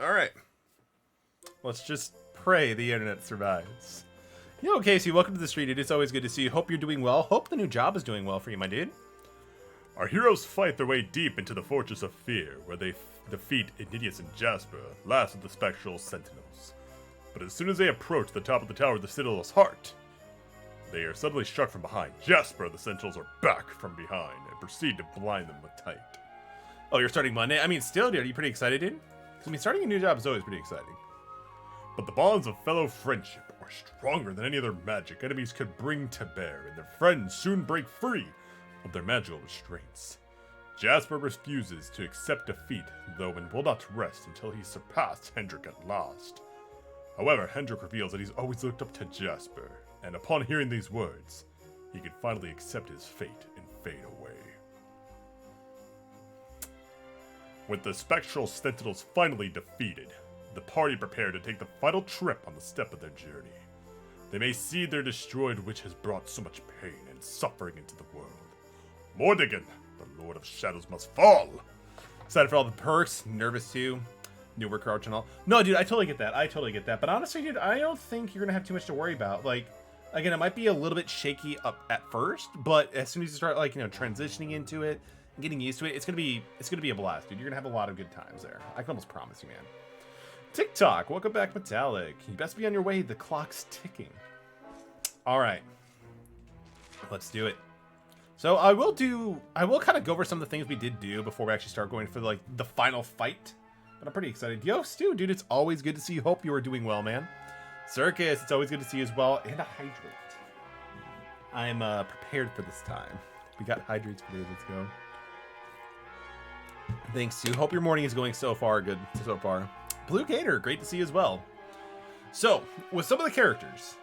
Alright. Let's just pray the internet survives. Yo, Casey, welcome to the street, dude. It's always good to see you. Hope you're doing well. Hope the new job is doing well for you, my dude. Our heroes fight their way deep into the Fortress of Fear, where they defeat Ignatius and Jasper, last of the spectral sentinels. But as soon as they approach the top of the tower of the Citadel's heart, they are suddenly struck from behind. Jasper, the sentinels are back from behind and proceed to blind them with light. Oh, you're starting Monday? I mean, still, dude, are you pretty excited, dude? 'Cause, I mean, starting a new job is always pretty exciting. But the bonds of fellow friendship are stronger than any other magic enemies could bring to bear, and their friends soon break free of their magical restraints. Jasper refuses to accept defeat, though, and will not rest until he's surpassed Hendrik at last. However, Hendrik reveals that he's always looked up to Jasper, and upon hearing these words, he can finally accept his fate and fade away. With the spectral sentinels finally defeated, the party prepared to take the final trip on the step of their journey. They may see their destroyed witch has brought so much pain and suffering into the world. Mordegon, the Lord of Shadows, must fall! Excited for all the perks, nervous too. New worker arch and all. No, dude, I totally get that. I totally get that. But honestly, dude, I don't think you're gonna have too much to worry about. Like, again, it might be a little bit shaky up at first, but as soon as you start, like, transitioning into it and getting used to it, it's gonna be a blast, dude. You're gonna have a lot of good times there. I can almost promise you, man. TikTok, welcome back, Metallic. You best be on your way. The clock's ticking. All right, let's do it. So I will kind of go over some of the things we did do before we actually start going for like the final fight. But I'm pretty excited. Yo, Stu, dude, it's always good to see you. Hope you are doing well, man. Circus, it's always good to see you as well. And a hydrate. I'm prepared for this time. We got hydrates for you. Let's go. Thanks, Stu. Hope your morning is going so far good so far. Blue Gator, great to see you as well. So, with some of the characters,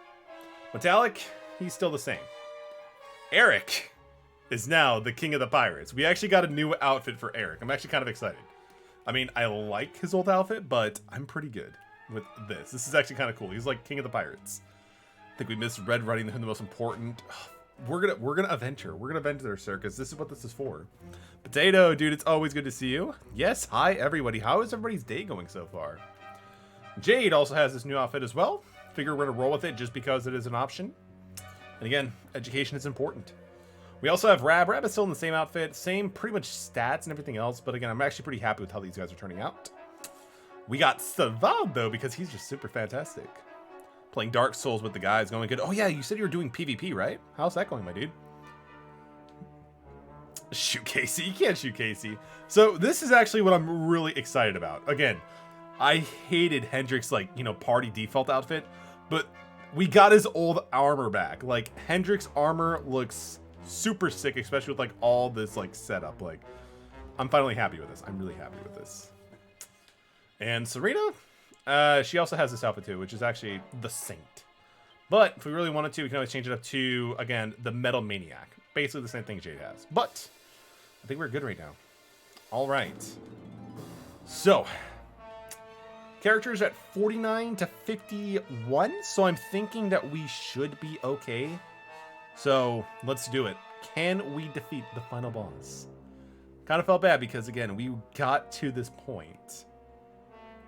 Metallic, he's still the same. Eric is now the king of the pirates. We actually got a new outfit for Eric. I'm actually kind of excited. I mean, I like his old outfit, but I'm pretty good with this. This is actually kind of cool. He's like king of the pirates. I think we missed Red Riding Hood, the most important. We're gonna avenge her. We're gonna avenge their circus. This is what this is for. Potato, dude, it's always good to see you. Yes, hi everybody. How is everybody's day going so far? Jade also has this new outfit as well. Figure we're gonna roll with it just because it is an option. And again, education is important. We also have Rab. Rab is still in the same outfit, same pretty much stats and everything else. But again, I'm actually pretty happy with how these guys are turning out. We got Savad though, because he's just super fantastic. Playing Dark Souls with the guys, going good. Oh yeah, you said you were doing PvP, right? How's that going, my dude? Shoot Casey. You can't shoot Casey. So this is actually what I'm really excited about. Again, I hated Hendrik's party default outfit, but we got his old armor back. Like Hendrik's armor looks super sick, especially with like all this like setup. Like I'm finally happy with this. I'm really happy with this. And Serena, she also has this outfit too, which is actually the Saint. But if we really wanted to, we can always change it up to, again, the Metal Maniac. Basically the same thing Jade has. But I think we're good right now. All right. So, characters at 49 to 51. So I'm thinking that we should be okay. So let's do it. Can we defeat the final boss? Kind of felt bad because, again, we got to this point.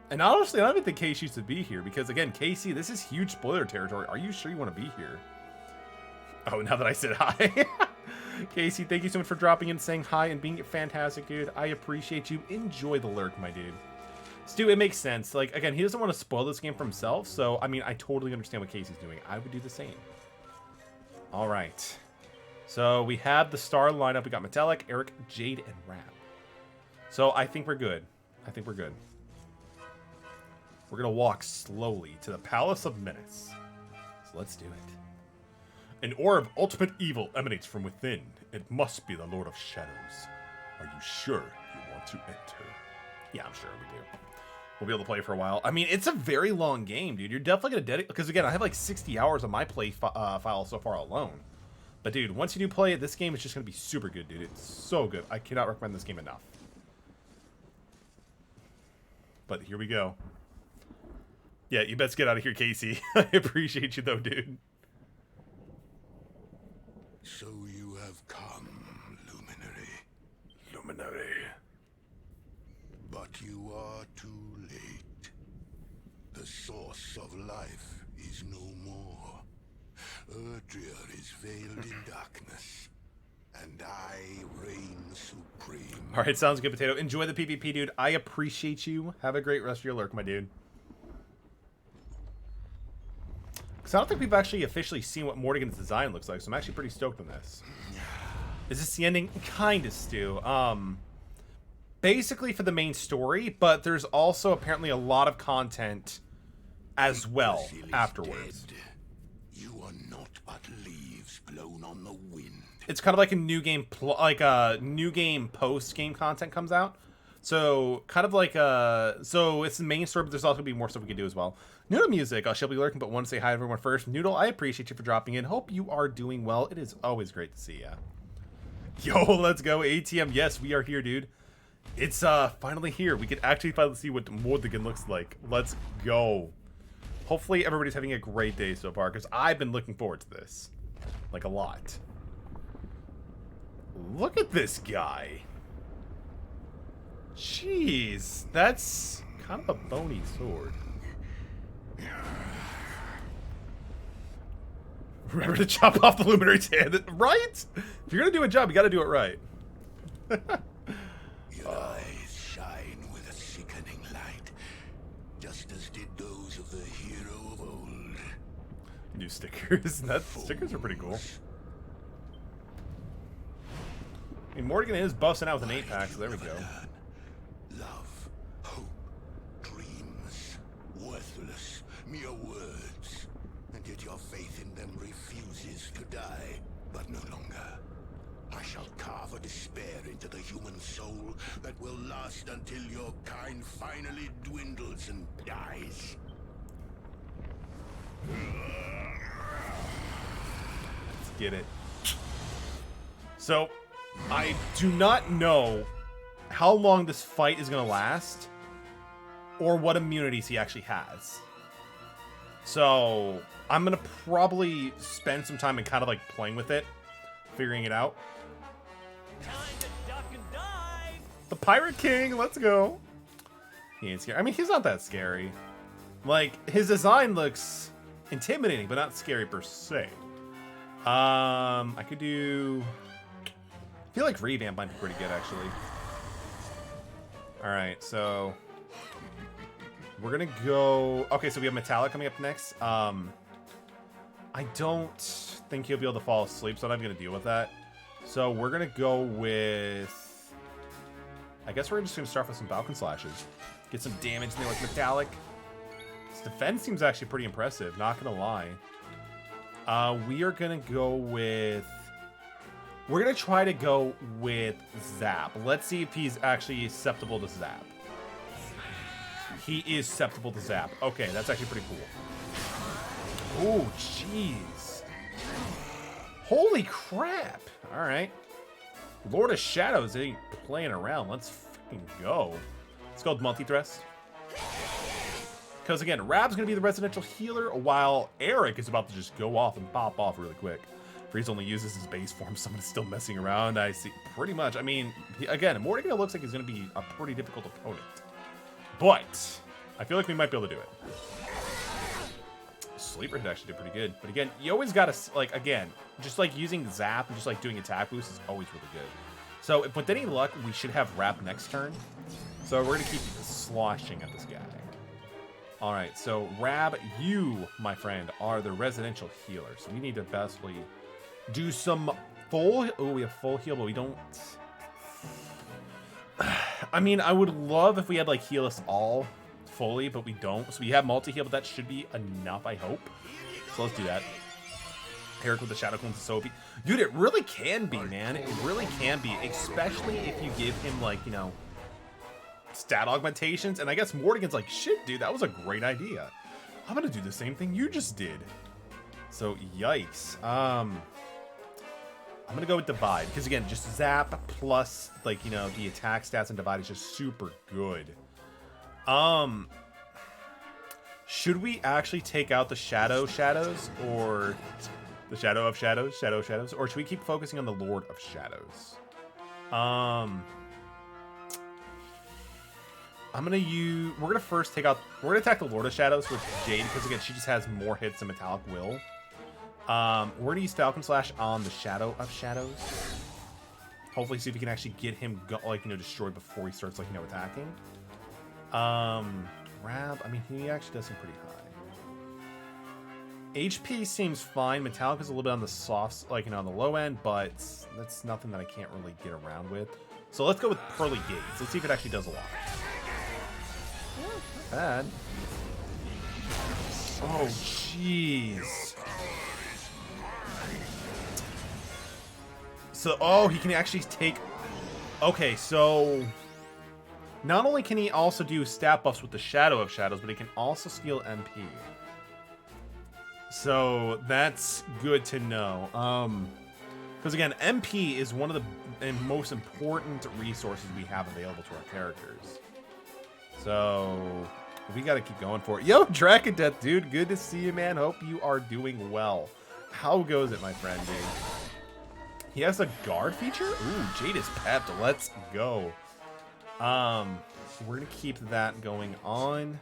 And honestly, I don't even think Casey should be here because, again, Casey, this is huge spoiler territory. Are you sure you want to be here? Oh, now that I said hi. Casey, thank you so much for dropping in, saying hi, and being fantastic, dude. I appreciate you. Enjoy the lurk, my dude. Stu, it makes sense. Like, again, he doesn't want to spoil this game for himself, so, I mean, I totally understand what Casey's doing. I would do the same. All right. So, we have the star lineup. We got Metallic, Eric, Jade, and Rab. So, I think we're good. I think we're good. We're going to walk slowly to the Palace of Menace. So let's do it. An aura of ultimate evil emanates from within. It must be the Lord of Shadows. Are you sure you want to enter? Yeah, I'm sure we do. We'll be able to play for a while. I mean, it's a very long game, dude. You're definitely going to dedicate... Because, again, I have like 60 hours on my play file so far alone. But, dude, once you do play it, this game is just going to be super good, dude. It's so good. I cannot recommend this game enough. But here we go. Yeah, you best get out of here, Casey. I appreciate you, though, dude. So you have come, Luminary. Luminary. But you are too late. source of life is no more. Erdrea is veiled in darkness, and I reign supreme. All right, sounds good, Potato. Enjoy the PvP, dude. I appreciate you. Have a great rest of your lurk, my dude. Because I don't think we've actually officially seen what Mordegon's design looks like, so I'm actually pretty stoked on this. Is this the ending? Kind of, Stu. Basically for the main story, but there's also apparently a lot of content as well afterwards. You are not but leaves blown on the wind. It's kind of like a new game, post-game content comes out. So kind of like so it's the main story, but there's also gonna be more stuff we can do as well. Noodle music. She'll be lurking, but want to say hi to everyone first. Noodle, I appreciate you for dropping in. Hope you are doing well. It is always great to see ya. Yo, let's go ATM. Yes, we are here, dude. It's finally here. We can actually finally see what Mordegon looks like. Let's go. Hopefully everybody's having a great day so far, because I've been looking forward to this. Like, a lot. Look at this guy. Jeez, that's kind of a bony sword. Remember to chop off the luminary's hand, right? If you're gonna do a job, you gotta do it right. Your eyes shine with a sickening light, just as did those of the hero of old. New stickers. Stickers are pretty cool. I mean, Mordegon is busting out with an 8-pack, so there we go. Love, hope, dreams, worthless, mere words. And yet your faith in them refuses to die, but no longer. I shall carve a despair into the human soul that will last until your kind finally dwindles and dies. Let's get it. So, I do not know how long this fight is going to last, or what immunities he actually has. So, I'm going to probably spend some time and kind of like playing with it, figuring it out. Time to duck and dive. The Pirate King, let's go. He ain't scary. I mean, he's not that scary. Like, his design looks intimidating, but not scary per se. I could do... I feel like Revamp might be pretty good, actually. Alright, so... we're gonna go... Okay, so we have Metallic coming up next. I don't think he'll be able to fall asleep, so I'm not gonna deal with that. So we're gonna go with... I guess we're just gonna start with some Falcon Slashes. Get some damage in there with Metallic. His defense seems actually pretty impressive, not gonna lie. We are gonna go with... We're gonna try to go with Zap. Let's see if he's actually susceptible to Zap. He is susceptible to Zap. Okay, that's actually pretty cool. Oh, jeez. Holy crap. Alright. Lord of Shadows ain't playing around. Let's fucking go. It's called Multi-Thrust. Because, again, Rab's going to be the residential healer, while Eric is about to just go off and pop off really quick. Freeze only uses his base form. Someone's still messing around. I see. Pretty much. I mean, again, Mordegon looks like he's going to be a pretty difficult opponent. But I feel like we might be able to do it. Sleeper hit actually did pretty good. But again, you always got to, like, again, just like using Zap and just like doing attack boost is always really good. So if with any luck, we should have Rap next turn. So we're going to keep sloshing at this guy. All right, so Rab, you, my friend, are the residential healer. So we need to basically do some full... Oh, we have full heal, but we don't... I mean, I would love if we had, like, heal us all fully, but we don't. So we have multi-heal, but that should be enough, I hope. So let's do that. Eric with the Shadow Clones is so OP. Dude, it really can be, man. It really can be, especially if you give him, like, you know, stat augmentations. And I guess Mordegon's like, shit, dude, that was a great idea. I'm gonna do the same thing you just did. So, yikes. I'm gonna go with Divide, because again, just Zap plus, like, you know, the attack stats and Divide is just super good. Should we actually take out the Shadows, or the Shadow of Shadows, or should we keep focusing on the Lord of Shadows? I'm gonna use. We're gonna first take out. We're gonna attack the Lord of Shadows with Jade because again, she just has more hits than Metallic will. We're gonna use Falcon Slash on the Shadow of Shadows. Hopefully, see if we can actually get him destroyed before he starts attacking. Grab. I mean, he actually does seem pretty high. HP seems fine. Metallic is a little bit on the soft, on the low end, but that's nothing that I can't really get around with. So let's go with Pearly Gates. Let's see if it actually does a lot. Not bad. Oh, jeez. So, oh, he can actually take... Okay, so... Not only can he also do stat buffs with the Shadow of Shadows, but he can also steal MP. So, that's good to know. Because again, MP is one of the most important resources we have available to our characters. So, we gotta keep going for it. Yo, Dragon Death, dude, good to see you, man. Hope you are doing well. How goes it, my friend, dude? He has a guard feature? Ooh, Jade is pepped. Let's go. We're gonna keep that going on.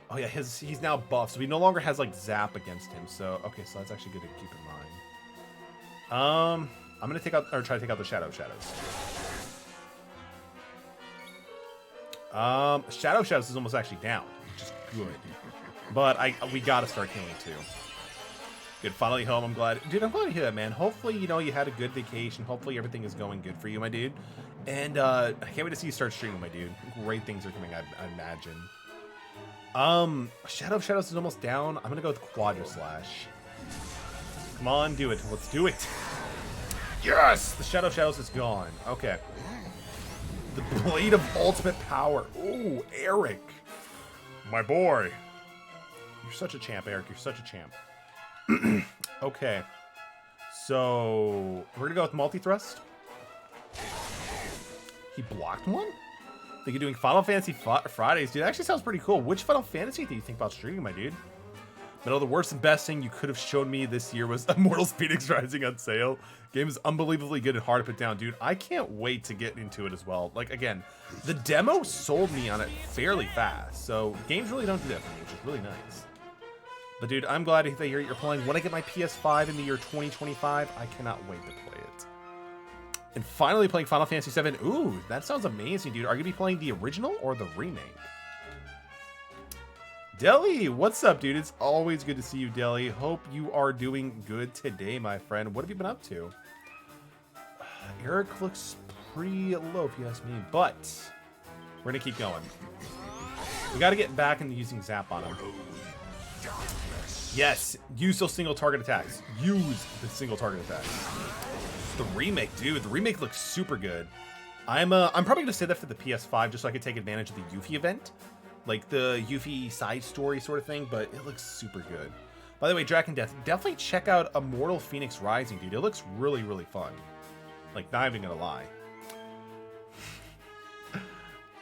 Oh yeah, he's now buffed, so he no longer has zap against him. So okay, so that's actually good to keep in mind. I'm gonna try to take out the Shadow of Shadows. Shadow of Shadows is almost actually down, which is good. But we gotta start healing too. Good, finally home. I'm glad, dude. I'm glad to hear that, man. Hopefully, you had a good vacation. Hopefully, everything is going good for you, my dude. And I can't wait to see you start streaming, my dude. Great things are coming, I imagine. Shadow of Shadows is almost down. I'm gonna go with Quadra Slash. Come on, do it. Let's do it. Yes! The Shadow of Shadows is gone. Okay. The Blade of Ultimate Power. Ooh, Eric. My boy. You're such a champ, Eric. You're such a champ. Okay. So, we're gonna go with Multi-Thrust. He blocked one? I think you're doing Final Fantasy Fridays, dude. That actually sounds pretty cool. Which Final Fantasy do you think about streaming, my dude? But no, the worst and best thing you could have shown me this year was Immortals Phoenix Rising on sale. Game is unbelievably good and hard to put down, dude. I can't wait to get into it as well. Again, the demo sold me on it fairly fast. So, games really don't do that for me, which is really nice. But, dude, I'm glad to hear you're playing. When I get my PS5 in the year 2025, I cannot wait to play it. And finally playing Final Fantasy VII. Ooh, that sounds amazing, dude. Are you going to be playing the original or the remake? Deli, what's up, dude? It's always good to see you, Deli. Hope you are doing good today, my friend. What have you been up to? Eric looks pretty low, if you ask me, but we're going to keep going. We got to get back into using Zap on him. Yes, use those single target attacks. Use the single target attacks. The remake, dude. The remake looks super good. I'm probably gonna say that for the PS5 just so I can take advantage of the Yuffie event, like the Yuffie side story sort of thing. But it looks super good. By the way, Dragon Death, definitely check out Immortal Phoenix Rising, dude. It looks really, really fun. Not even gonna lie.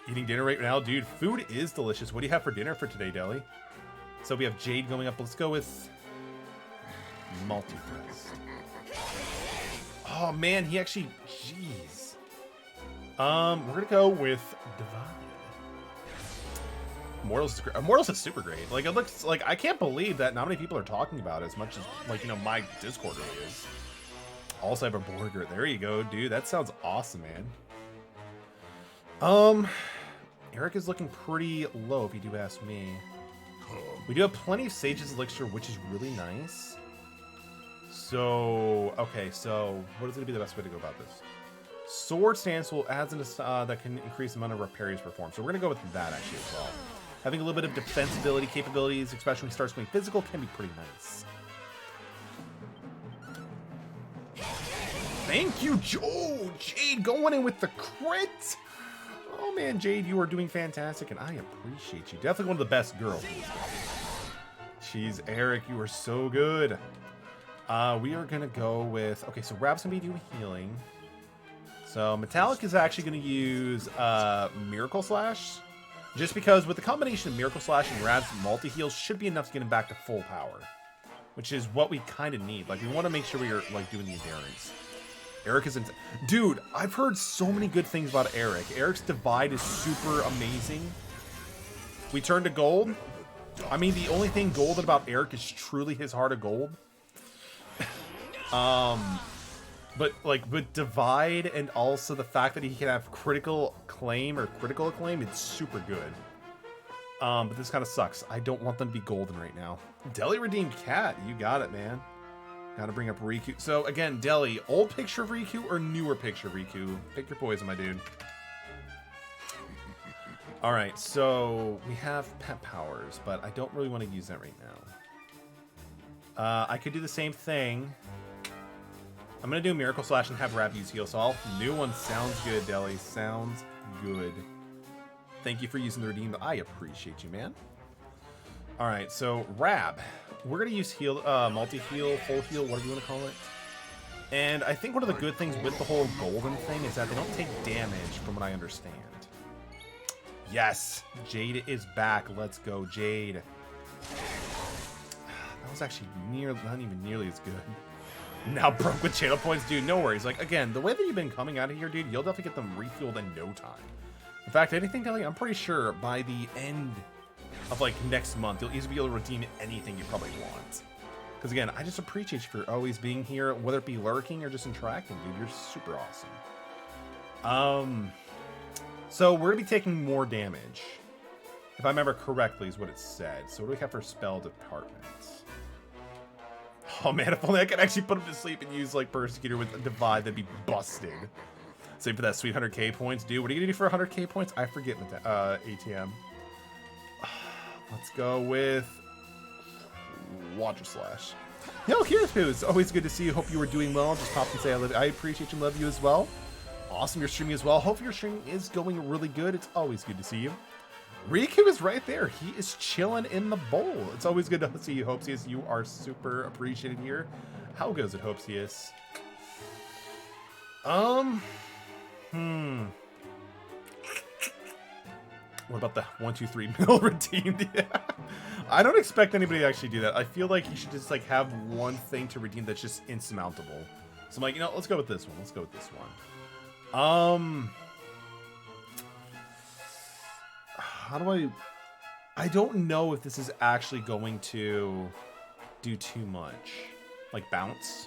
Eating dinner right now, dude. Food is delicious. What do you have for dinner for today, Deli? So we have Jade going up. Let's go with Multi-Thrust. Oh man, he actually, jeez. We're gonna go with Divine. Immortals is super great. It looks like, I can't believe that not many people are talking about it as much as my Discord really is. Also, I have a burger. There you go, dude. That sounds awesome, man. Eric is looking pretty low, if you do ask me. We do have plenty of Sage's Elixir, which is really nice. So, okay, so what is going to be the best way to go about this? Sword Stance will add that can increase the amount of repairs performed. So we're going to go with that actually as well. Having a little bit of defensibility capabilities, especially when he starts going physical, can be pretty nice. Thank you, Joe! Jade going in with the crit! Oh man, Jade, you are doing fantastic, and I appreciate you. Definitely one of the best girls. Jeez, Eric, you are so good. We are gonna go with, okay, so Rab's gonna be doing healing. So Metallic is actually gonna use Miracle Slash, just because with the combination of Miracle Slash and Rab's multi-heal should be enough to get him back to full power, which is what we kind of need. We want to make sure we are doing the endurance. Eric is dude, I've heard so many good things about Eric. Eric's Divide is super amazing. We turn to gold. I mean, the only thing golden about Eric is truly his Heart of Gold. But like with Divide and also the fact that he can have critical acclaim, it's super good. But this kind of sucks. I don't want them to be golden right now. Deli redeemed cat. You got it, man. Gotta bring up Riku. So again, Deli, old picture of Riku or newer picture of Riku? Pick your poison, my dude. Alright, so we have pet powers, but I don't really want to use that right now. I could do the same thing. I'm gonna do Miracle Slash and have Rab use Heal Sol. New one sounds good, Deli. Sounds good. Thank you for using the redeem. I appreciate you, man. Alright, so Rab. We're going to use heal, multi-heal, full heal, whatever you want to call it. And I think one of the good things with the whole golden thing is that they don't take damage, from what I understand. Yes! Jade is back. Let's go, Jade. That was actually not even nearly as good. Now broke with channel points, dude. No worries. Like, again, the way that you've been coming out of here, dude, you'll definitely get them refueled in no time. In fact, anything, Deli, I'm pretty sure by the end of like next month, you'll easily be able to redeem anything you probably want. Because again, I just appreciate you for always being here, whether it be lurking or just interacting, dude. You're super awesome. So we're gonna be taking more damage, if I remember correctly, is what it said. So what do we have for spell departments? Oh man, if only I could actually put him to sleep and use like Persecutor with a Divide, that'd be busted. Same for that sweet 100k points, dude. What are you gonna do for 100k points? I forget ATM. Let's go with Water Slash. Yo, here's Pooh. It's always good to see you. Hope you were doing well. Just pop and say I love you. I appreciate you and love you as well. Awesome you're streaming as well. Hope your streaming is going really good. It's always good to see you. Riku is right there. He is chilling in the bowl. It's always good to see you, Hopesius. You are super appreciated here. How goes it, Hopesius? What about the 1, 2, 3 mil redeemed? Yeah. I don't expect anybody to actually do that. I feel like you should just like have one thing to redeem that's just insurmountable. So I'm like, you know, let's go with this one. Let's go with this one. How do I don't know if this is actually going to do too much. Like bounce.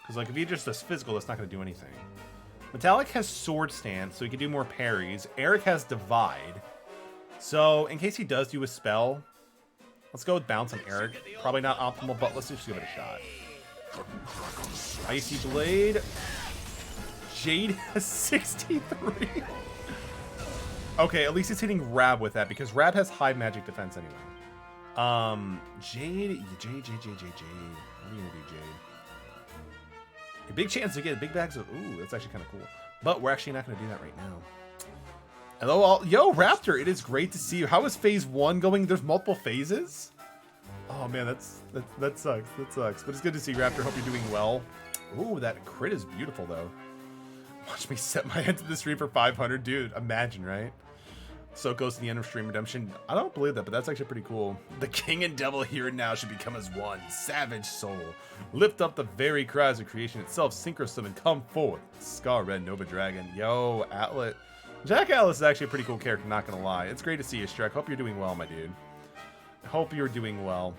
Because like if he just does physical, that's not going to do anything. Metallic has Sword Stance, so he can do more parries. Eric has Divide. So, in case he does do a spell, let's go with Bounce on Eric. Probably not optimal, but let's just give it a shot. Icy Blade. Jade has 63. Okay, at least he's hitting Rab with that, because Rab has high magic defense anyway. Jade. What are you gonna do, Jade? A big chance to get big bags of... Ooh, that's actually kind of cool. But we're actually not going to do that right now. Hello, all. Yo, Raptor, it is great to see you. How is phase 1 going? There's multiple phases? Oh, man, that sucks. That sucks. But it's good to see you, Raptor. Hope you're doing well. Ooh, that crit is beautiful, though. Watch me set my head to the stream for 500. Dude, imagine, right? So close to the end of stream redemption. I don't believe that, but that's actually pretty cool. The king and devil here and now should become as one. Savage soul. Lift up the very cries of creation itself. Synchro summon, come forth. Scar Red Nova Dragon. Yo, Atlet. Jack Atlas is actually a pretty cool character, not gonna lie. It's great to see you, Shrek. Hope you're doing well, my dude. Hope you're doing well.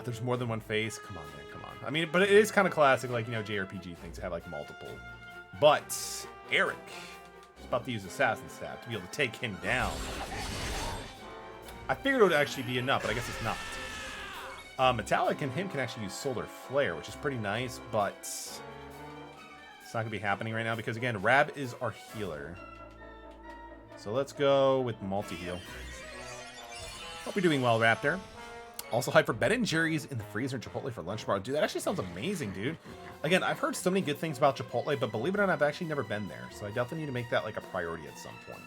There's more than one phase. Come on, man, come on. I mean, but it is kind of classic, like, you know, JRPG things to have, like, multiple. But, Eric is about to use Assassin Staff to be able to take him down. I figured it would actually be enough, but I guess it's not. Metallic and him can actually use Solar Flare, which is pretty nice, but it's not going to be happening right now because, again, Rab is our healer. So let's go with multi-heal. Hope you're doing well, Raptor. Also hype for Ben & Jerry's in the freezer and Chipotle for lunch tomorrow. Dude, that actually sounds amazing, dude. Again, I've heard so many good things about Chipotle, but believe it or not, I've actually never been there. So I definitely need to make that like a priority at some point.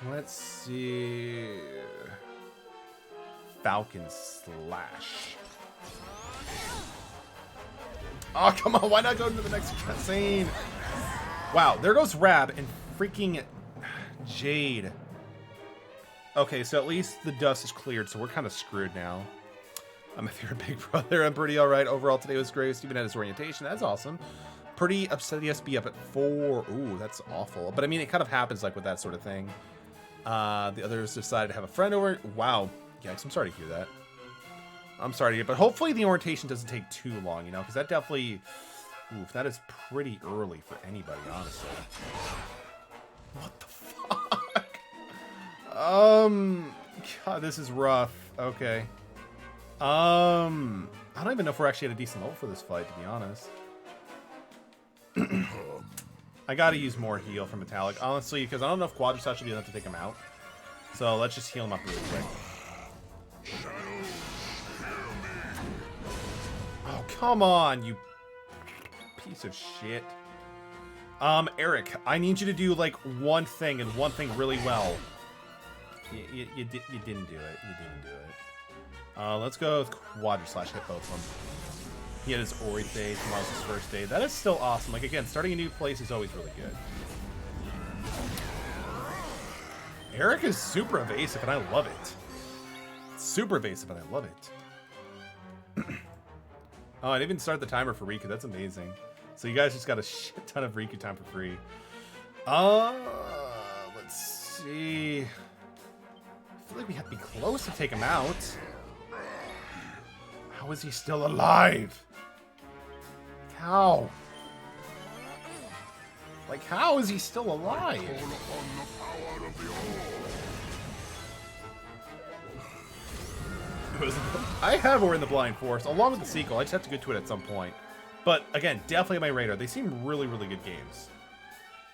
Let's see. Falcon Slash. Oh, come on. Why not go to the next scene? Wow, there goes Rab and freaking Jade. Okay, so at least the dust is cleared, so we're kind of screwed now. I'm a favorite Big Brother. I'm pretty alright. Overall, today was great. Steven had his orientation. That's awesome. Pretty upset he has to be up at 4. Ooh, that's awful. But I mean, it kind of happens like with that sort of thing. The others decided to have a friend over. Wow. Yikes, I'm sorry to hear that. I'm sorry to hear, but hopefully the orientation doesn't take too long, you know, because that definitely... Oof, that is pretty early for anybody, honestly. What the fuck? God, this is rough. Okay. I don't even know if we're actually at a decent level for this fight, to be honest. I gotta use more heal for Metallic, honestly, because I don't know if Quadriceps should be enough to take him out. So let's just heal him up really quick. Oh, come on, you piece of shit. Eric, I need you to do, like, one thing, and one thing really well. You didn't do it. You didn't do it. Let's go with Quadriceps, hit both of them. He had his Ori day, tomorrow's his first day. That is still awesome. Like, again, starting a new place is always really good. Eric is super evasive, and I love it. Super evasive, and I love it. Oh, I didn't even start the timer for Riku. That's amazing. So you guys just got a shit ton of Riku time for free. Let's see. I feel like we have to be close to take him out. How is he still alive? How? Like, how is he still alive? I have Ori in the Blind Forest, along with the sequel. I just have to get to it at some point. But, again, definitely on my radar. They seem really, really good games.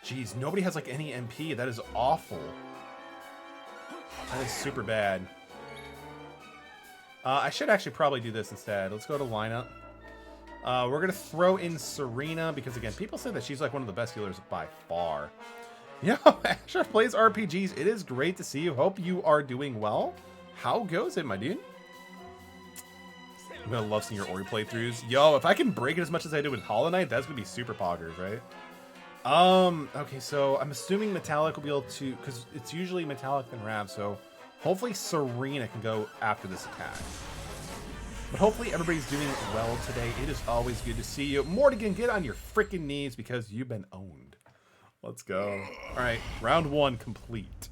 Jeez, nobody has, like, any MP. That is awful. That is super bad. I should actually probably do this instead. Let's go to lineup. We're going to throw in Serena because, again, people say that she's like one of the best healers by far. You know, Asher plays RPGs. It is great to see you. Hope you are doing well. How goes it, my dude? I'm going to love seeing your Ori playthroughs. Yo, if I can break it as much as I did with Hollow Knight, that's going to be super poggers, right? Okay, so I'm assuming Metallic will be able to, because it's usually Metallic and Rav, so hopefully Serena can go after this attack. But hopefully everybody's doing well today. It is always good to see you. Mordegon, get on your freaking knees because you've been owned. Let's go. All right, round 1 complete.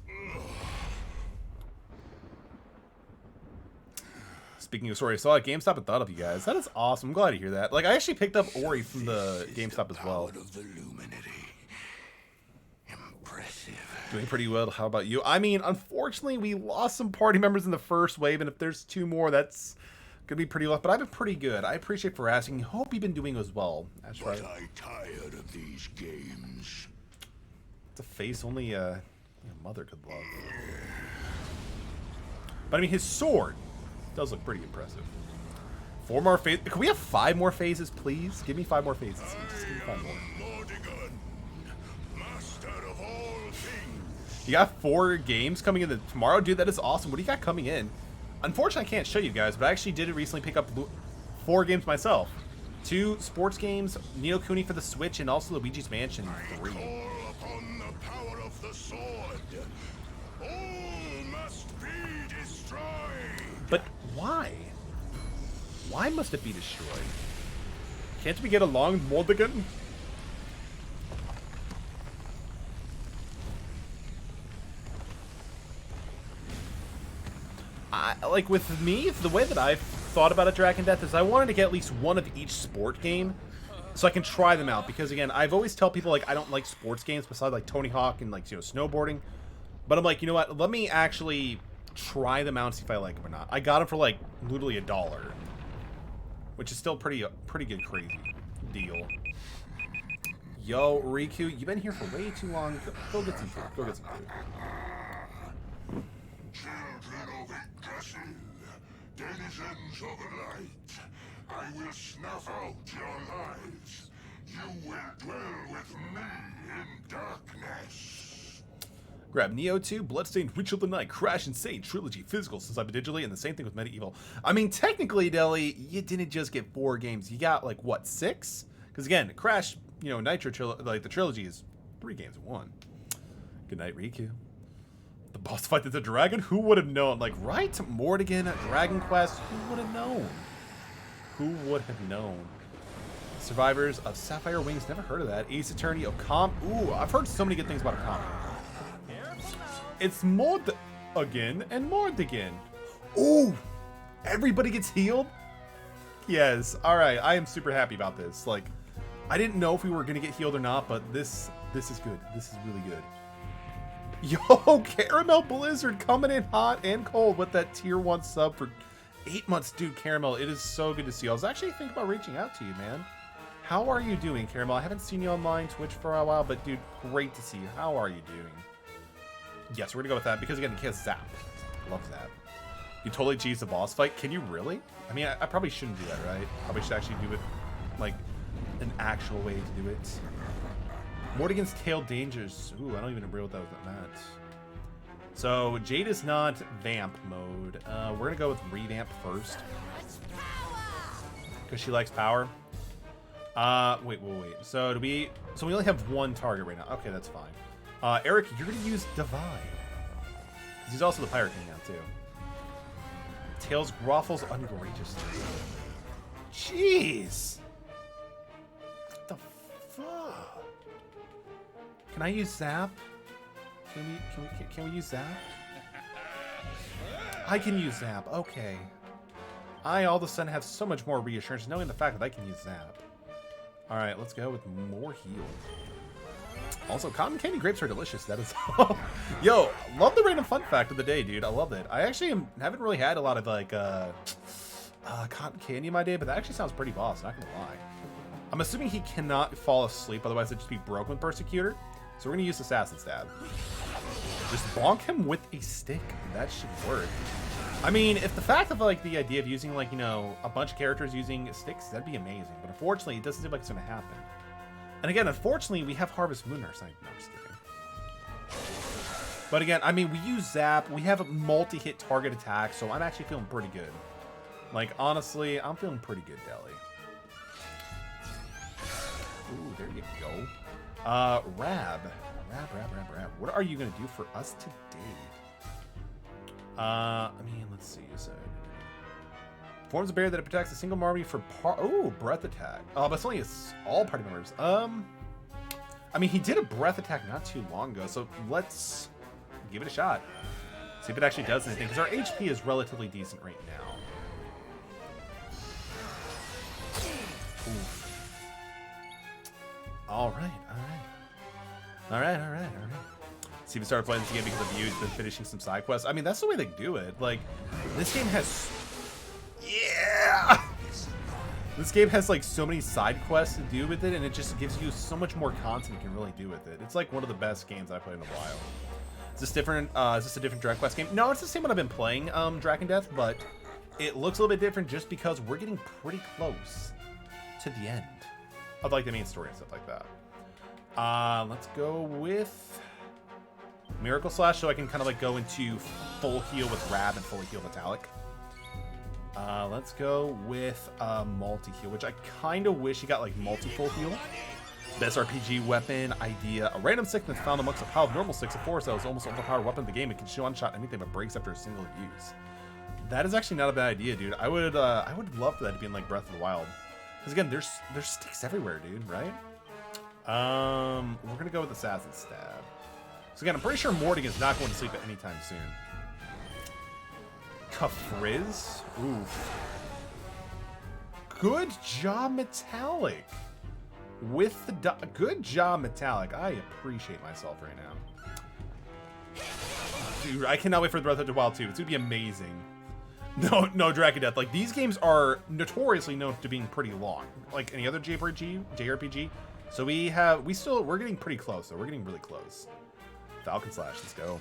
Speaking of story, I saw at GameStop and thought of you guys. That is awesome. I'm glad to hear that. Like, I actually picked up Ori from the GameStop as well. Doing pretty well. How about you? I mean, unfortunately, we lost some party members in the first wave, and if there's 2 more, that's gonna be pretty rough. But I've been pretty good. I appreciate for asking. Hope you've been doing as well. That's right. But I'm tired of these games. It's a face only a mother could love. But I mean, his sword does look pretty impressive. 4 more phases. Can we have 5 more phases, please? Give me 5 more phases. Just give me 5 more. Mordegon, master of all things. You got 4 games coming in tomorrow? Dude, that is awesome. What do you got coming in? Unfortunately, I can't show you guys, but I actually did recently pick up 4 games myself. 2 sports games, Neo Kuni for the Switch, and also Luigi's Mansion 3. Call upon the power of the sword. All must be destroyed. But why? Why must it be destroyed? Can't we get along, Mordegon? Like with me, the way that I've thought about a Dragon Death is I wanted to get at least 1 of each sport game so I can try them out. Because again, I've always tell people like I don't like sports games besides like Tony Hawk and like, you know, snowboarding. But I'm like, you know what? Let me actually try them out and see if I like them or not. I got them for like literally $1, which is still pretty good, crazy deal. Yo, Riku, you've been here for way too long. Go get some food. Go get some food. Children of Yggdrasil, denizens of the light, I will snuff out your lives. You will dwell with me in darkness. Grab Neo 2, Bloodstained Ritual of the Night, Crash Insane Trilogy, physical since I've been digitally, and the same thing with Medieval. I mean, technically, Deli, you didn't just get 4 games. You got, like, what, 6? Because, again, Crash, you know, Nitro, like, the trilogy is 3 games in 1. Good night, Riku. The boss fight is a dragon? Who would have known? Like, right? Mordegon, Dragon Quest. Who would have known? Who would have known? Survivors of Sapphire Wings. Never heard of that. Ace Attorney, Okami. Ooh, I've heard so many good things about Okami. It's Mordegon and Mordegon. Ooh, everybody gets healed? Yes. All right. I am super happy about this. Like, I didn't know if we were going to get healed or not, but this is good. This is really good. Yo, Caramel Blizzard coming in hot and cold with that tier 1 sub for 8 months. Dude, Caramel, it is so good to see you. I was actually thinking about reaching out to you, man. How are you doing, Caramel? I haven't seen you online Twitch for a while, but dude, great to see you. How are you doing? Yes, we're gonna go with that because again, it has Zap. Love that. You totally cheese the boss fight. Can you really? I mean, I probably shouldn't do that, right? Probably should actually do it like an actual way to do it. Mordegon's Tail Dangers. Ooh, I don't even know what that was. So Jade is not Vamp mode. We're gonna go with Revamp first because she likes power. Wait. So we only have one target right now. Okay, that's fine. Eric, you're gonna use Divine. He's also the Pirate King now too. Tails groffles ungraciously. Jeez. What the fuck? Can I use Zap? Can we use Zap? I can use Zap. Okay. I all of a sudden have so much more reassurance knowing the fact that I can use Zap. All right, let's go with more heal. Also, cotton candy grapes are delicious. That is. Yo, love the random fun fact of the day, dude. I love it. I actually haven't really had a lot of like cotton candy in my day, but that actually sounds pretty boss. Not gonna lie. I'm assuming he cannot fall asleep, otherwise it'd just be broken with Persecutor. So we're gonna use Assassin Stab. Just bonk him with a stick. That should work. I mean, if the fact of like the idea of using like, you know, a bunch of characters using sticks, that'd be amazing. But unfortunately, it doesn't seem like it's gonna happen. And again, unfortunately, we have Harvest Moon on our side. No, I'm just kidding. But again, I mean, we use Zap. We have a multi-hit target attack, so I'm actually feeling pretty good. Like, honestly, I'm feeling pretty good, Deli. Ooh, there you go. Rab. What are you going to do for us today? I mean, let's see. So, forms a barrier that it protects a single army for breath attack. But it's only all party members. I mean, he did a breath attack not too long ago, so let's give it a shot. See if it actually does anything, because our HP is relatively decent right now. Oof. All right. See if we started playing this game because of you. He's been finishing some side quests. I mean, that's the way they do it. Like, this game has... Yeah! This game has, like, so many side quests to do with it, and it just gives you so much more content you can really do with it. It's, like, one of the best games I've played in a while. Is this different? Is this a different Dragon Quest game? No, it's the same one I've been playing, Dragon Death, but it looks a little bit different just because we're getting pretty close to the end of, like, the main story and stuff like that. Let's go with Miracle Slash so I can kind of like go into full heal with Rab and fully heal Metallic. Let's go with multi-heal, which I kind of wish he got like multi-full heal. Best RPG weapon idea. A random stick that's found amongst a pile of normal sticks of force that was almost overpowered weapon in the game. It can one-shot anything but breaks after a single use. That is actually not a bad idea, dude. I would love for that to be in like Breath of the Wild. Because again, there's sticks everywhere, dude, right? We're gonna go with Assassin Stab. So again, I'm pretty sure Mordegon is not going to sleep at any time soon. Kafriz? Oof. Good job, Metallic. With the good job, Metallic. I appreciate myself right now. Dude, I cannot wait for Breath of the Wild 2. It's gonna be amazing. No, Dragon Death. Like, these games are notoriously known to being pretty long. Like any other JRPG. So we're getting pretty close, though. We're getting really close. Falcon Slash, let's go.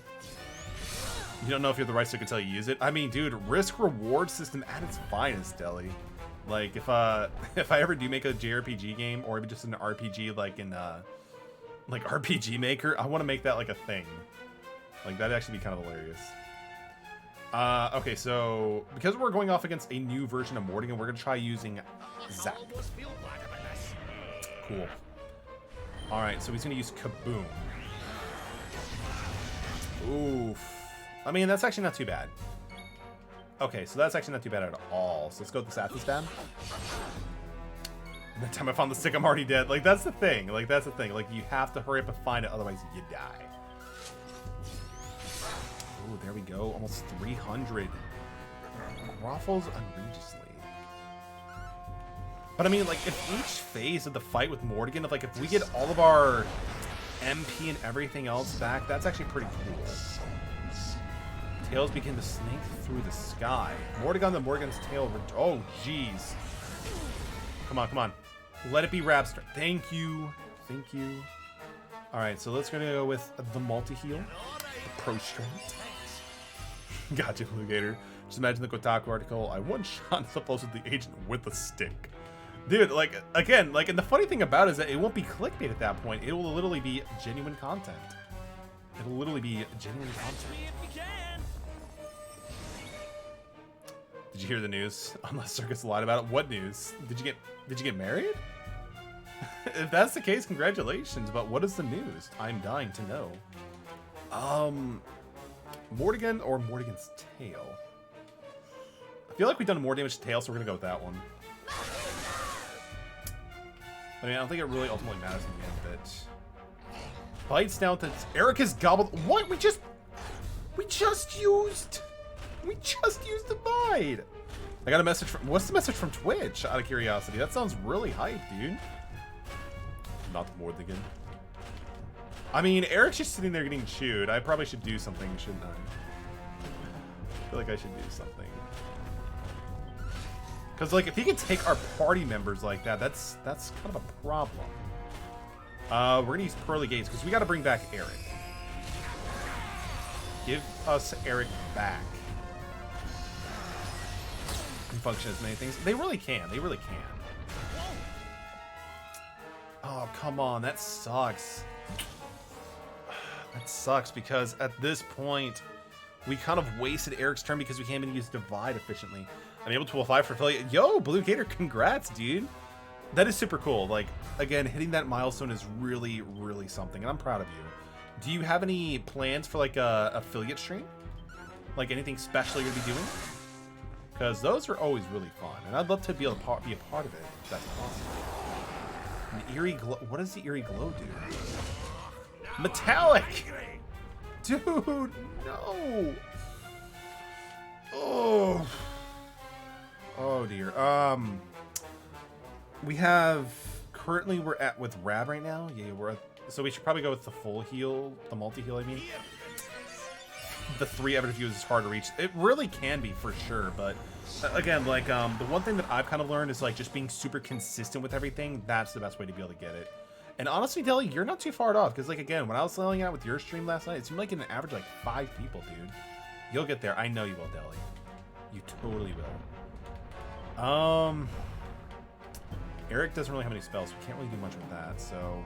You don't know if you're the right stick until you use it. I mean, dude, risk-reward system at its finest, Deli. Like, if I ever do make a JRPG game, or even just an RPG, like in, like RPG Maker, I want to make that like a thing. Like, that'd actually be kind of hilarious. Okay, so because we're going off against a new version of Mordegon, we're gonna try using Zap. Cool. All right, so he's gonna use Kaboom. Oof. I mean, that's actually not too bad. Okay, so that's actually not too bad at all. So let's go with the Sassy Stab. By the time I found the stick, I'm already dead. Like, that's the thing. Like, that's the thing. Like, you have to hurry up and find it, otherwise you die. Ooh, there we go. Almost 300. Ruffles unregiously. But I mean, like, if each phase of the fight with Mordegon, if we get all of our MP and everything else back, that's actually pretty cool. Tails begin to snake through the sky. Mordegon, the Mordegon's tail. Oh, jeez. Come on, come on. Let it be Rabster. Thank you. Thank you. All right, so let's gonna go with the multi-heal. The Pro Strength. Gotcha, Blue Gator. Just imagine the Kotaku article. I one-shot supposed the agent with a stick. Dude, like, again, like, and the funny thing about it is that it won't be clickbait at that point. It will literally be genuine content. It'll literally be genuine content. Did you hear the news? Unless Circus lied about it. What news? Did you get married? If that's the case, congratulations. But what is the news? I'm dying to know. Mordegon or Mordegon's tail? I feel like we've done more damage to tail, so we're gonna go with that one. I mean, I don't think it really ultimately matters in the end, but bites down to Eric has gobbled. What? We just used Divide. I got a message from. What's the message from Twitch? Out of curiosity, that sounds really hype, dude. Not Mordegon. I mean, Eric's just sitting there getting chewed. I probably should do something, shouldn't I? I feel like I should do something. Because, like, if he can take our party members like that, that's kind of a problem. We're going to use Pearly Gates because we got to bring back Eric. Give us Eric back. Can function as many things. They really can. They really can. Oh, come on. That sucks. That sucks because at this point, we kind of wasted Eric's turn because we can't even use Divide efficiently. I'm able to apply for affiliate. Yo, Blue Gator, congrats, dude. That is super cool. Like, again, hitting that milestone is really, really something, and I'm proud of you. Do you have any plans for, like, a affiliate stream? Like, anything special you're going to be doing? Because those are always really fun, and I'd love to be able to be a part of it, if that's possible. An eerie glow. What does the eerie glow do? Metallic! Dude, no! Oh... Oh dear. We have currently we're at with Rab right now. Yeah, we're at, so we should probably go with the full heal, the multi heal. I mean, the 3 evident views is hard to reach. It really can be for sure, but again, like the one thing that I've kind of learned is like just being super consistent with everything. That's the best way to be able to get it. And honestly, Deli, you're not too far off because like again, when I was selling out with your stream last night, it seemed like an average like 5 people, dude. You'll get there. I know you will, Deli. You totally will. Eric doesn't really have any spells, so we can't really do much with that, so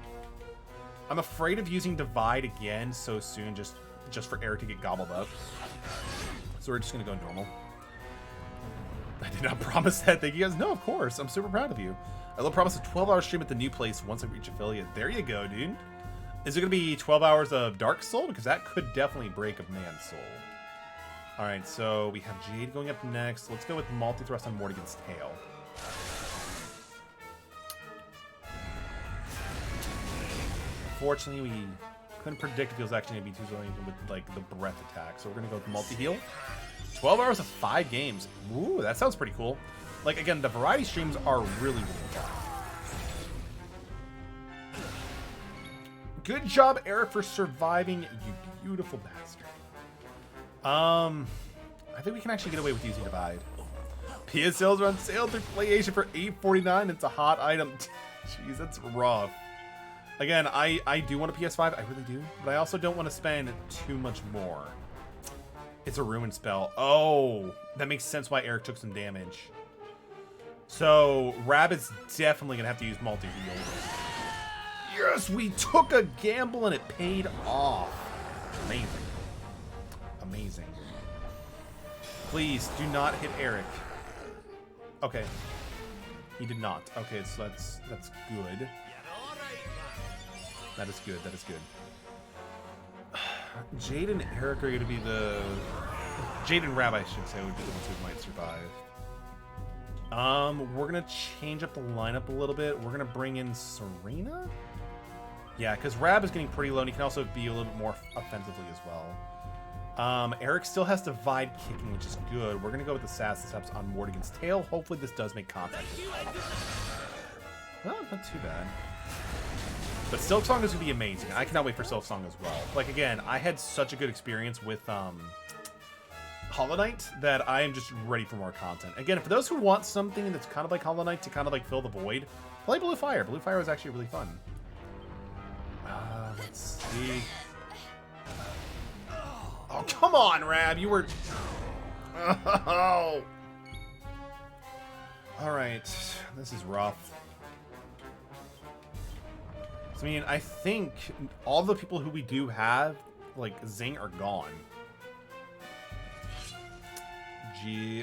I'm afraid of using Divide again so soon just for Eric to get gobbled up. So we're just gonna go normal. I did not promise that. Thank you guys. No, of course. I'm super proud of you. I will promise a 12-hour stream at the new place once I reach affiliate. There you go, dude. Is it gonna be 12 hours of Dark Soul? Because that could definitely break a man's soul. Alright, so we have Jade going up next. Let's go with multi-thrust on Mordegon's tail. Unfortunately, we couldn't predict if he was actually going to be too zoning with like the breath attack. So we're going to go with multi-heal. 12 hours of 5 games. Ooh, that sounds pretty cool. Like, again, the variety streams are really, really fun. Good job, Eric, for surviving, you beautiful bastard. I think we can actually get away with using Divide. PSLs are on sale through PlayAsia for $8.49. It's a hot item. Jeez, that's rough. Again, I do want a PS5. I really do. But I also don't want to spend too much more. It's a ruin spell. Oh, that makes sense why Eric took some damage. So, Rab is definitely going to have to use multi-heal. Yes, we took a gamble and it paid off. Amazing. Amazing. Please do not hit Eric. Okay. He did not. Okay, so that's good. That is good. That is good. Jade and Eric are going to be the... Jade and Rab, I should say, would be the ones who might survive. We're going to change up the lineup a little bit. We're going to bring in Serena? Yeah, because Rab is getting pretty low, and he can also be a little bit more offensively as well. Eric still has Divide kicking, which is good. We're going to go with the Sass steps on Mordegon's tail. Hopefully this does make contact. Well, not too bad. But Silk Song is going to be amazing. I cannot wait for Silk Song as well. Like, again, I had such a good experience with Hollow Knight that I am just ready for more content. Again, for those who want something that's kind of like Hollow Knight to kind of like fill the void, play Blue Fire. Blue Fire was actually really fun. Let's see. Oh, come on, Rab. You were... Oh. All right. This is rough. I mean, I think all the people who we do have, like, Zing are gone.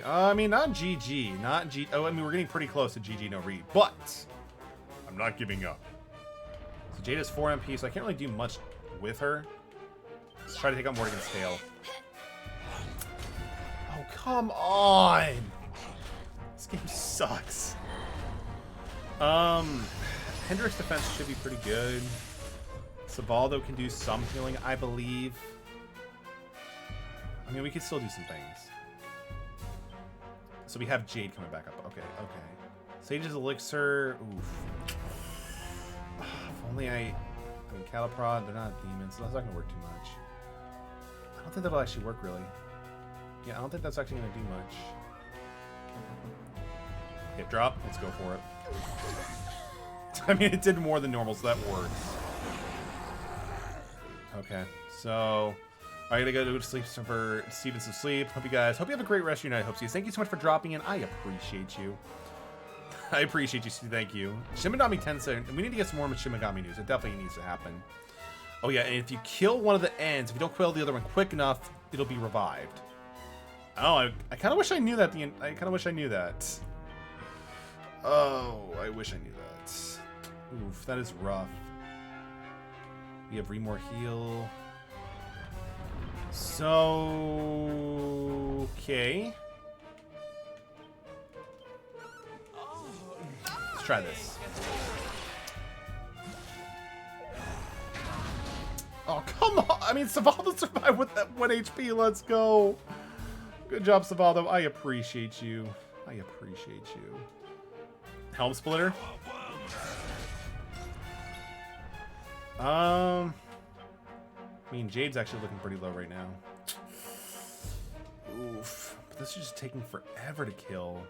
I mean, not GG. Not G... Oh, I mean, we're getting pretty close to GG no read. But I'm not giving up. So Jade has 4 MP, so I can't really do much with her. Let's try to take out Mordegon's tail. Oh, come on! This game sucks. Hendrick's defense should be pretty good. Savaldo can do some healing, I believe. I mean, we could still do some things. So we have Jade coming back up. Okay, okay. Sage's Elixir. Oof. If only I mean, Caliprod, they're not demons, so that's not going to work too much. I don't think that'll actually work, really. Yeah, I don't think that's actually going to do much. Hip drop. Let's go for it. I mean, it did more than normal, so that works. Okay, so I gotta go to sleep for Steven some sleep. Hope you have a great rest of your night. Hope so. Thank you so much for dropping in. I appreciate you. I appreciate you, Steve. Thank you. Shimigami Tensei. We need to get some more Shimigami news. It definitely needs to happen. Oh yeah, and if you kill one of the ends, if you don't kill the other one quick enough, it'll be revived. Oh, I kind of wish I knew that. I kind of wish I knew that. Oh, I wish I knew that. Oof, that is rough. We have Remore heal. So, okay. Let's try this. Oh, come on! I mean, Savaldo survived with that 1 HP. Let's go. Good job, Savaldo. I appreciate you. I appreciate you. Helm Splitter. I mean, Jade's actually looking pretty low right now. Oof. But this is just taking forever to kill.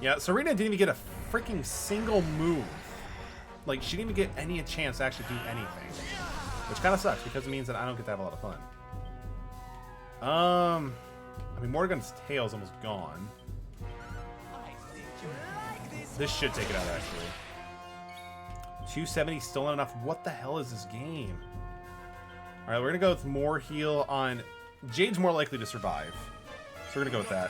Yeah, Serena didn't even get a freaking single move. Like, she didn't even get any chance to actually do anything. Which kind of sucks, because it means that I don't get to have a lot of fun. I mean, Mordegon's tail is almost gone. This should take it out, actually. 270, still not enough. What the hell is this game? All right, we're going to go with more heal on... Jade's more likely to survive. So we're going to go with that.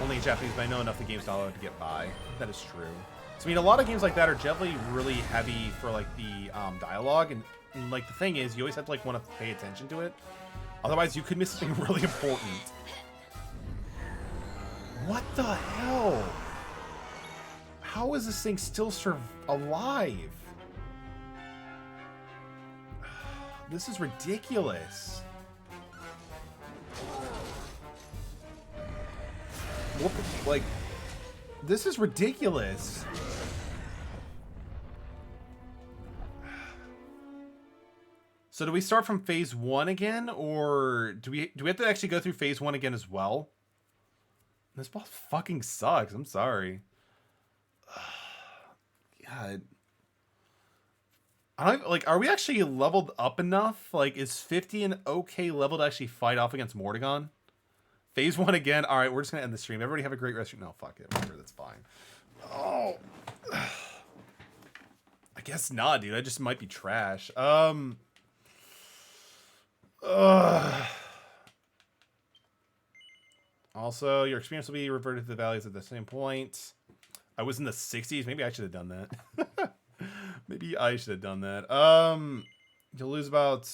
Only in Japanese, but I know enough the game's not allowed to get by. That is true. So, I mean, a lot of games like that are generally really heavy for, like, the dialogue. And, like, the thing is, you always have to, like, want to pay attention to it. Otherwise, you could miss something really important. What the hell? How is this thing still alive? This is ridiculous. What, like, this is ridiculous. So do we start from phase 1 again, or do we have to actually go through phase 1 again as well? This boss fucking sucks. I'm sorry. God. I don't like. Are we actually leveled up enough? Like, is 50 an okay level to actually fight off against Mordegon? Phase 1 again. All right, we're just gonna end the stream. Everybody have a great rest. No, fuck it. Whatever, that's fine. Oh, I guess not, dude. I just might be trash. Also, your experience will be reverted to the values at the same point. I was in the 60s. Maybe I should have done that. Maybe I should have done that. You'll lose about...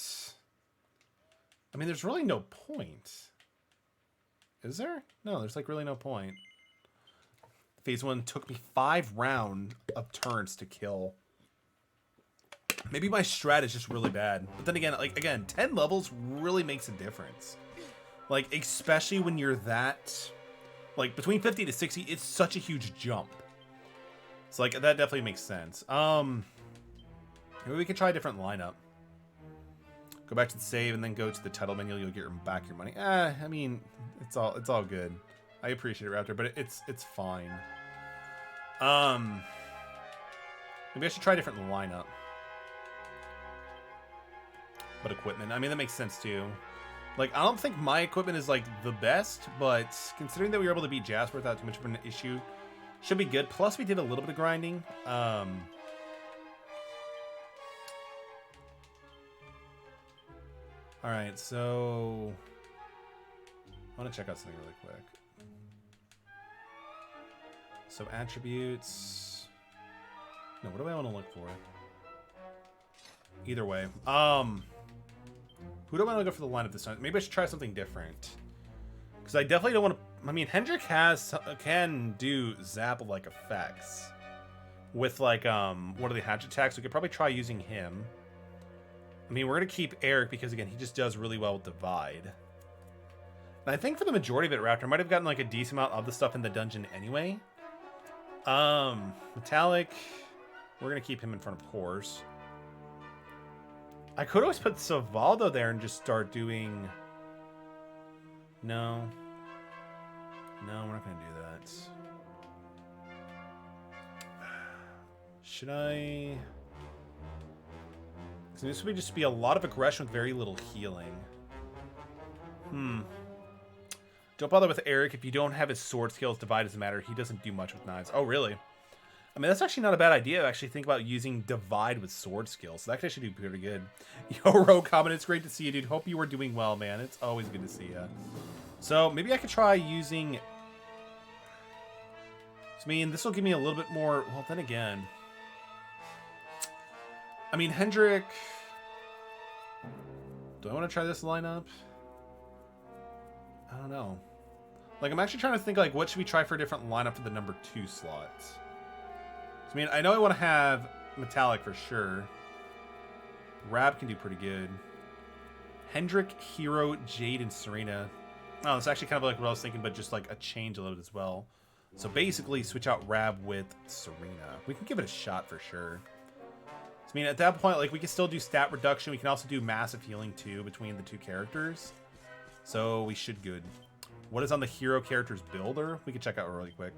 I mean, there's really no point. Is there? No, there's like really no point. Phase 1 took me 5 rounds of turns to kill. Maybe my strat is just really bad. But then again, like, 10 levels really makes a difference. Like, especially when you're that... Like, between 50 to 60, it's such a huge jump. So, like, that definitely makes sense. Maybe we could try a different lineup. Go back to the save and then go to the title menu. You'll get back your money. I mean, it's all good. I appreciate it, Raptor, but it's fine. Maybe I should try a different lineup. But equipment, I mean, that makes sense too. Like, I don't think my equipment is like the best, but considering that we were able to beat Jasper without too much of an issue, should be good. Plus, we did a little bit of grinding. All right, so I want to check out something really quick. So attributes. No, what do I want to look for? Either way, who do I want to go for the lineup this time? Maybe I should try something different. Because I definitely don't want to... I mean, Hendrik can do zap-like effects. With, like, one of the hatchet attacks. We could probably try using him. I mean, we're going to keep Eric because, again, he just does really well with Divide. And I think for the majority of it, Raptor, I might have gotten, like, a decent amount of the stuff in the dungeon anyway. Metallic. We're going to keep him in front of Horse. I could always put Savaldo there and just start doing... No. No, we're not going to do that. Should I... So this would just be a lot of aggression with very little healing. Don't bother with Eric if you don't have his sword skills. Divide doesn't matter. He doesn't do much with knives. Oh, really? I mean, that's actually not a bad idea. Actually, think about using Divide with sword skills. So that could actually do pretty good. Yo, Rocommon, it's great to see you, dude. Hope you are doing well, man. It's always good to see you. So maybe I could try using... I mean, this will give me a little bit more... Well, then again... I mean, Hendrik... Do I want to try this lineup? I don't know. Like, I'm actually trying to think, like, what should we try for a different lineup for the number 2 slot? I mean, I know I want to have Metallic for sure. Rab can do pretty good. Hendrik, Hero, Jade, and Serena. Oh, it's actually kind of like what I was thinking, but just like a change a little bit as well. So basically, switch out Rab with Serena. We can give it a shot for sure. So, I mean, at that point, like, we can still do stat reduction. We can also do massive healing too between the 2 characters. So we should good. What is on the hero character's builder? We can check out really quick.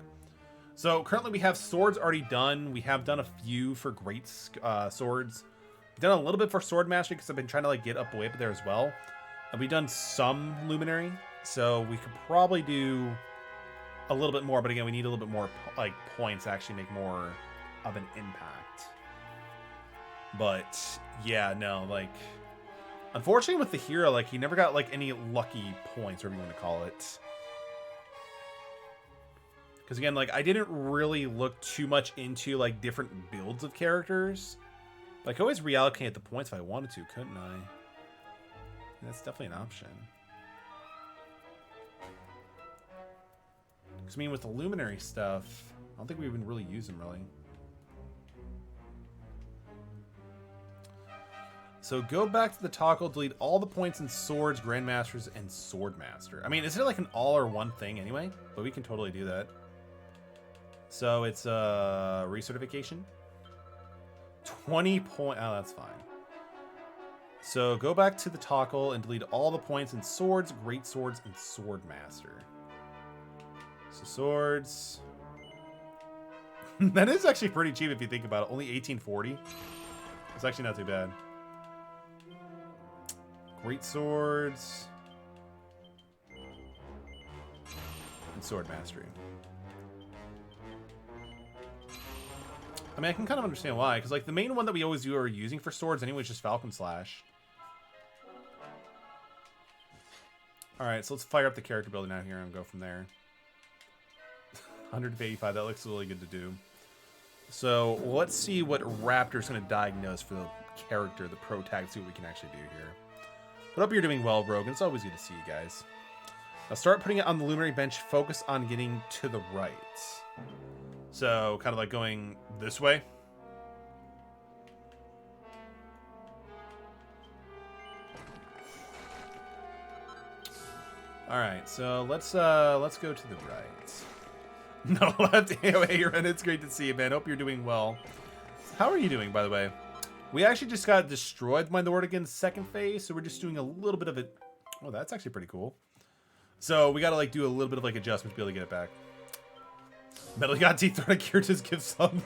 So currently we have swords already done. We have done a few for great swords. We've done a little bit for sword mastery because I've been trying to like get up whip there as well. And we've done some luminary, so we could probably do a little bit more. But again, we need a little bit more like points to actually make more of an impact. But yeah, no, like unfortunately with the hero, like he never got like any lucky points, whatever you want to call it. Because again, like I didn't really look too much into like different builds of characters. But I could always reallocate the points if I wanted to, couldn't I? That's definitely an option. Because I mean, with the luminary stuff, I don't think we even really use them really. So go back to the toggle, delete all the points in swords, grandmasters, and swordmaster. I mean, is it like an all or one thing anyway? But we can totally do that. So it's recertification. 20 point. Oh, that's fine. So go back to the toggle and delete all the points in swords, great swords, and swordmaster. So swords. That is actually pretty cheap if you think about it. Only 1840. It's actually not too bad. Great swords and sword mastery. I mean, I can kind of understand why, because like the main one that we always are using for swords anyway is just Falcon Slash. All right, so let's fire up the character builder now here and go from there. 185. That looks really good to do. So let's see what Raptor's going to diagnose for the character, the pro tag, see what we can actually do here. But hope you're doing well, Brogan. It's always good to see you guys. Now start putting it on the luminary bench. Focus on getting to the right. So kind of like going this way. All right, so let's go to the right. No, left. Hey, Ren, it's great to see you, man. Hope you're doing well. How are you doing, by the way? We actually just got destroyed by the Mordegon's second phase, so we're just doing a little bit of it. Oh, that's actually pretty cool. So we got to like do a little bit of like adjustments to be able to get it back. Metal got teeth thrown at Kirta's give some.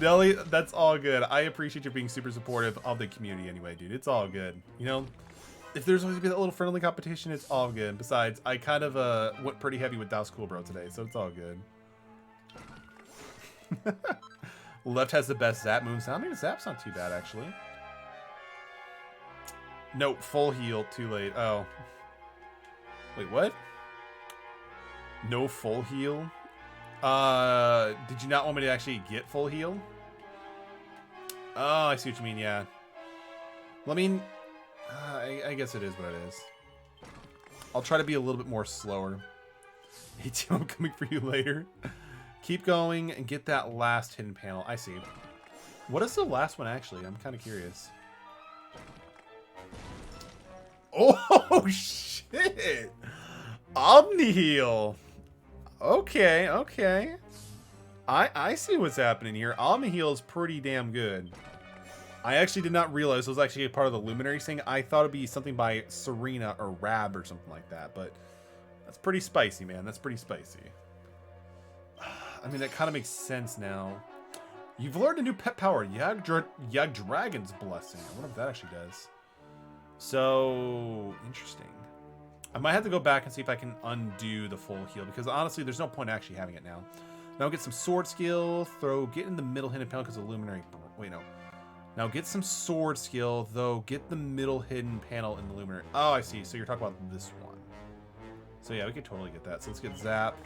Deli, that's all good. I appreciate you being super supportive of the community anyway, dude. It's all good. You know, if there's always be that little friendly competition, it's all good. Besides, I kind of went pretty heavy with Douse Cool Bro today, so it's all good. Left has the best zap moves. I mean, zap's not too bad, actually. No, full heal. Too late. Oh. Wait, what? No full heal? Did you not want me to actually get full heal? Oh, I see what you mean, yeah. Well, I mean, I guess it is what it is. I'll try to be a little bit more slower. Hey, Tim, I'm coming for you later. Keep going and get that last hidden panel. I see. What is the last one, actually? I'm kind of curious. Oh, shit! Omni Heal! Okay, okay. I see what's happening here. Omni Heal is pretty damn good. I actually did not realize it was actually a part of the Luminary thing. I thought it'd be something by Serena or Rab or something like that, but that's pretty spicy, man. That's pretty spicy. I mean, that kind of makes sense now. You've learned a new pet power, Yag Dragon's Blessing. I wonder if that actually does. So, interesting. I might have to go back and see if I can undo the full heal, because honestly, there's no point actually having it now. Now get some sword skill, get in the middle hidden panel because of Luminary. Wait, no. Now get some sword skill, though. Get the middle hidden panel in the Luminary. Oh, I see. So you're talking about this one. So yeah, we could totally get that. So let's get Zap.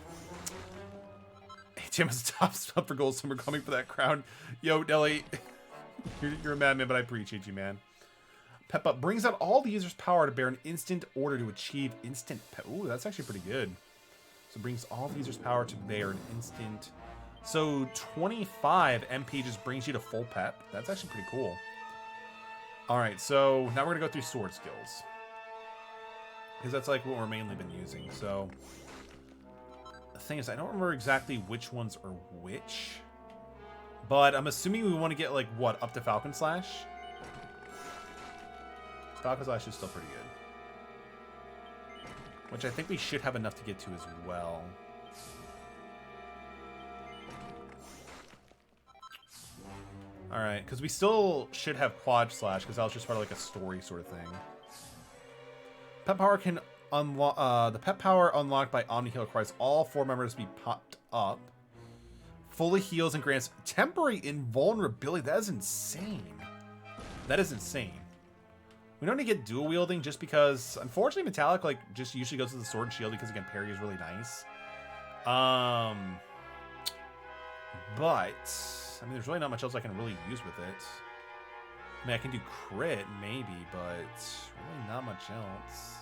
Hey, Jim is top spot for Gold Summer coming for that crown. Yo, Deli, you're a madman, but I appreciate you, man. Pep Up brings out all the user's power to bear an instant order to achieve instant pep. Ooh, that's actually pretty good. So brings all the user's power to bear an instant. So 25 MP just brings you to full pep. That's actually pretty cool. All right, so now we're gonna go through sword skills, because that's like what we're mainly been using. So the thing is, I don't remember exactly which ones are which, but I'm assuming we want to get like what, up to Falcon Slash. Falcon Slash is still pretty good, which I think we should have enough to get to as well. All right, because we still should have Quad Slash, because that was just part of like a story sort of thing. Pet power can unlock. The pet power unlocked by Omni Heal requires all 4 members to be popped up. Fully heals and grants temporary invulnerability. That is insane. That is insane. We don't need to get dual wielding just because, unfortunately, Metallic like just usually goes to the sword and shield because again parry is really nice. But I mean, there's really not much else I can really use with it. I mean, I can do crit maybe, but really not much else.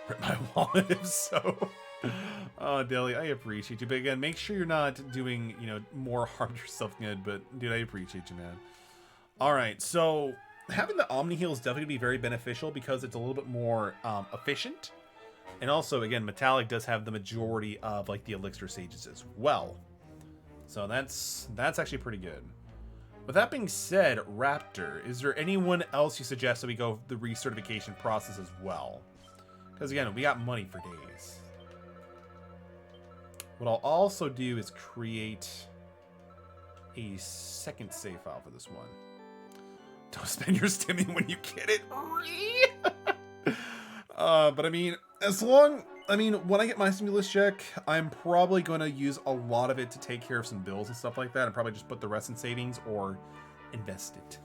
Rip my wallet if so. Oh, Dilly, I appreciate you. But again, make sure you're not doing, you know, more harm to yourself good. But dude, I appreciate you, man. All right, so having the Omni Heal is definitely going to be very beneficial because it's a little bit more efficient. And also, again, Metallic does have the majority of like the Elixir Sages as well. So that's actually pretty good. With that being said, Raptor, is there anyone else you suggest that we go the recertification process as well? Because again, we got money for days. What I'll also do is create a second save file for this one. Don't spend your stimming when you get it. But I mean, when I get my stimulus check, I'm probably going to use a lot of it to take care of some bills and stuff like that, and probably just put the rest in savings or invest it.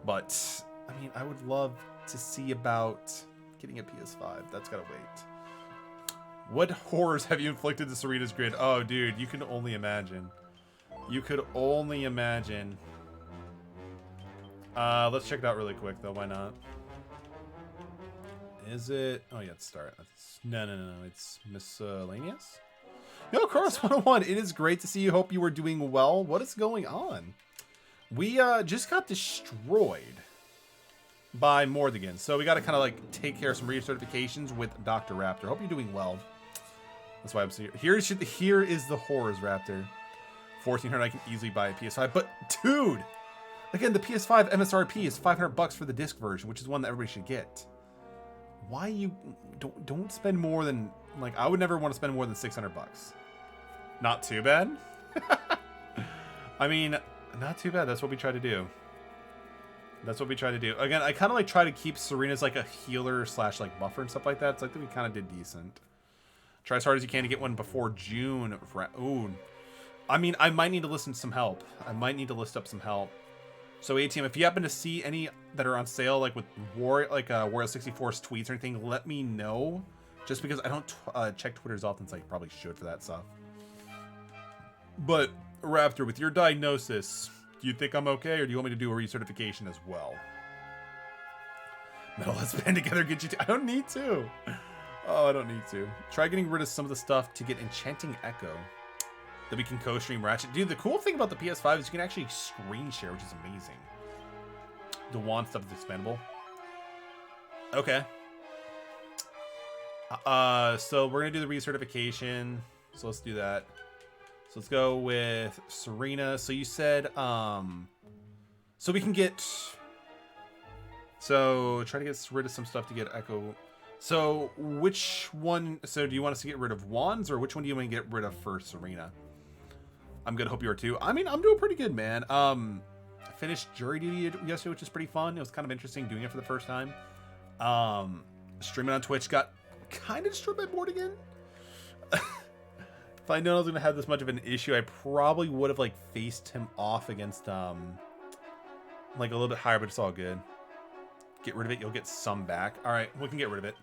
But I mean, I would love to see about getting a PS5. That's gotta wait. What horrors have you inflicted to Serena's grid? Oh, dude, you can only imagine. You could only imagine. Let's check it out really quick, though. Why not? Is it? Oh, yeah, it's start. No. It's miscellaneous. Yo, Carlos 101. It is great to see you. Hope you were doing well. What is going on? We just got destroyed by Mordegon, so we got to kind of like take care of some recertifications with Dr. Raptor. Hope you're doing well. That's why I'm here. Here is the horrors, Raptor. 1400. I can easily buy a PS5, but dude, again, the PS5 MSRP is $500 for the disc version, which is one that everybody should get. Why you don't spend more than, like, I would never want to spend more than $600. Not too bad. I mean, not too bad. That's what we try to do. That's what we try to do. Again, I kind of like try to keep Serena's like a healer slash like buffer and stuff like that. So I think we kind of did decent. Try as hard as you can to get one before June. Ooh. I mean, I might need to listen to some help. I might need to list up some help. So ATM, if you happen to see any that are on sale, like with Wario64's tweets or anything, let me know. Just because I don't check Twitter as often as I probably should for that stuff. But Raptor, with your diagnosis, do you think I'm okay, or do you want me to do a recertification as well? No, let's band together, get you. I don't need to. Oh, I don't need to. Try getting rid of some of the stuff to get Enchanting Echo. That we can co-stream Ratchet. Dude, the cool thing about the PS5 is you can actually screen share, which is amazing. The wand stuff is expandable. Okay. So we're gonna do the recertification. So let's do that. So let's go with Serena. So you said, so we can get, so try to get rid of some stuff to get Echo. So which one, so do you want us to get rid of wands, or which one do you want to get rid of for Serena? I'm good. Hope you are too. I mean, I'm doing pretty good, man. I finished jury duty yesterday, which is pretty fun. It was kind of interesting doing it for the first time. Streaming on Twitch got kind of destroyed by Mordegon. If I known I was gonna have this much of an issue, I probably would have like faced him off against like a little bit higher, but it's all good. Get rid of it. You'll get some back. All right, we can get rid of it.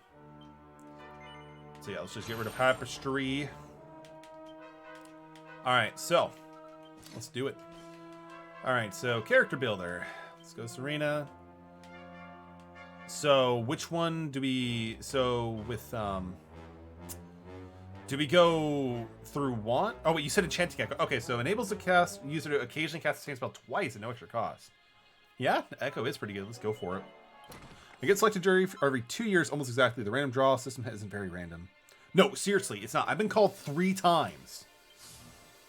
So yeah, let's just get rid of Tapestry. Alright, so let's do it. Alright, so character builder. Let's go Serena. So which one do we, so with do we go through one? Oh wait, you said Enchanting Echo. Okay, so enables the cast user to occasionally cast the same spell twice at no extra cost. Yeah, Echo is pretty good. Let's go for it. I get selected jury every 2 years, almost exactly. The random draw system isn't very random. No, seriously, it's not. I've been called 3 times.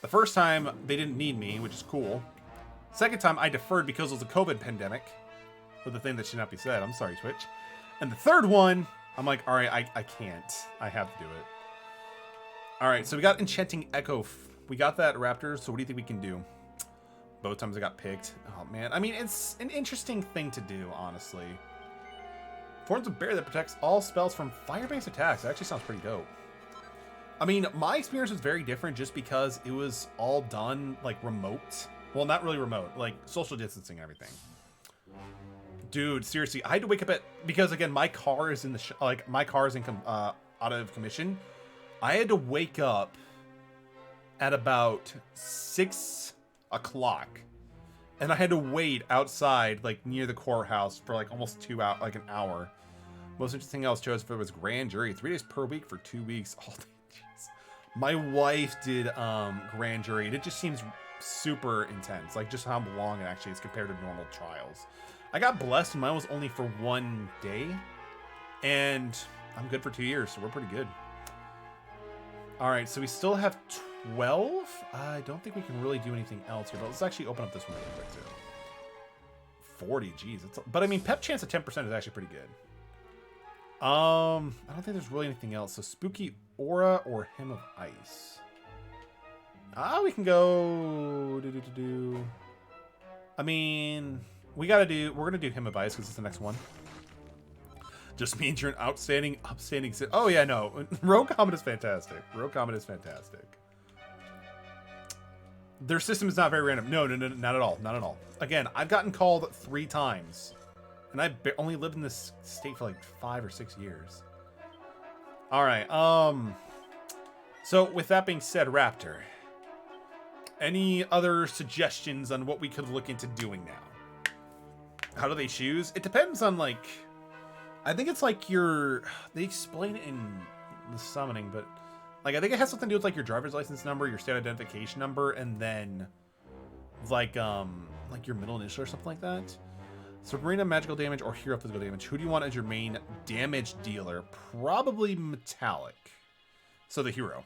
The first time, they didn't need me, which is cool. Second time, I deferred because it was a COVID pandemic. With the thing that should not be said. I'm sorry, Twitch. And the third one, I'm like, all right, I can't. I have to do it. All right, so we got Enchanting Echo. We got that, Raptor, so what do you think we can do? Both times I got picked. Oh, man. I mean, it's an interesting thing to do, honestly. Forms of Bear that protects all spells from fire-based attacks. That actually sounds pretty dope. I mean, my experience was very different just because it was all done, like, remote. Well, not really remote. Like, social distancing and everything. Dude, seriously, I had to wake up at... Because, again, my car is in the... my car is in out of commission. I had to wake up at about 6 o'clock. And I had to wait outside, like, near the courthouse for, like, almost 2 hours, like, an hour. Most interesting else chose if it was grand jury. 3 days per week for 2 weeks. Oh, jeez. My wife did grand jury. And it just seems super intense. Like, just how long it actually is compared to normal trials. I got blessed and mine was only for 1 day. And I'm good for 2 years, so we're pretty good. Alright, so we still have 12? I don't think we can really do anything else here, but let's actually open up this one really quick, too. 40, geez. But, I mean, pep chance at 10% is actually pretty good. I don't think there's really anything else. So, Spooky Aura or Hymn of Ice? We can go... I mean, we're going to do Hymn of Ice because it's the next one. Just means you're an upstanding. Oh, yeah, no. Rogue Comet is fantastic. Rogue Comet is fantastic. Their system is not very random. No, not at all. Not at all. Again, I've gotten called 3 times. And I only lived in this state for like 5 or 6 years. All right. So with that being said, Raptor, any other suggestions on what we could look into doing now? How do they choose? It depends on like, I think it's like they explain it in the summoning, but like I think it has something to do with like your driver's license number, your state identification number, and then like your middle initial or something like that. So marina magical damage or hero physical damage. Who do you want as your main damage dealer? Probably metallic. So the hero.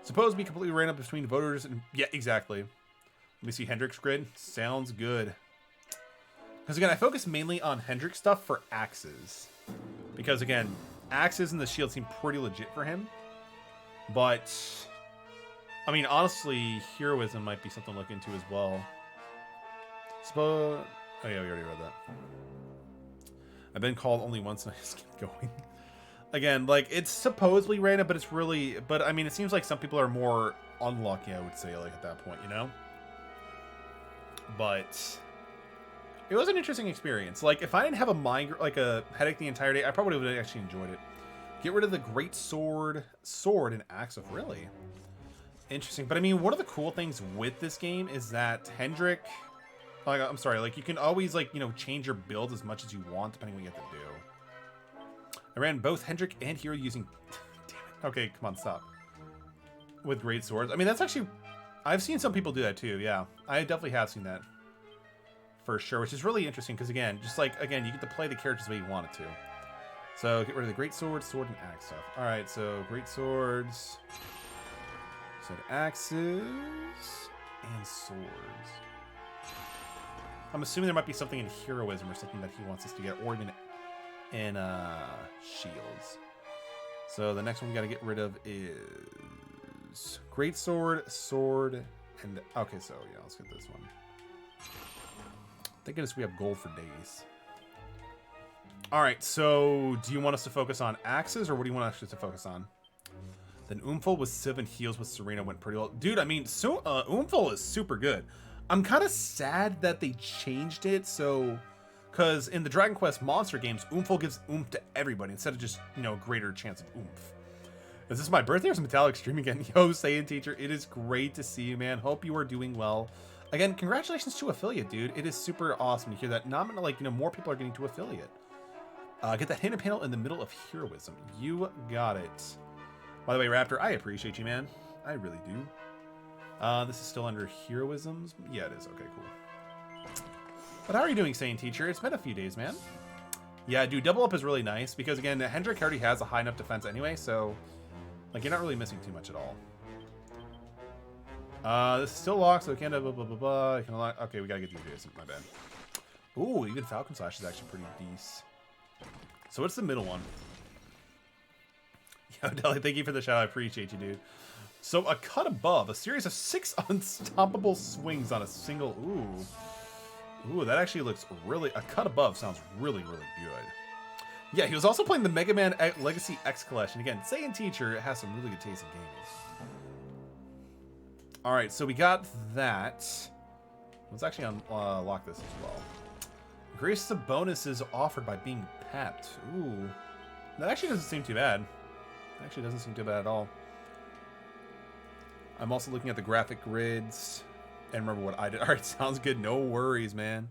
Suppose to be completely random between voters and yeah, exactly. Let me see Hendrick's grid. Sounds good. Because again, I focus mainly on Hendrick stuff for axes. Because again, axes and the shield seem pretty legit for him. But I mean, honestly, heroism might be something to look into as well. Suppose. Oh yeah, we already read that. I've been called only once and I just keep going. Again, like, it's supposedly random, but it's really... But, I mean, it seems like some people are more unlucky, I would say, like, at that point, you know? But it was an interesting experience. Like, if I didn't have a headache the entire day, I probably would have actually enjoyed it. Get rid of the great sword, and axe of... Really? Interesting. But, I mean, one of the cool things with this game is that Hendrick... Like, I'm sorry, like, you can always, like, you know, change your build as much as you want, depending on what you have to do. I ran both Hendrick and Hero using... Damn it. Okay, come on, stop. With great swords. I mean, that's actually... I've seen some people do that, too, yeah. I definitely have seen that. For sure, which is really interesting, because, again, just like, again, you get to play the characters the way you want it to. So, get rid of the great sword, sword, and axe stuff. Alright, so, great swords... Said axes... And swords. I'm assuming there might be something in heroism or something that he wants us to get, or even in shields. So the next one we got to get rid of is great sword, sword, and okay. So yeah, let's get this one. Thank goodness we have gold for days. All right. So do you want us to focus on axes, or what do you want us to focus on? Then Umful with 7 heals with Serena went pretty well, dude. I mean, so Umful is super good. I'm kind of sad that they changed it, so... Because in the Dragon Quest monster games, Umful gives oomph to everybody instead of just, you know, greater chance of oomph. Is this my birthday or is Metallic stream again? Yo, Saiyan Teacher, it is great to see you, man. Hope you are doing well. Again, congratulations to Affiliate, dude. It is super awesome to hear that. Not like, you know, more people are getting to Affiliate. Get that hidden panel in the middle of heroism. You got it. By the way, Raptor, I appreciate you, man. I really do. This is still under heroisms. Yeah, it is. Okay, cool. But how are you doing, Saiyan Teacher? It's been a few days, man. Yeah, dude, double up is really nice because, again, Hendrick already has a high enough defense anyway, so, like, you're not really missing too much at all. This is still locked, so it can't blah, blah, blah, blah. Can unlock. Okay, we gotta get you adjacent. My bad. Ooh, even Falcon Slash is actually pretty decent. So what's the middle one? Yo, Deli, thank you for the shout. I appreciate you, dude. So a cut above, a series of 6 unstoppable swings on a single. Ooh, that actually looks really. A cut above sounds really, really good. Yeah, he was also playing the Mega Man Legacy X Collection. Again, Saiyan Teacher has some really good taste in games. All right, so we got that. Let's actually unlock this as well. Grace the bonuses offered by being pepped. Ooh, that actually doesn't seem too bad. It actually doesn't seem too bad at all. I'm also looking at the graphic grids and remember what I did. All right, sounds good. No worries, man.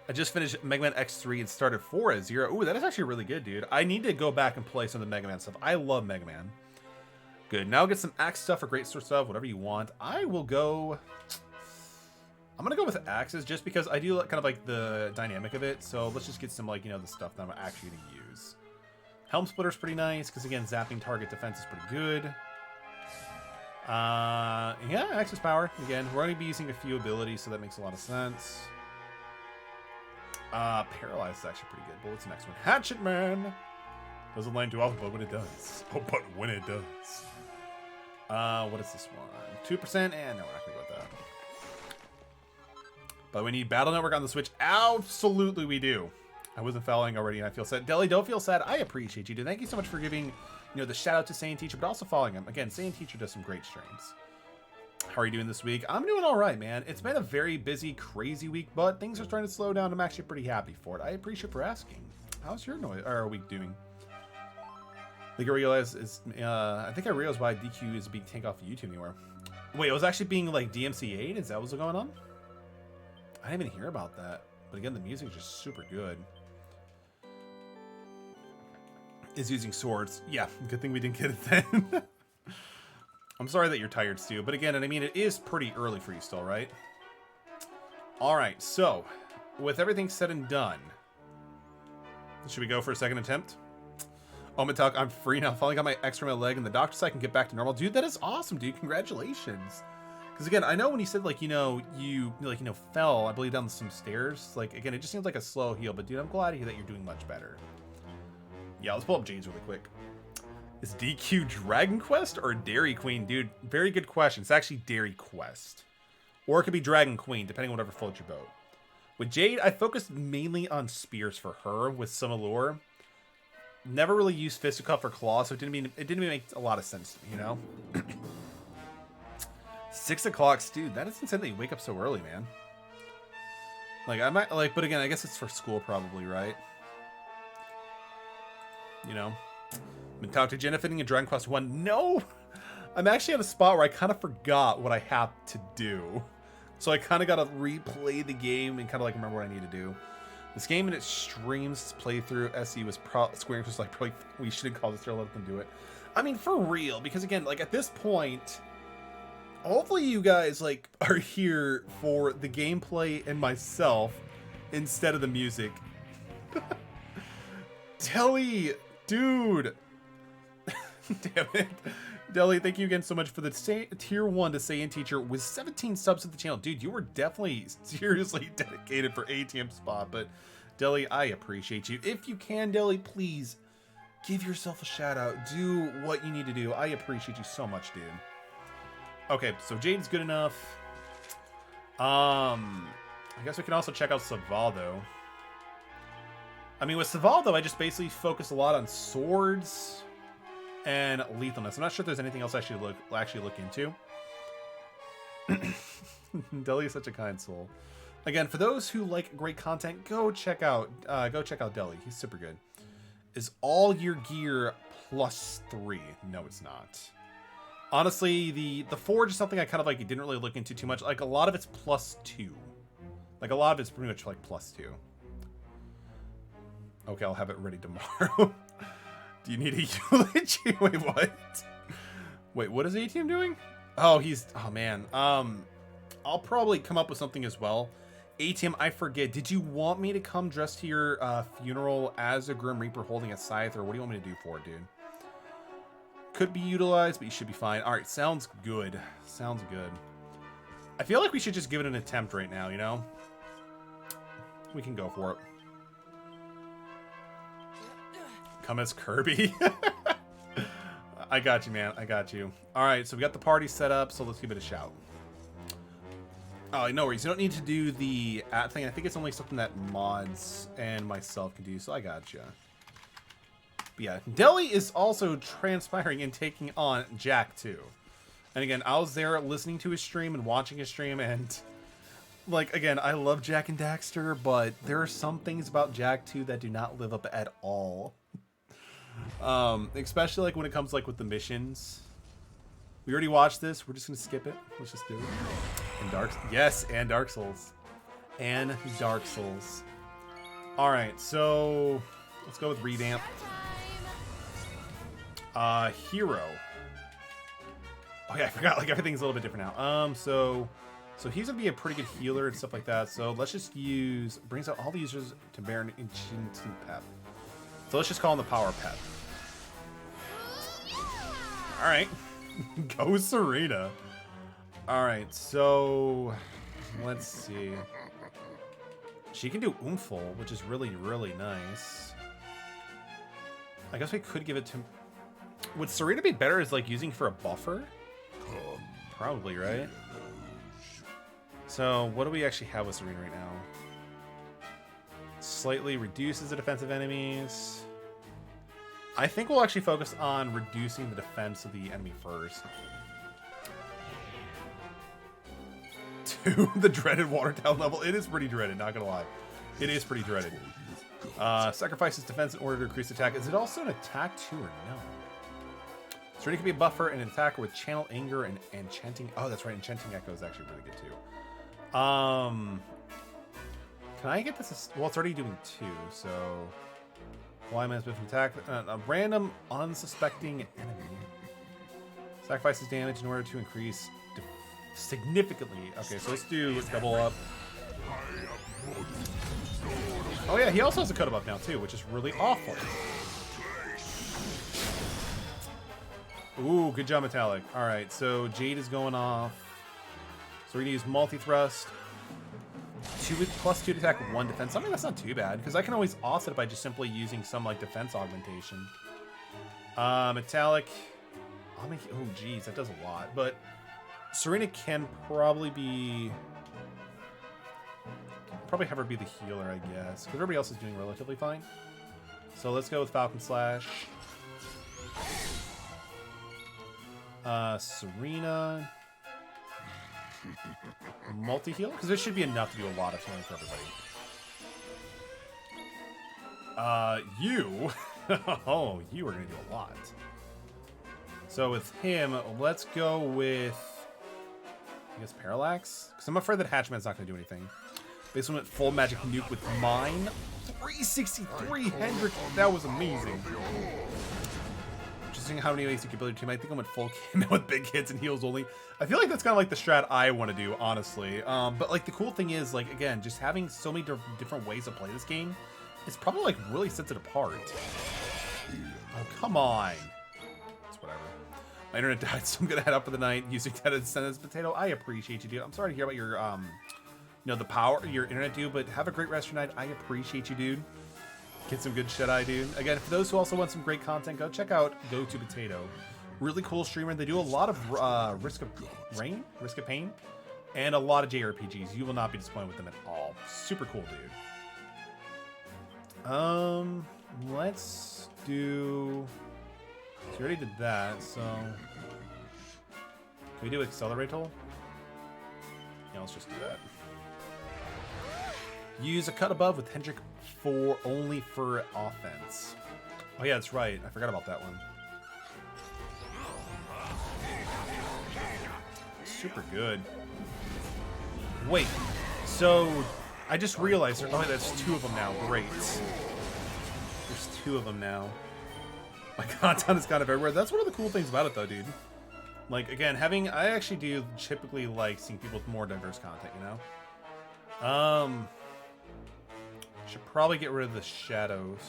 I just finished Mega Man X3 and started 4 at 0. Ooh, that is actually really good, dude. I need to go back and play some of the Mega Man stuff. I love Mega Man. Good. Now get some axe stuff or great sword stuff, whatever you want. I will go... I'm going to go with axes just because I do kind of like the dynamic of it. So let's just get some, like, you know, the stuff that I'm actually going to use. Helm Splitter's pretty nice because, again, zapping target defense is pretty good. Yeah, Axis Power. Again, we're going to be using a few abilities, so that makes a lot of sense. Paralyze is actually pretty good. But what's the next one? Hatchet Man! Doesn't land too often, but when it does. Oh, but when it does. What is this one? 2%? No, we're not going to go with that. But we need Battle Network on the Switch. Absolutely we do. I wasn't following already and I feel sad. Deli, don't feel sad. I appreciate you, dude. Thank you so much for giving, you know, the shout out to Saiyan Teacher, but also following him. Again, Saiyan Teacher does some great streams. How are you doing this week? I'm doing all right, man. It's been a very busy, crazy week, but things are starting to slow down. I'm actually pretty happy for it. I appreciate for asking. How's your week doing? I think I realized why DQ is being taken off of YouTube anywhere. Wait, it was actually being like DMCA'd? Is that what's going on? I didn't even hear about that. But again, the music is just super good. Is using swords. Yeah, good thing we didn't get it then. I'm sorry that you're tired, Stu. But again, and I mean, it is pretty early for you still, right? Alright, so, with everything said and done, should we go for a second attempt? Oh, Matuk, I'm free now. Finally got my X from my leg, and the doctor said I can get back to normal. Dude, that is awesome, dude. Congratulations. Because again, I know when you said, like, you fell, I believe, down some stairs. Like, again, it just seems like a slow heal. But, dude, I'm glad to hear that you're doing much better. Yeah, let's pull up Jade's really quick. Is DQ Dragon Quest or Dairy Queen? Dude, very good question. It's actually Dairy Quest. Or it could be Dragon Queen, depending on whatever floats your boat. With Jade, I focused mainly on spears for her with some allure. Never really used fisticuff or claw, so it didn't make a lot of sense, you know? 6 o'clock, dude, that is insane that you wake up so early, man. Like, I might, like, but again, I guess it's for school probably, right? You know? Been talking to Jenna fitting in Dragon Quest 1. No! I'm actually at a spot where I kind of forgot what I have to do. So I kind of got to replay the game and kind of like remember what I need to do. This game in its streams playthrough SE was Square Enix was like, probably we shouldn't call this here, let them do it. I mean, for real, because again, like at this point, hopefully you guys like are here for the gameplay and myself instead of the music. Telly, dude. Damn it. Deli, thank you again so much for the tier 1 to Saiyan teacher with 17 subs to the channel. Dude, you were definitely seriously dedicated for ATM spot, but Deli, I appreciate you. If you can, Deli, please give yourself a shout out. Do what you need to do. I appreciate you so much, dude. Okay, so Jade's good enough. I guess we can also check out Savaldo. I mean, with Savaldo, I just basically focus a lot on swords and lethalness. I'm not sure if there's anything else I should actually look into. Deli is such a kind soul. Again, for those who like great content, go check out Deli. He's super good. Is all your gear +3? No, it's not. Honestly, the forge is something I kind of like didn't really look into too much. Like a lot of it's +2. Like a lot of it's pretty much like +2. Okay, I'll have it ready tomorrow. Do you need a eulogy? Wait, what? Wait, what is ATM doing? Oh, man. I'll probably come up with something as well. ATM, I forget. Did you want me to come dressed to your funeral as a Grim Reaper holding a scythe, or what do you want me to do for it, dude? Could be utilized, but you should be fine. All right, sounds good. Sounds good. I feel like we should just give it an attempt right now, you know? We can go for it. Come as Kirby. I got you, man. I got you. All right, so we got the party set up, so let's give it a shout. Oh, no worries. You don't need to do the at thing. I think it's only something that mods and myself can do, so I got you. But yeah, Deli is also transpiring and taking on Jack too. And again, I was there listening to his stream and watching his stream, and like, again, I love Jack and Daxter, but there are some things about Jack 2 that do not live up at all. Especially like when it comes like with the missions. We already watched this. We're just gonna skip it. Let's just do it. And and Dark Souls. And Dark Souls. Alright, so let's go with revamp. Hero. Oh yeah, I forgot, like everything's a little bit different now. So he's gonna be a pretty good healer and stuff like that. So let's just brings out all the users to bear an enchanting pep. So let's just call him the power pep. Alright. Go Serena. Alright, so let's see. She can do Oomful, which is really, really nice. I guess we could give it to... Would Serena be better as like using for a buffer? Probably, right? So what do we actually have with Serena right now? Slightly reduces the defense of enemies. I think we'll actually focus on reducing the defense of the enemy first. to the dreaded Watertown level. It is pretty dreaded, not gonna lie. It is pretty dreaded. Sacrifices defense in order to increase attack. Is it also an attack too or no? Serena can be a buffer and an attacker with channel anger and enchanting. Oh, that's right. Enchanting Echo is actually really good too. Can I get this? Well, it's already doing 2, so alignment with attack a random unsuspecting enemy. Sacrifices damage in order to increase significantly. Okay, so let's do double up. Oh yeah, he also has a cut above now too, which is really awful. Ooh, good job, Metallic. All right, so Jade is going off. So we're gonna use multi-thrust. 2+2 to attack, 1 defense. I mean, that's not too bad, because I can always offset it by just simply using some, like, defense augmentation. Metallic. Oh, geez, that does a lot. But Serena can probably be... Probably have her be the healer, I guess, because everybody else is doing relatively fine. So let's go with Falcon Slash. Serena... multi-heal? Because there should be enough to do a lot of healing for everybody. You... oh, you are going to do a lot. So with him, let's go with... I guess Parallax? Because I'm afraid that Hatchman's not going to do anything. Basically went full magic nuke with mine. 363 Hendrick! That was amazing. Just seeing how many ways you can build your team. I think I went full Kim with big hits and heals only. I feel like that's kind of like the strat I want to do, honestly. But like the cool thing is, like, again, just having so many different ways to play this game is probably like really sets it apart. Oh, come on. It's whatever. My internet died, so I'm gonna head up for the night using that as sentence potato. I appreciate you, dude. I'm sorry to hear about your you know, the power your internet, dude, but have a great rest of your night. I appreciate you, dude. Get some good shit-eye, dude. Again, for those who also want some great content, go check out Go To Potato. Really cool streamer. They do a lot of Risk of Pain, and a lot of JRPGs. You will not be disappointed with them at all. Super cool, dude. Let's do... So we already did that, so... Can we do Accelerate Toll? Yeah, let's just do that. Use a cut above with Hendrick only for offense. Oh yeah, that's right. I forgot about that one. Super good. Wait, so I just realized oh, that's 2 of them now. Great. There's 2 of them now. My content is kind of everywhere. That's one of the cool things about it, though, dude. Like, again, I actually do typically like seeing people with more diverse content, you know? Should probably get rid of the shadows.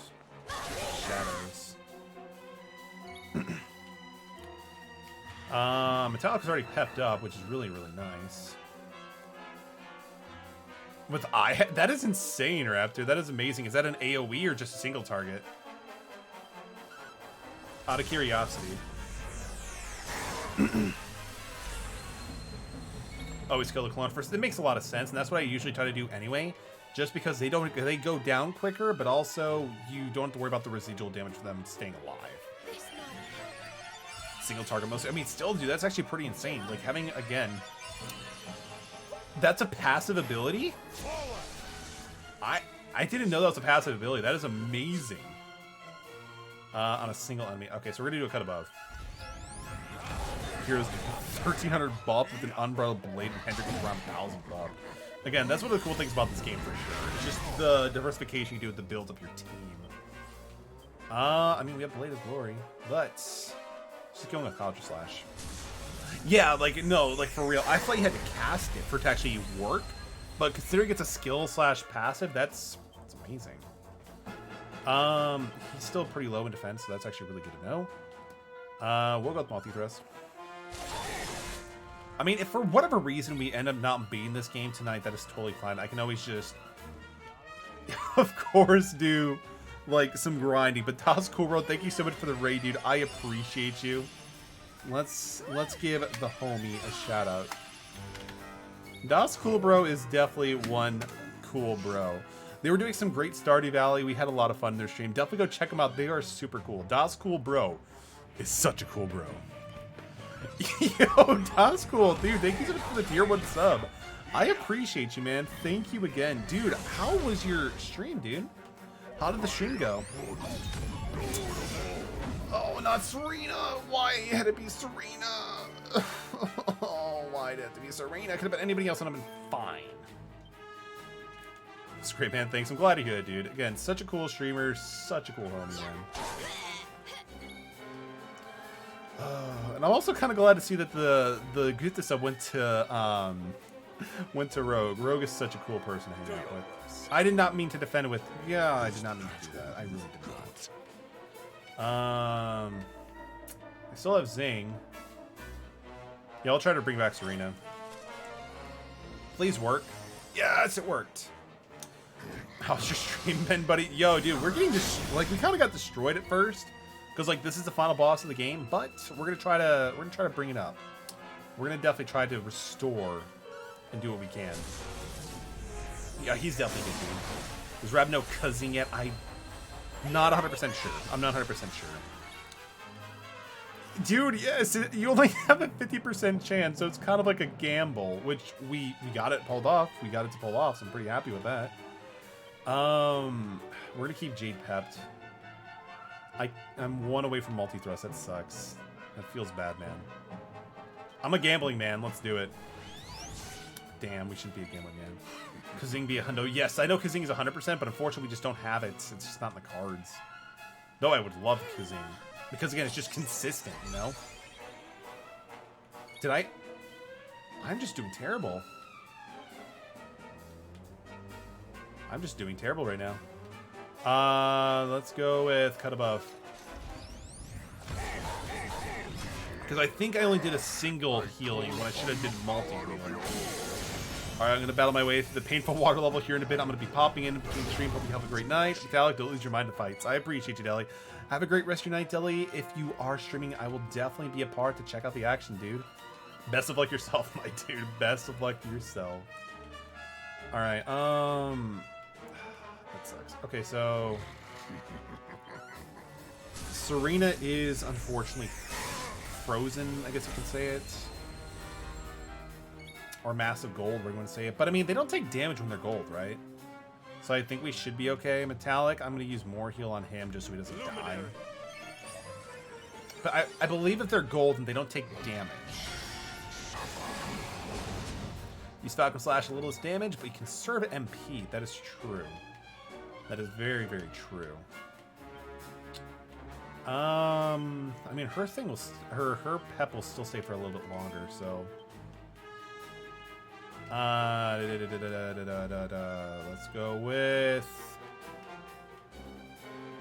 Metallic's already pepped up, which is really, really nice. With that is insane, Raptor. That is amazing. Is that an AoE or just a single target? Out of curiosity. Always kill the clone first. It makes a lot of sense, and that's what I usually try to do anyway. Just because they go down quicker, but also you don't have to worry about the residual damage for them staying alive. Single target most. I mean, still, dude, that's actually pretty insane. Like having again, that's a passive ability. I didn't know that was a passive ability. That is amazing. On a single enemy. Okay, so we're gonna do a cut above. Here's 1300 buff with an Umbrella Blade and Hendrick with around 1000 buff. Again, that's one of the cool things about this game for sure. It's just the diversification you do with the build up your team. I mean, we have Blade of Glory, but just going with Contra Slash. Yeah, like, no, like, for real. I thought you had to cast it for it to actually work, but considering it's a skill slash passive, that's amazing. He's still pretty low in defense, so that's actually really good to know. We'll go with multi-thrust. I mean, if for whatever reason we end up not beating this game tonight, that is totally fine. I can always just, of course, do like some grinding. But Das Cool Bro, thank you so much for the raid, dude. I appreciate you. Let's give the homie a shout out. Das Cool Bro is definitely one cool bro. They were doing some great Stardew Valley. We had a lot of fun in their stream. Definitely go check them out. They are super cool. Das Cool Bro is such a cool bro. Yo, Das Cool, dude, thank you so much for the tier 1 sub. I appreciate you, man. Thank you again. Dude, how was your stream, dude? How did the stream go? Oh, not Serena. Why had it be Serena? Oh, why did it have to be Serena? Could have been anybody else and I've been fine. It's great, man. Thanks. I'm glad to hear it, dude. Again, such a cool streamer. Such a cool homie, man. And I'm also kind of glad to see that the Gutta sub went to Rogue. Rogue is such a cool person to hang out with. I did not mean to defend it with. Yeah, I did not mean to do that. I really did not. I still have Zing. Yeah, I'll try to bring back Serena. Please work. Yes, it worked. How's your stream been, buddy? Yo, dude, we're getting like we kind of got destroyed at first because like this is the final boss of the game, but we're gonna try to bring it up. We're gonna definitely try to restore and do what we can. Yeah, he's definitely good, dude. Is Rabno cuzzing yet? I'm not 100% sure. I'm not 100% sure. Dude, yes, you only have a 50% chance, so it's kind of like a gamble, which we got it pulled off. We got it to pull off, so I'm pretty happy with that. We're gonna keep Jade pepped. I'm one away from multi-thrust. That sucks. That feels bad, man. I'm a gambling man. Let's do it. Damn, we shouldn't be a gambling man. Kazing be a hundo. Yes, I know Kazing is 100%, but unfortunately we just don't have it. It's just not in the cards. Though I would love Kazing. Because again, it's just consistent, you know? I'm just doing terrible. I'm just doing terrible right now. Let's go with cut above. Because I think I only did a single healing when I should have did multi-healing. Alright, I'm going to battle my way through the painful water level here in a bit. I'm going to be popping in between the stream. Hope you have a great night. Metallic, don't lose your mind to fights. I appreciate you, Deli. Have a great rest of your night, Deli. If you are streaming, I will definitely be a part to check out the action, dude. Best of luck yourself, my dude. Best of luck to yourself. Alright, that sucks. Okay, so Serena is unfortunately frozen, I guess you can say it. Or massive gold, we're going to say it. But I mean, they don't take damage when they're gold, right? So I think we should be okay. Metallic, I'm going to use more heal on him just so he doesn't die. But I believe if they're gold and they don't take damage. Use Falcon Slash a little less damage, but you conserve MP. That is true. That is very, very true. I mean, her thing will, her pep will still stay for a little bit longer, so. Let's go with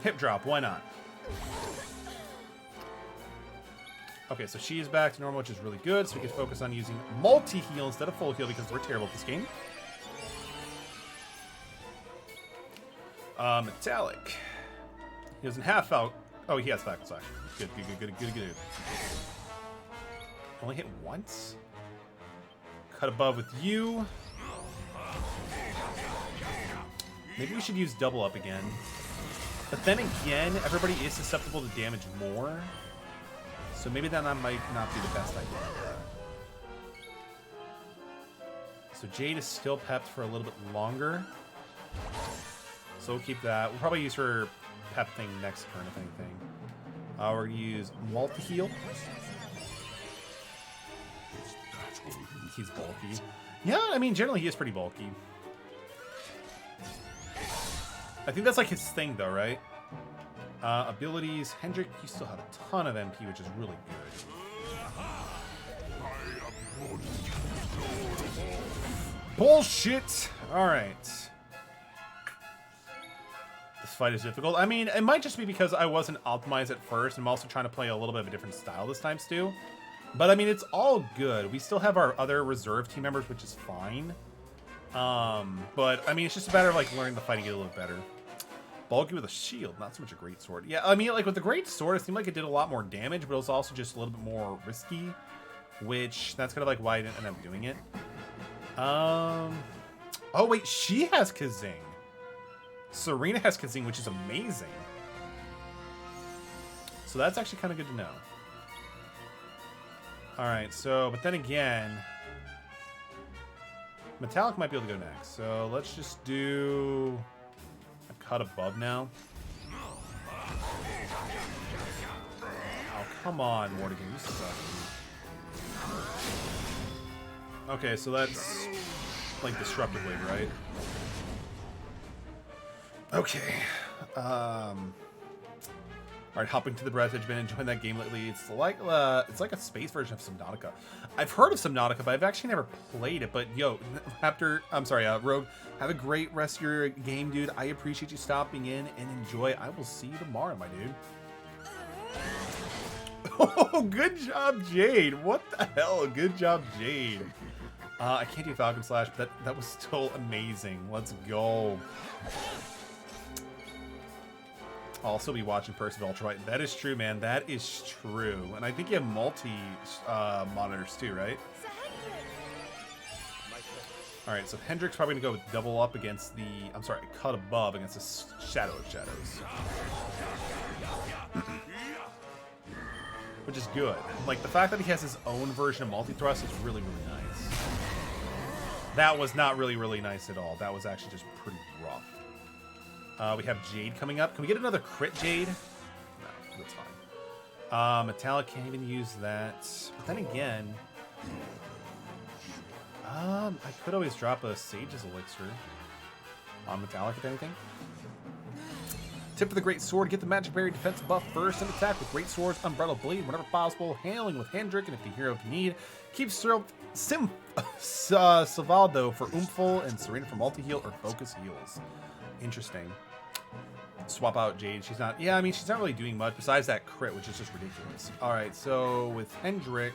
hip drop. Why not? Okay, so she is back to normal, which is really good. So we can focus on using multi-heal instead of full heal because we're terrible at this game. Metallic. He doesn't have Falcon. Oh, he has Falcon Slash. Good. Only hit once. Cut above with you. Maybe we should use double up again. But then again, everybody is susceptible to damage more. So maybe that might not be the best idea. So Jade is still pepped for a little bit longer. So we'll keep that. We'll probably use her pep thing next turn, if anything. We're going to use multi-heal. He's bulky. Yeah, I mean, generally he is pretty bulky. I think that's like his thing, though, right? Abilities. Hendrik, you still have a ton of MP, which is really good. Bullshit! Alright. This fight is difficult. I mean, it might just be because I wasn't optimized at first. I'm also trying to play a little bit of a different style this time, Stu. But, I mean, it's all good. We still have our other reserve team members, which is fine. But, I mean, it's just a matter of, like, learning the fight and get a little better. Bulky with a shield, not so much a great sword. Yeah, I mean, like, with the great sword, it seemed like it did a lot more damage, but it was also just a little bit more risky, which, that's kind of, like, why I didn't end up doing it. Oh, wait, she has Kazing. Serena has Kazing, which is amazing. So that's actually kind of good to know. Alright, so, but then again, Metallic might be able to go next. So let's just do a cut above now. Oh, come on, Mordegon. You suck. Okay, so that's like Disruptive Blade, right? Okay. Alright, hopping to the breath. I've been enjoying that game lately. It's like a space version of Subnautica. I've heard of Subnautica, but I've actually never played it. But yo, Rogue, have a great rest of your game, dude. I appreciate you stopping in and enjoy. I will see you tomorrow, my dude. Oh, good job, Jade. What the hell? Good job, Jade. I can't do Falcon Slash, but that was still amazing. Let's go. I'll also be watching Percival Ultraviolet. That is true, man. That is true. And I think you have multi monitors too, right? Alright, so Hendrick's probably going to go with double up against the... I'm sorry, cut above against the Shadow of Shadows. Which is good. Like, the fact that he has his own version of multi-thrust is really, really nice. That was not really, really nice at all. That was actually just pretty rough. We have Jade coming up. Can we get another crit Jade? No, that's fine. Metallic can't even use that. But then again... I could always drop a Sage's Elixir on Metallic, if anything. Tip for the Great Sword, get the Magic Berry defense buff first and attack with Great Sword's Umbrella Blade whenever possible, hailing with Hendrick, and if the hero can need, keep Salvaldo for Oompful and Serena for multi-heal or focus heals. Interesting. Swap out Jade. She's not... Yeah, I mean, she's not really doing much besides that crit, which is just ridiculous. Alright, so with Hendrick...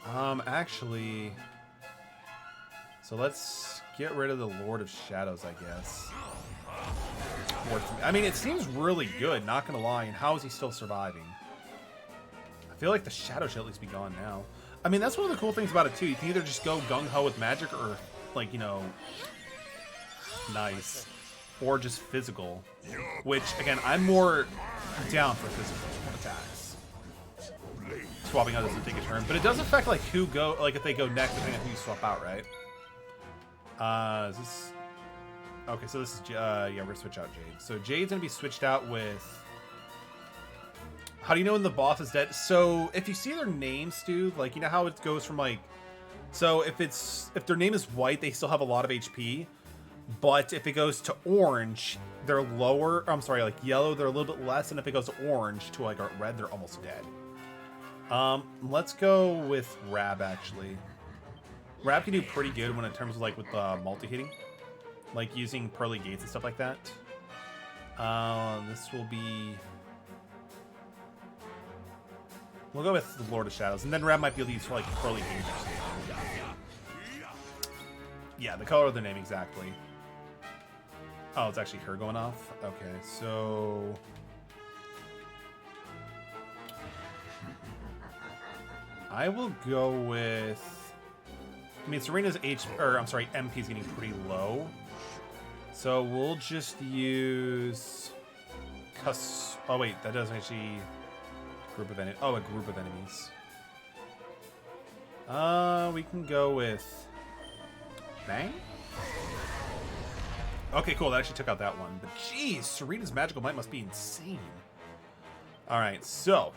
actually... So let's get rid of the Lord of Shadows, I guess. I mean, it seems really good, not gonna lie. And how is he still surviving? I feel like the Shadow should at least be gone now. I mean, that's one of the cool things about it, too. You can either just go gung-ho with magic or, like, you know... Nice. Or just physical. Which, again, I'm more down for physical attacks. Swapping out doesn't take a turn. But it does affect, like, who go... Like, if they go next, depending on who you swap out, right? Is this... Okay, so this is... yeah, we're gonna switch out Jade. So Jade's gonna be switched out with... How do you know when the boss is dead? So, if you see their names, dude, like, you know how it goes from, like... So, if their name is white, they still have a lot of HP. But if it goes to orange, they're lower. I'm sorry, like yellow, they're a little bit less. And if it goes to orange to like red, they're almost dead. Let's go with Rab, actually. Rab can do pretty good when in terms of like with multi-hitting. Like using Pearly Gates and stuff like that. This will be... We'll go with the Lord of Shadows. And then Rab might be able to use for like Pearly Gates or something. Yeah, the color of the name, exactly. Oh, it's actually her going off? Okay, so... I will go with... I mean, Serena's MP is getting pretty low. So we'll just use... Oh, wait, that doesn't actually... Group of enemies. Oh, a group of enemies. We can go with... Bang? Okay, cool. That actually took out that one. But geez, Serena's magical might must be insane. Alright, so...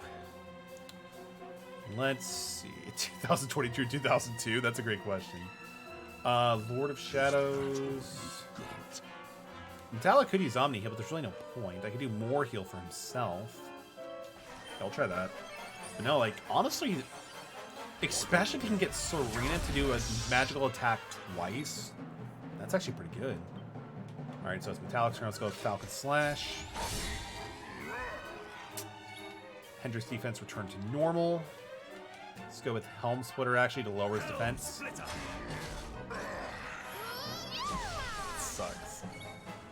Let's see. 2022, 2002? That's a great question. Lord of Shadows... Metallic could use Omni heal, but there's really no point. I could do more heal for himself. Okay, I'll try that. But no, like, honestly... Especially if you can get Serena to do a magical attack twice. That's actually pretty good. Alright, so it's Metallic's turn. Let's go with Falcon Slash. Hendrick's defense return to normal. Let's go with Helm Splitter, actually, to lower his defense. Sucks.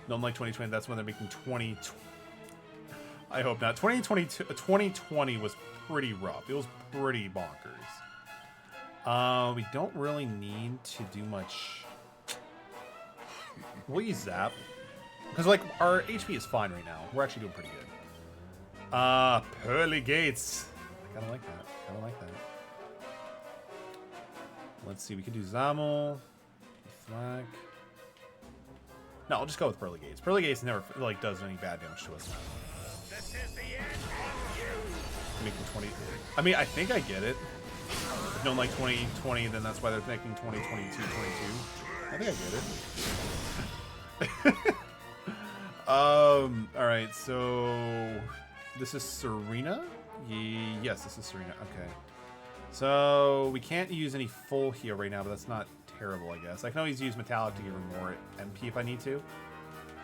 No, unlike 2020, that's when they're making 20... I hope not. 2020 was pretty rough. It was pretty bonkers. We don't really need to do much. We'll use Zap. Because, like, our HP is fine right now. We're actually doing pretty good. Pearly Gates. I kinda like that. Let's see. We could do Zamel. Thwack. No, I'll just go with Pearly Gates. Pearly Gates never like does any bad damage to us. This is the end of you. Making 20. I mean, I think I get it. If no like 2020, then that's why they're making 2022, 22. I think I get it. Alright, so this is Serena? Yes, this is Serena. Okay. So we can't use any full heal right now, but that's not terrible, I guess. I can always use Metallic to give her more MP if I need to.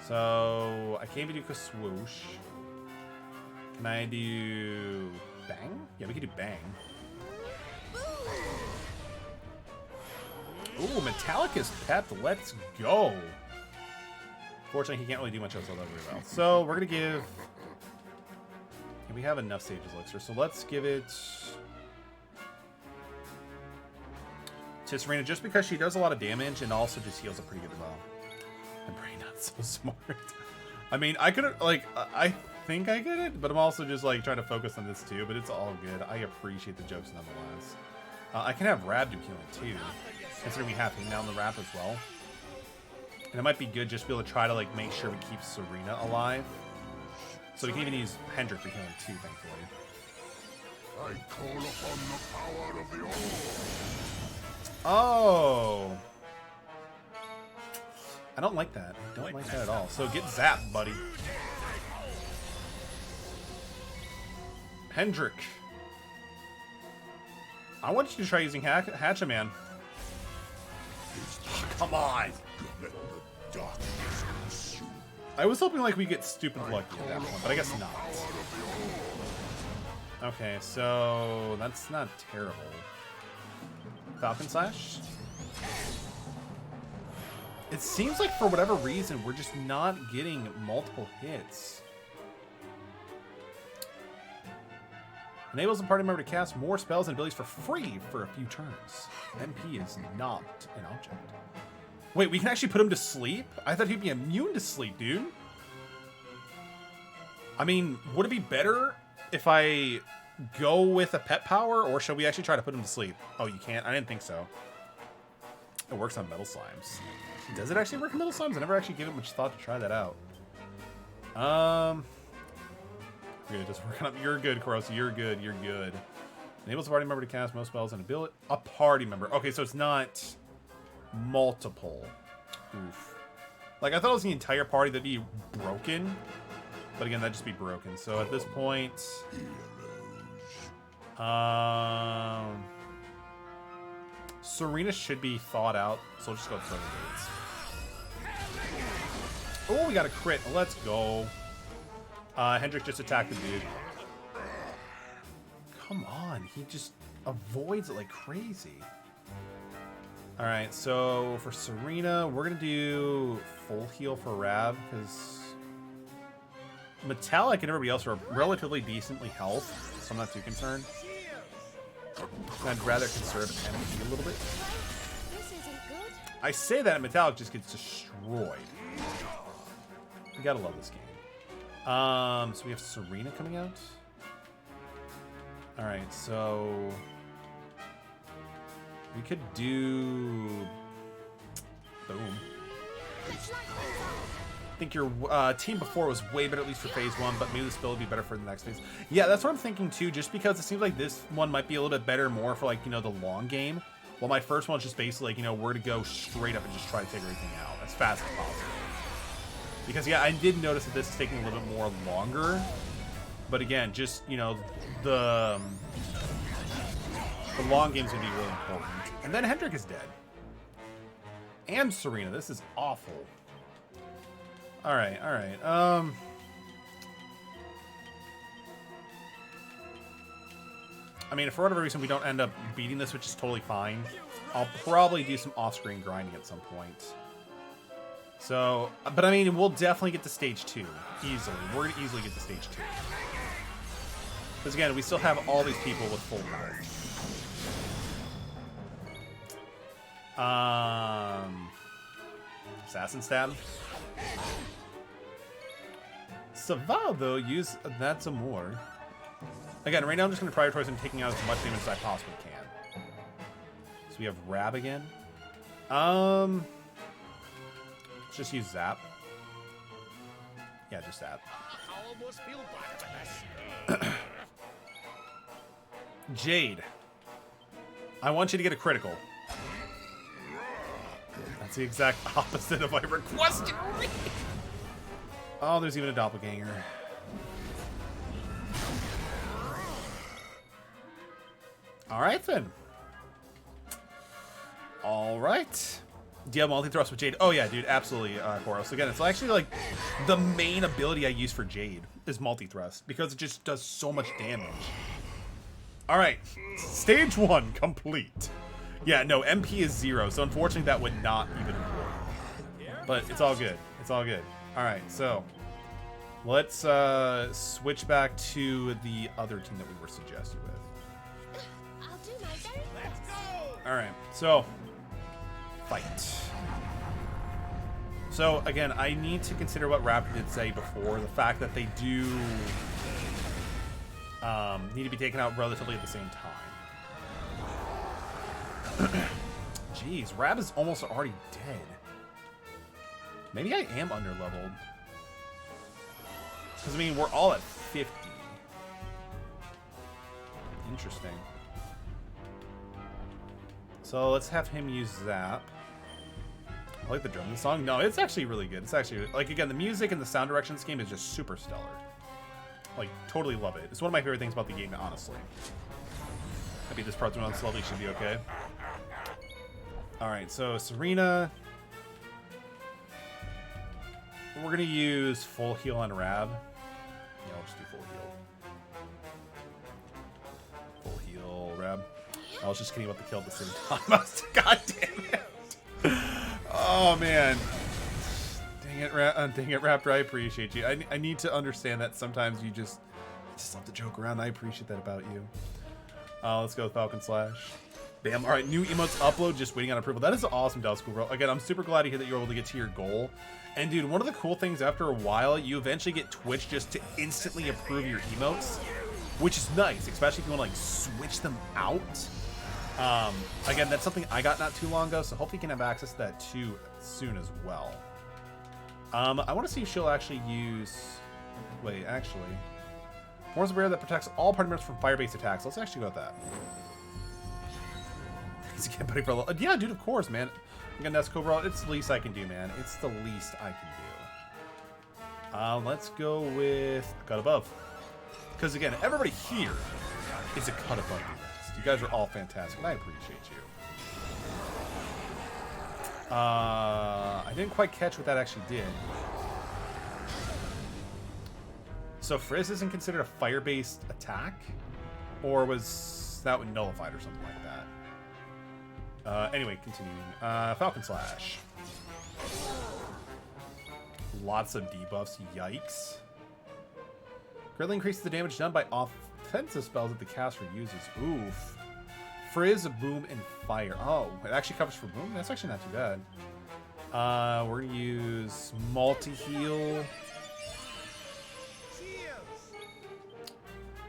So I can't even do Swoosh. Can I do Bang? Yeah, we can do Bang. Ooh, Metallic is pepped. Let's go. Fortunately, he can't really do much else all that very well. So we're going to give... And we have enough Sage's Elixir, so let's give it... to Serena, just because she does a lot of damage and also just heals it pretty good as well. I'm pretty not so smart. I mean, I could like, I think I get it, but I'm also just like trying to focus on this too, but it's all good. I appreciate the jokes nonetheless. I can have Rab do healing too, considering we have him down the Rab as well. And it might be good just to be able to try to like make sure we keep Serena alive. So we can even use Hendrik for healing too, thankfully. I call upon the power of the all. Oh. I don't like that. I don't like that at all. So get zapped, buddy. Hendrik. I want you to try using Hatchaman. Come on. I was hoping like we get stupid lucky at that point, but I guess not. Okay, so that's not terrible. Falcon Slash? It seems like for whatever reason, we're just not getting multiple hits. Enables the party member to cast more spells and abilities for free for a few turns. MP is not an object. Wait, we can actually put him to sleep? I thought he'd be immune to sleep, dude. I mean, would it be better if I go with a pet power, or should we actually try to put him to sleep? Oh, you can't? I didn't think so. It works on metal slimes. Does it actually work on metal slimes? I never actually gave it much thought to try that out. We're gonna just work on. You're good, Kurosa. You're good. You're good. Enables a party member to cast most spells and ability. A party member. Okay, so it's not multiple. Oof. Like I thought it was the entire party that'd be broken, but again, that'd just be broken. So at this point, Serena should be thawed out, so we'll just go with Pearly Gates. Oh, we got a crit. Let's go. Hendrik just attacked the dude. Come on, he just avoids it like crazy. Alright, so for Serena, we're going to do full heal for Rab, because Metallic and everybody else are relatively decently health, so I'm not too concerned. I'd rather conserve energy a little bit. This isn't good. I say that, and Metallic just gets destroyed. You gotta love this game. So we have Serena coming out. Alright, so we could do boom. I think your team before was way better, at least for phase one, but maybe the spell would be better for the next phase. Yeah, that's what I'm thinking too, just because it seems like this one might be a little bit better more for, like, you know, the long game. Well, my first one's just basically, like, you know, we're to go straight up and just try to take everything out as fast as possible. Because, yeah, I did notice that this is taking a little bit more longer. But again, just, you know, the long game's going to be really important. And then Hendrik is dead. And Serena. This is awful. Alright, alright. I mean, if for whatever reason we don't end up beating this, which is totally fine, I'll probably do some off-screen grinding at some point. So, but I mean, we'll definitely get to stage 2. Easily. We're going to easily get to stage 2. Because again, we still have all these people with full health. Assassin Stab. Saval, though, use that some more. Again, right now I'm just going to prioritize on taking out as much damage as I possibly can. So we have Rab again. Let's just use Zap. Yeah, just Zap. Jade. I want you to get a critical. That's the exact opposite of my request. Oh, there's even a doppelganger. All right, then. All right. Do you have multi-thrust with Jade? Oh, yeah, dude. Absolutely, Koros. Again, it's actually, like, the main ability I use for Jade is multi-thrust because it just does so much damage. All right. Stage 1 complete. Yeah, no, MP is 0, so unfortunately that would not even work. But it's all good. It's all good. All right, so let's switch back to the other team that we were suggested with. I'll do my very best. All right, so fight. So again, I need to consider what Raptor did say before, the fact that they do need to be taken out relatively at the same time. Jeez, Rab is almost already dead. Maybe I am underleveled. Because, I mean, we're all at 50. Interesting. So let's have him use Zap. I like the drum in the song. No, it's actually really good. It's actually, like, again, the music and the sound direction in this game is just super stellar. Like, totally love it. It's one of my favorite things about the game, honestly. Maybe this part's on slowly should be okay. Alright, so Serena. We're going to use full heal on Rab. Yeah, I'll just do full heal. Full heal, Rab. I was just kidding about the kill at the same time. God damn it. Oh, man. Dang it, Raptor. I appreciate you. I need to understand that sometimes you just love to joke around. I appreciate that about you. Let's go with Falcon Slash. Bam. All right, new emotes upload, just waiting on approval. That is awesome, Dalscool, bro. Again, I'm super glad to hear that you're able to get to your goal. And, dude, one of the cool things, after a while, you eventually get Twitch just to instantly approve your emotes, which is nice, especially if you want to, like, switch them out. Again, that's something I got not too long ago, so hopefully you can have access to that, too, soon as well. I want to see if she'll actually use... Wait, actually... Forms a barrier that protects all party members from fire-based attacks. Let's actually go with that. Yeah, dude, of course, man. Again, that's Cobra. It's the least I can do, man. It's the least I can do. Let's go with Cut Above. Because, again, everybody here is a Cut Above unit. You guys are all fantastic, and I appreciate you. I didn't quite catch what that actually did. So Frizz isn't considered a fire-based attack? Or was that one nullified or something like that? Anyway, continuing. Falcon Slash. Lots of debuffs. Yikes. Greatly increases the damage done by offensive spells that the caster uses. Oof. Frizz, Boom, and Fire. Oh, it actually covers for Boom? That's actually not too bad. We're going to use Multi-Heal.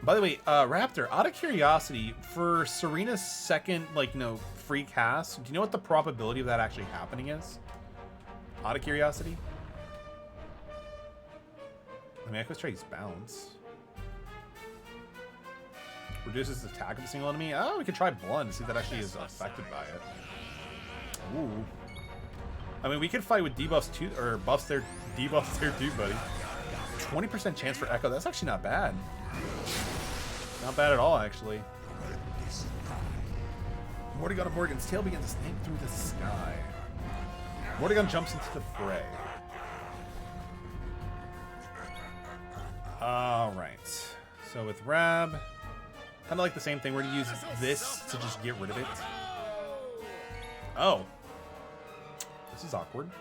By the way, Raptor, out of curiosity, for Serena's second, like, free cast, do you know what the probability of that actually happening is? Out of curiosity? I mean, I could try his bounce. Reduces the attack of a single enemy. Oh, we could try Blunt to see if that actually is affected by it. Ooh. I mean, we could fight with debuffs too, or buffs there, debuffs there too, buddy. 20% chance for Echo. That's actually not bad. Not bad at all, actually. Mordegon of Morgan's tail begins to snake through the sky. Mordegon jumps into the fray. Alright. So with Rab, kind of like the same thing. We're going to use this to just get rid of it. Oh. This is awkward.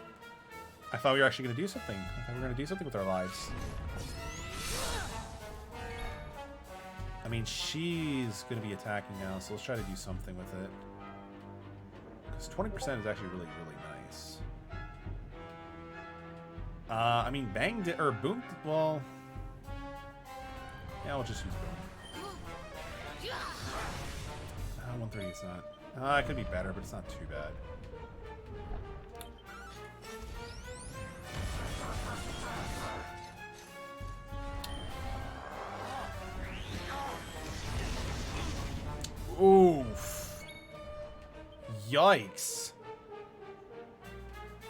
I thought we were actually going to do something. I thought we were going to do something with our lives. I mean, she's going to be attacking now, so let's try to do something with it. Because 20% is actually really, really nice. I mean, Bang did, or Boom, well... Yeah, I'll just use Boom. 130 it's not. It could be better, but it's not too bad. Oof. Yikes.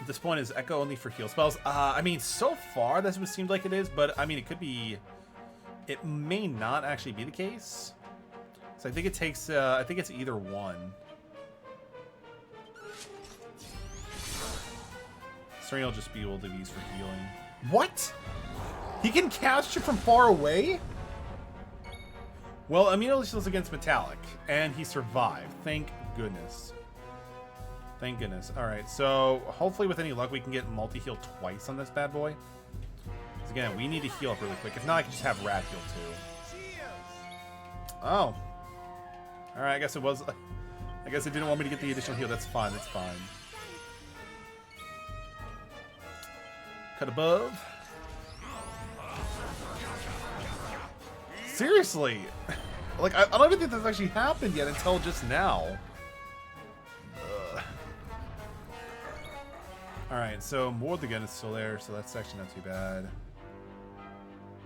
At this point, is Echo only for heal spells? I mean, so far, that's what it seemed like it is, but I mean, it could be... It may not actually be the case. So I think it takes, I think it's either one. Serena will just be able to use for healing. What? He can cast you from far away? Well, immunity shields against metallic, and he survived. Thank goodness. Thank goodness. Alright, so hopefully with any luck we can get multi-heal twice on this bad boy. Because again, we need to heal up really quick. If not, I can just have Rat heal too. Oh. Alright, I guess it was... I guess it didn't want me to get the additional heal. That's fine, that's fine. Cut above. Seriously! Like, I don't even think that's actually happened yet until just now. Alright, so Mordegon is still there, so that's actually not too bad.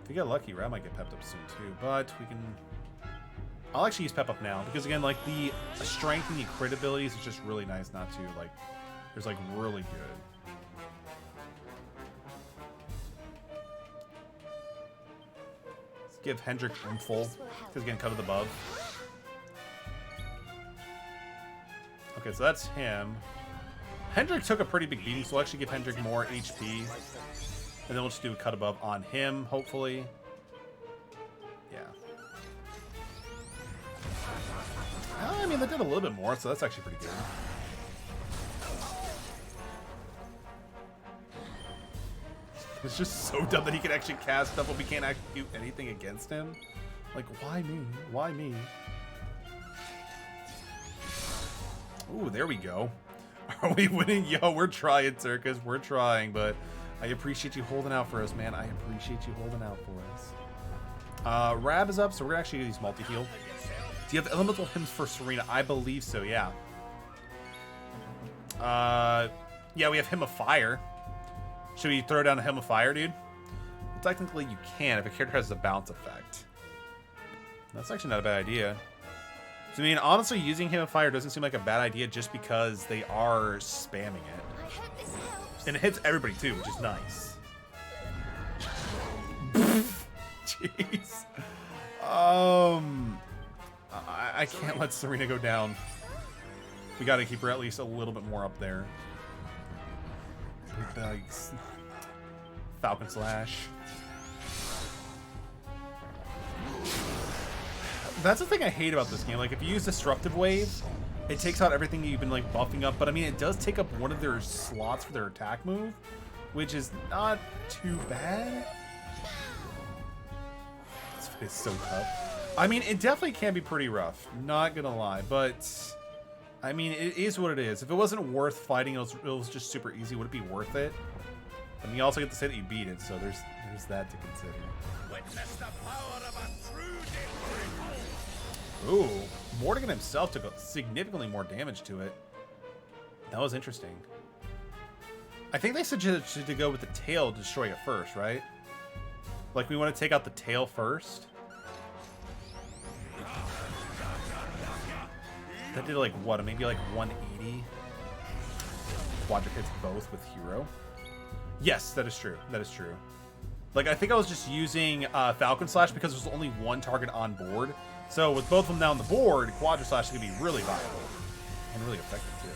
If we get lucky, Rat might get pepped up soon too, but we can... I'll actually use pep up now, because again, like, the strength and the crit abilities is just really nice not to, like, there's like really good. Let's give Hendrik full, because again, cut of the above. Okay, so that's him. Hendrik took a pretty big beating, so we'll actually give Hendrik more HP. And then we'll just do a cut above on him, hopefully. Yeah. I mean, they did a little bit more, so that's actually pretty good. It's just so dumb that he can actually cast stuff, but we can't actually do anything against him. Like, why me? Why me? Ooh, there we go. Are we winning? Yo, we're trying, Circus. We're trying, but I appreciate you holding out for us, man. I appreciate you holding out for us. Rab is up, so we're actually going to use multi-heal. Do you have elemental hymns for Serena? I believe so, yeah. Yeah, we have Hymn of Fire. Should we throw down a Hymn of Fire, dude? Well, technically, you can if a character has a bounce effect. That's actually not a bad idea. So, I mean, honestly, using Hymn of Fire doesn't seem like a bad idea just because they are spamming it. I hope this helps. And it hits everybody, too, which is nice. Jeez. I can't let Serena go down. We gotta keep her at least a little bit more up there. Falcon Slash. That's the thing I hate about this game. Like, if you use Disruptive Wave, it takes out everything you've been, like, buffing up. But, I mean, it does take up one of their slots for their attack move, which is not too bad. It's so tough. I mean, it definitely can be pretty rough. Not gonna lie. But, I mean, it is what it is. If it wasn't worth fighting, it was just super easy. Would it be worth it? I mean, you also get to say that you beat it, so there's that to consider. Witness the power of a true Ooh, Mordegon himself took significantly more damage to it. That was interesting. I think they suggested to go with the tail to destroy it first, right? Like, we want to take out the tail first. That did like what? Maybe like 180. Quadra hits both with Hero. Yes, that is true. That is true. Like, I think I was just using Falcon Slash because there's only one target on board. So with both of them down the board, Quadra Slash is going to be really viable. And really effective, too.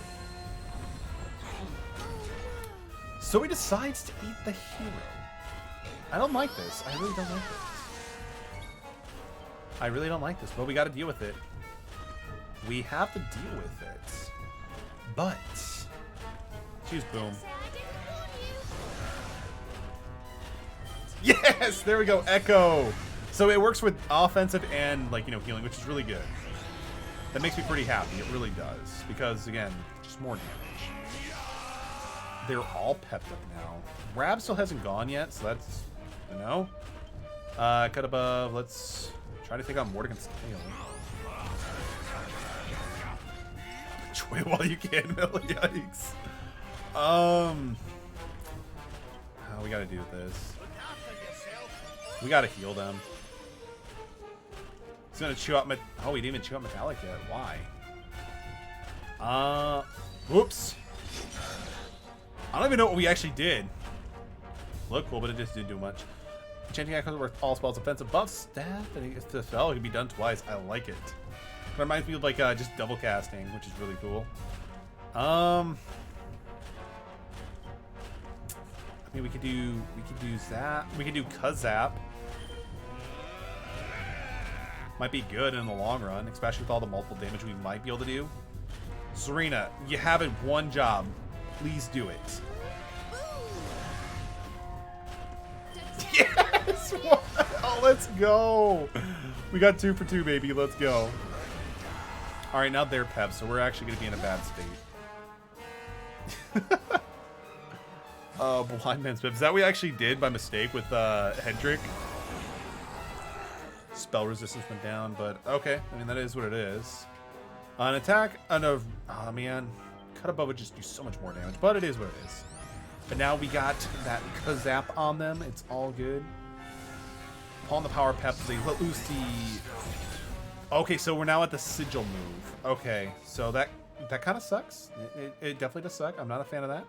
So he decides to eat the hero. I don't like this. I really don't like this. I really don't like this, but we got to deal with it. We have to deal with it. But... Choose boom. Yes! There we go. Echo! So it works with offensive and, like, you know, healing, which is really good. That makes me pretty happy. It really does. Because, again, just more damage. They're all pepped up now. Rab still hasn't gone yet, so that's, you know. Cut above. Let's try to take out Mordegon's tail. Wait, while you can, Mel. Yikes. We gotta do this. We gotta heal them. He's gonna chew out oh, he didn't even chew out Metallic yet. Why? Whoops. I don't even know what we actually did. Looked cool, but it just didn't do much. Changing icons worth all spells, offensive buffs, staff, and if the spell can be done twice. I like it. It reminds me of like just double casting, which is really cool. I mean, we could do Zap. We could do Kazap. Might be good in the long run, especially with all the multiple damage we might be able to do. Serena, you have it one job. Please do it. Yes! Oh, let's go. We got 2 for 2, baby. Let's go. All right, now they're Pep, so we're actually going to be in a bad state. Blind Man's Pep. Is that what we actually did by mistake with Hendrik? Spell resistance went down, but okay. I mean, that is what it is. An attack, oh man. Cut above would just do so much more damage, but it is what it is. But now we got that Kazap on them. It's all good. Pawn the Power Pep. They lose the... Okay, so we're now at the Sigil move. Okay, so that kind of sucks. It definitely does suck. I'm not a fan of that.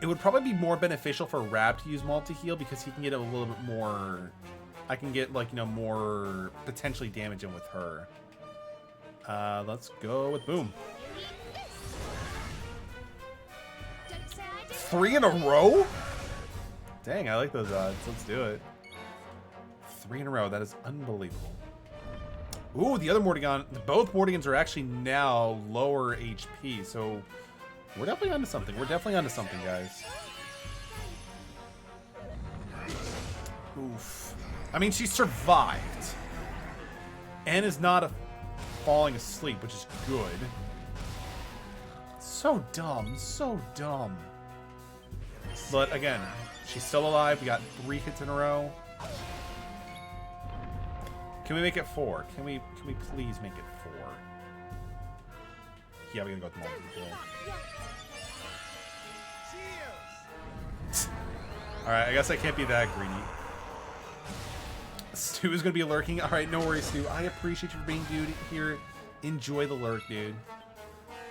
It would probably be more beneficial for Rab to use multi-heal because he can get a little bit more... I can get, like, you know, more potentially damage in with her. Let's go with Boom. 3 in a row? Dang, I like those odds. Let's do it. 3 in a row. That is unbelievable. Ooh, the other Mordegon. Both Mordegons are actually now lower HP, so we're definitely onto something. We're definitely onto something, guys. Oof. I mean, she survived. And is not falling asleep, which is good. So dumb. So dumb. But again, she's still alive. We got 3 hits in a row. Can we make it 4? Can we please make it 4? Yeah, we're gonna go with multi-kill. Alright, I guess I can't be that greedy. Stu is gonna be lurking. Alright, no worries, Stu. I appreciate you for being dude here. Enjoy the lurk, dude.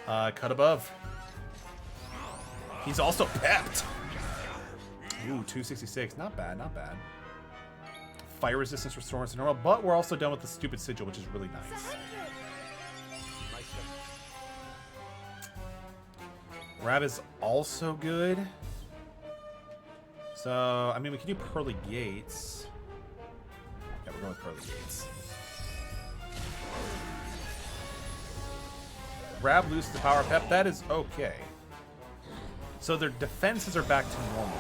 Cut above. He's also pepped. Ooh, 266. Not bad, not bad. Fire resistance restores to normal, but we're also done with the stupid sigil, which is really nice. Rab is also good. So, I mean, we could do Pearly Gates. Yeah, we're going with Pearly Gates. Rab loses the power pep. That is okay. So their defenses are back to normal.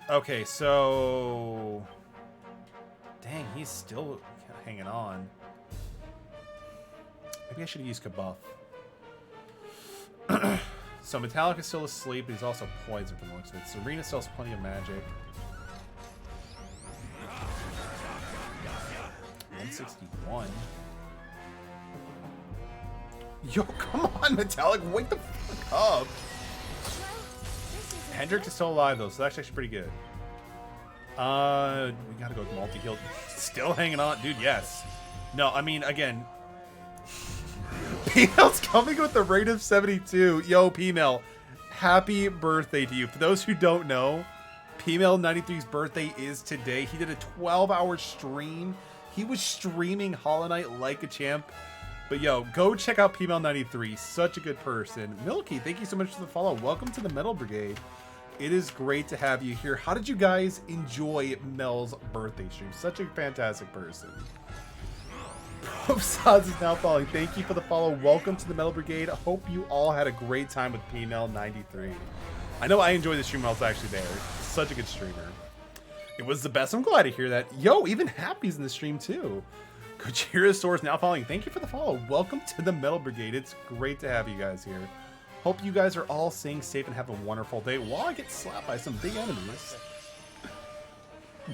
Okay, so... Dang, he's still hanging on. Maybe I should have used Kabuff. So Metallic is still asleep, but he's also poisoned from the looks of it. Serena still has plenty of magic. 161. Yo, come on, Metallic, wake the fuck up. Hendrik is still alive though, so that's actually pretty good. We gotta go with multi-heal. Still hanging on, dude. Yes. No, I mean, again, P-Mel's coming with the rate of 72. Yo, P-Mel, happy birthday to you. For those who don't know, P-Mel 93's birthday is today. He did a 12-hour stream. He was streaming Hollow Knight like a champ. But yo, go check out P-Mel 93. Such a good person. Milky, thank you so much for the follow. Welcome to the Metal Brigade. It is great to have you here. How did you guys enjoy Mel's birthday stream? Such a fantastic person. Sods is now following. Thank you for the follow. Welcome to the Metal Brigade. I hope you all had a great time with P-Mel 93. I know I enjoyed the stream when I was actually there. Such a good streamer. It was the best. I'm glad to hear that. Yo, even Happy's in the stream too. Gojira's Source now following. Thank you for the follow. Welcome to the Metal Brigade. It's great to have you guys here. Hope you guys are all staying safe and have a wonderful day while I get slapped by some big enemies.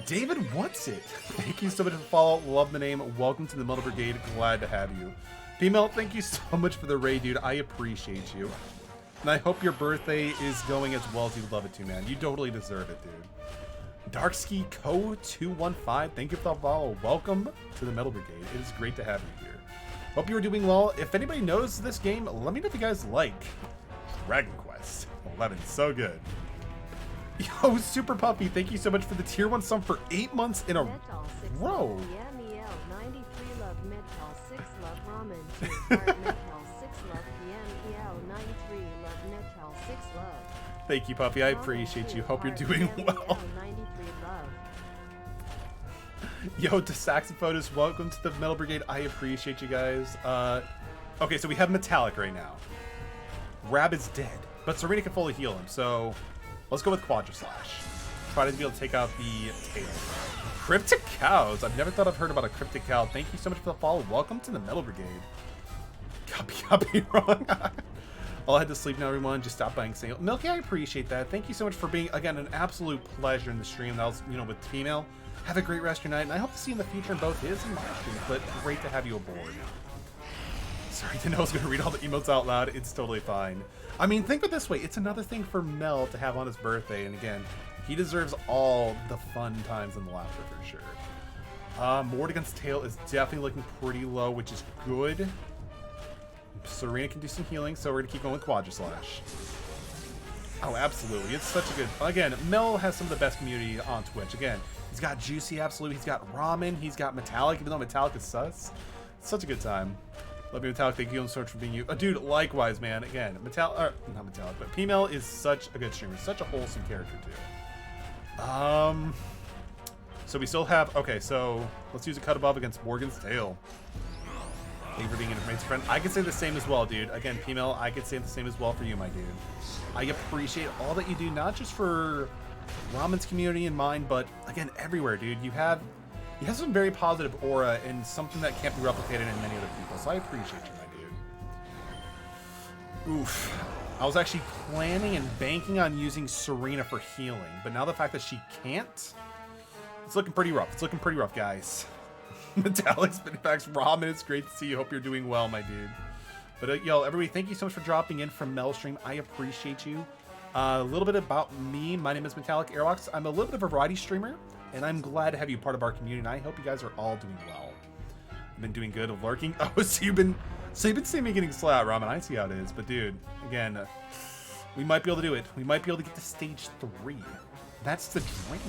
David wants it. Thank you so much for the follow. Love the name. Welcome to the Metal Brigade. Glad to have you. Female, thank you so much for the raid, dude. I appreciate you. And I hope your birthday is going as well as you would love it to, man. You totally deserve it, dude. Darkski Co 215, thank you for the follow. Welcome to the Metal Brigade. It is great to have you here. Hope you are doing well. If anybody knows this game, let me know if you guys like Dragon Quest 11. So good. Yo, Super Puppy, thank you so much for the tier 1 sum for 8 months in a row. Thank you, Puppy. I appreciate you. Hope you're doing well. Yo, to Saxophotus, welcome to the Metal Brigade. I appreciate you guys. Okay, so we have Metallic right now. Rab is dead, but Serena can fully heal him, so let's go with Quadra Slash. Try to be able to take out the tail. Cryptic Cows. I've never thought I've heard about a Cryptic Cow. Thank you so much for the follow. Welcome to the Metal Brigade. Copy wrong. I'll head to sleep now, everyone. Just stop by saying, Milky, I appreciate that. Thank you so much for being, again, an absolute pleasure in the stream. That was, with Female. Have a great rest of your night, and I hope to see you in the future in both his and my streams, but great to have you aboard. Sorry, didn't know I was going to read all the emotes out loud. It's totally fine. I mean, think of it this way. It's another thing for Mel to have on his birthday, and again, he deserves all the fun times and the laughter for sure. Mordegon's tail is definitely looking pretty low, which is good. Serena can do some healing, so we're going to keep going with Quadra Slash. Oh, absolutely. It's such a good... Again, Mel has some of the best community on Twitch. Again, he's got Juicy, absolutely. He's got Ramen. He's got Metallic, even though Metallic is sus. It's such a good time. Love you, Metallic. Thank you so much for being you. Dude, likewise, man. Again, not Metallic, but Female is such a good streamer. Such a wholesome character, too. So we still have... Okay, so let's use a cut above against Morgan's tail. Thank you for being an information friend. I can say the same as well, dude. Again, Female, I could say the same as well for you, my dude. I appreciate all that you do, not just for Ramen's community and mine, but again, everywhere, dude. You have some very positive aura and something that can't be replicated in many other people. So I appreciate you, my dude. Oof. I was actually planning and banking on using Serena for healing, but now the fact that she can't, it's looking pretty rough. It's looking pretty rough, guys. Metallic Spinfax Ramen, it's great to see you. Hope you're doing well, my dude. But yo, everybody, thank you so much for dropping in from Mel's stream. I appreciate you. A little bit about me. My name is Metallic Airwalks. I'm a little bit of a variety streamer, and I'm glad to have you part of our community. And I hope you guys are all doing well. I've been doing good of lurking. Oh, so you've been seeing me getting slapped, Ramen. I see how it is. But dude, again, we might be able to do it. We might be able to get to stage 3. That's the dream.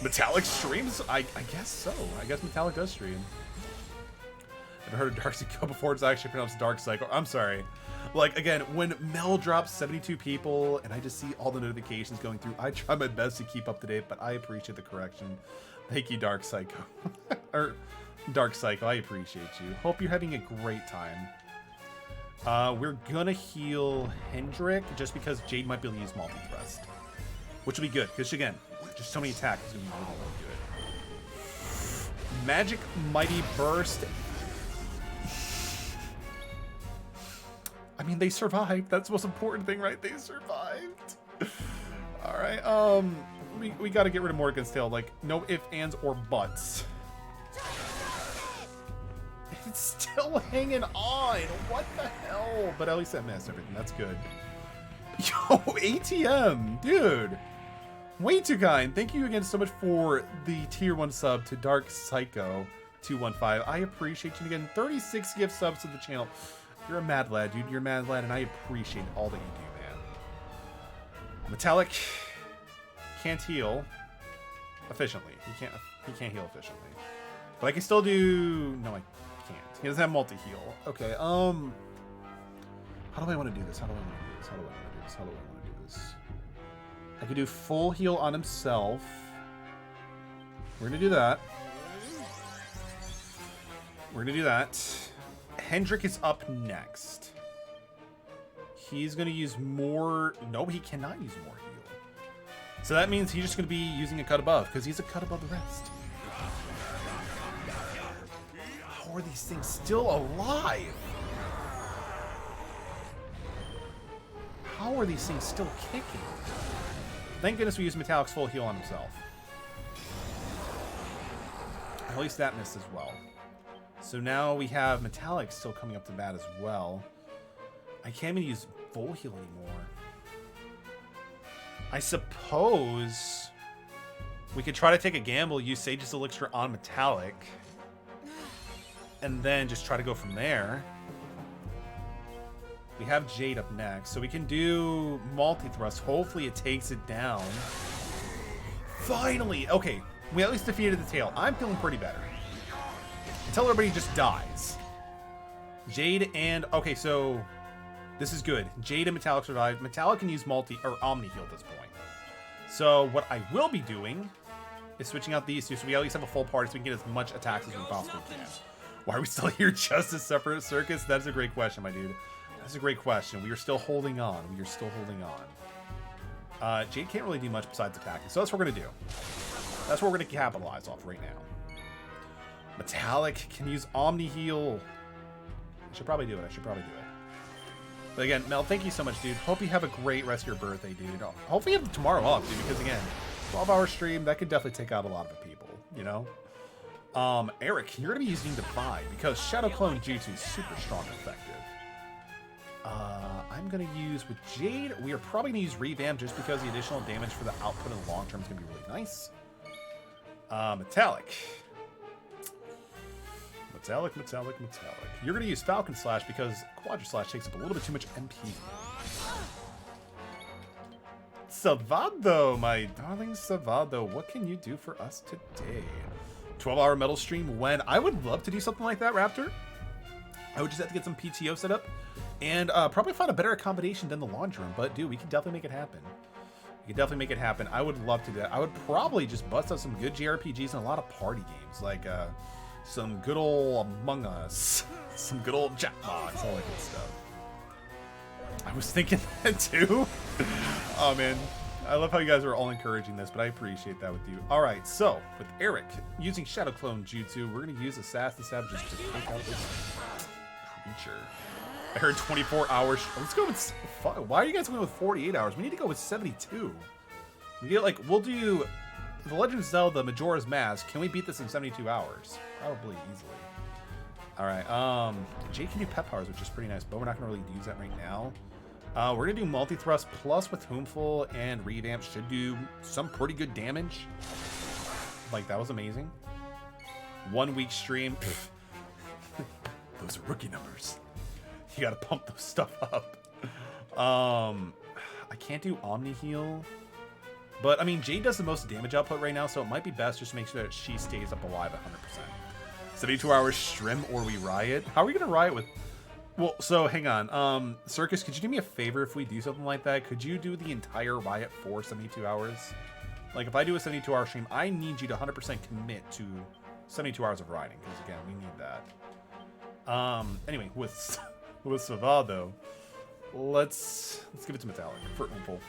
Metallic streams? I guess so. I guess Metallic does stream. I've heard of Dark Psycho before. It's actually pronounced Dark Psycho. I'm sorry. Like, again, when Mel drops 72 people and I just see all the notifications going through, I try my best to keep up to date, but I appreciate the correction. Thank you, Dark Psycho. Or Dark Psycho, I appreciate you. Hope you're having a great time. We're gonna heal Hendrik just because Jade might be able to use multi-thrust, which will be good, because again, just so many attacks is gonna be really, really good. Magic Mighty Burst. I mean, they survived. That's the most important thing, right? They survived. All right. We got to get rid of Mordegon's tail. Like, no ifs, ands, or buts. It's still hanging on. What the hell? But at least I missed everything. That's good. Yo, ATM, dude. Way too kind. Thank you again so much for the tier 1 sub to Dark Psycho 215. I appreciate you again. 36 gift subs to the channel. You're a mad lad, dude. You're a mad lad, and I appreciate all that you do, man. Metallic can't heal efficiently. He can't heal efficiently. But I can still do... No, I can't. He doesn't have multi-heal. Okay, how do I want to do this? How do I want to do this? How do I want to do this? How do I want to do this? I could do full heal on himself. We're going to do that. We're going to do that. Hendrik is up next. He's going to use more... No, he cannot use more heal. So that means he's just going to be using a cut above, because he's a cut above the rest. How are these things still alive? how are these things still kicking? Thank goodness we used Metallic's full heal on himself. At least that missed as well. So now we have Metallic still coming up to bat as well. I can't even use full heal anymore. I suppose we could try to take a gamble, use Sage's Elixir on Metallic, and then just try to go from there. We have Jade up next, so we can do multi-thrust. Hopefully it takes it down. Finally! Okay, we at least defeated the tail. I'm feeling pretty better. Until everybody just dies. Jade and... Okay, so this is good. Jade and Metallic survived. Metallic can use multi or Omni heal at this point. So what I will be doing is switching out these two so we at least have a full party so we can get as much attacks as we possibly can. Why are we still here just as separate circuits? That's a great question, my dude. That's a great question. We are still holding on. We are still holding on. Jade can't really do much besides attacking, so that's what we're going to do. That's what we're going to capitalize off right now. Metallic can use Omni heal. I should probably do it. But again, Mel, thank you so much, dude. Hope you have a great rest of your birthday, dude. Hopefully you have tomorrow off, dude, because again, 12-hour stream, that could definitely take out a lot of the people, you know? Eric, you're going to be using Divide because Shadow Clone Jutsu is super strong and effective. I'm going to use with Jade. We are probably going to use Revamp just because the additional damage for the output in the long term is going to be really nice. Metallic. You're going to use Falcon Slash because Quadra Slash takes up a little bit too much MP. Salvado, my darling Salvado, what can you do for us today? 12-hour metal stream when? I would love to do something like that, Raptor. I would just have to get some PTO set up and probably find a better accommodation than the laundry room. But, dude, we can definitely make it happen. I would love to do that. I would probably just bust out some good JRPGs and a lot of party games, like some good old Among Us, some good old Jackbox, all that good stuff. I was thinking that too. Oh, man. I love how you guys are all encouraging this, but I appreciate that with you. All right, so with Eric using Shadow Clone Jutsu, we're going to use Assassin Savages to take out this creature. I heard 24 hours. Let's go with... Why are you guys going with 48 hours? We need to go with 72. We get we'll do The Legend of Zelda Majora's Mask. Can we beat this in 72 hours? Probably easily. All right, Jade can do pet powers, which is pretty nice, but we're not going to really use that right now. We're going to do multi-thrust plus with Whomful and Revamp should do some pretty good damage. That was amazing. 1 week stream. Those are rookie numbers. You got to pump those stuff up. I can't do Omni heal. But, I mean, Jade does the most damage output right now, so it might be best just to make sure that she stays up alive 100%. 72 hours Shrim or we riot. How are we going to riot with... Well, so hang on. Circus, could you do me a favor if we do something like that? Could you do the entire riot for 72 hours? If I do a 72-hour stream, I need you to 100% commit to 72 hours of rioting, because again, we need that. Anyway, with Savado, let's give it to Metallic for Whomful.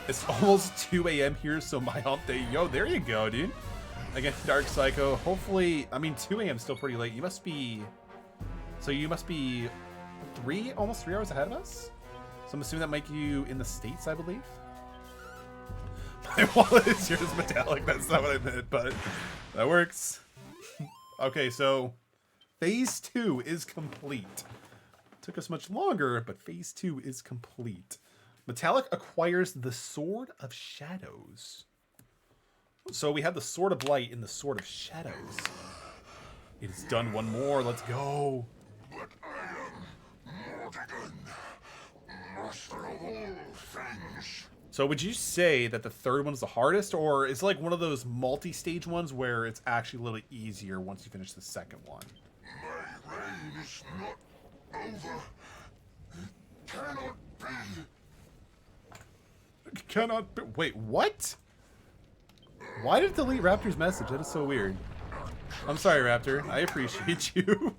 It's almost 2 a.m. here, so my hump day. Yo, there you go, dude. Again, Dark Psycho. Hopefully, I mean, 2 a.m. is still pretty late. You must be almost 3 hours ahead of us. So I'm assuming that make you in the States, I believe. My wallet is yours, Metallic. That's not what I meant, but that works. Okay, so phase 2 is complete. Took us much longer, but phase 2 is complete. Metallic acquires the Sword of Shadows. So we have the Sword of Light and the Sword of Shadows. It is done one more. Let's go. But I am Mordegon, master of all things. So would you say that the third one is the hardest, or is it one of those multi-stage ones where it's actually a little easier once you finish the second one? My reign is not over. It cannot be. Cannot be. Wait, what? Why did it delete Raptor's message? That is so weird. I'm sorry, Raptor. I appreciate you.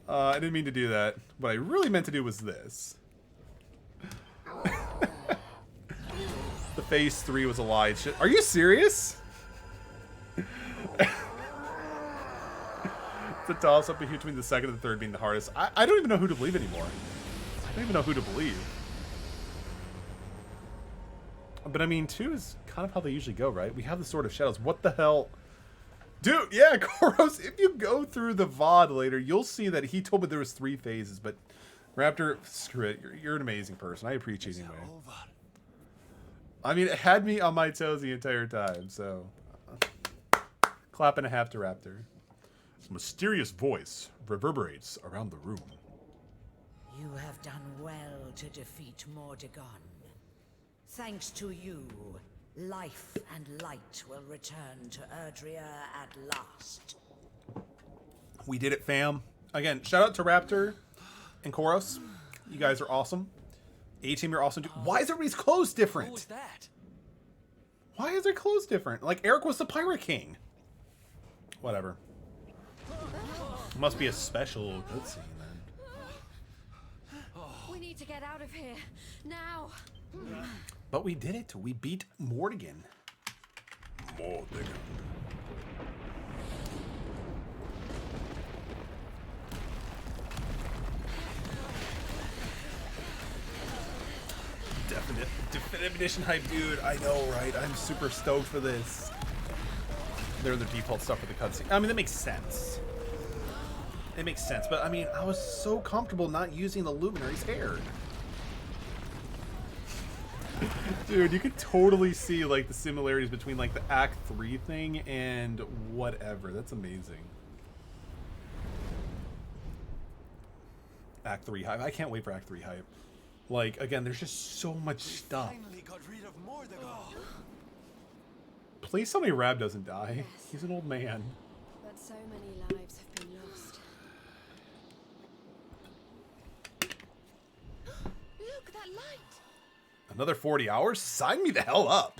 I didn't mean to do that. What I really meant to do was this. The phase 3 was a lie. Are you serious? It's a toss-up between the second and the third being the hardest. I don't even know who to believe anymore. I don't even know who to believe. But I mean, 2 is kind of how they usually go, right? We have the Sword of Shadows. What the hell? Dude, yeah, Koros, if you go through the VOD later, you'll see that he told me there was 3 phases, but Raptor, screw it. You're an amazing person. I appreciate you anyway. I mean, it had me on my toes the entire time, so... clap and a half to Raptor. A mysterious voice reverberates around the room. You have done well to defeat Mordegon. Thanks to you, life and light will return to Erdrea at last. We did it, fam. Again, shout out to Raptor and Koros. You guys are awesome. A-Team, you're awesome too. Why is everybody's clothes different? What was that? Why is their clothes different? Like, Eric was the Pirate King. Whatever. Must be a special cutscene then. We need to get out of here. Now. But we did it. We beat Mordegon. Mordegon. Definitive edition hype, dude. I know, right? I'm super stoked for this. They're the default stuff for the cutscene. I mean, that makes sense. It makes sense, but I mean, I was so comfortable not using the Luminary's hair. Dude, you could totally see like the similarities between like the Act 3 thing and whatever. That's amazing. Act 3 hype. I can't wait for Act 3 hype. Like, again, there's just so much stuff. Finally got rid of Mordegon. Please tell me Rab doesn't die. He's an old man. But so many lives have been lost. Look, that light. Another 40 hours? Sign me the hell up.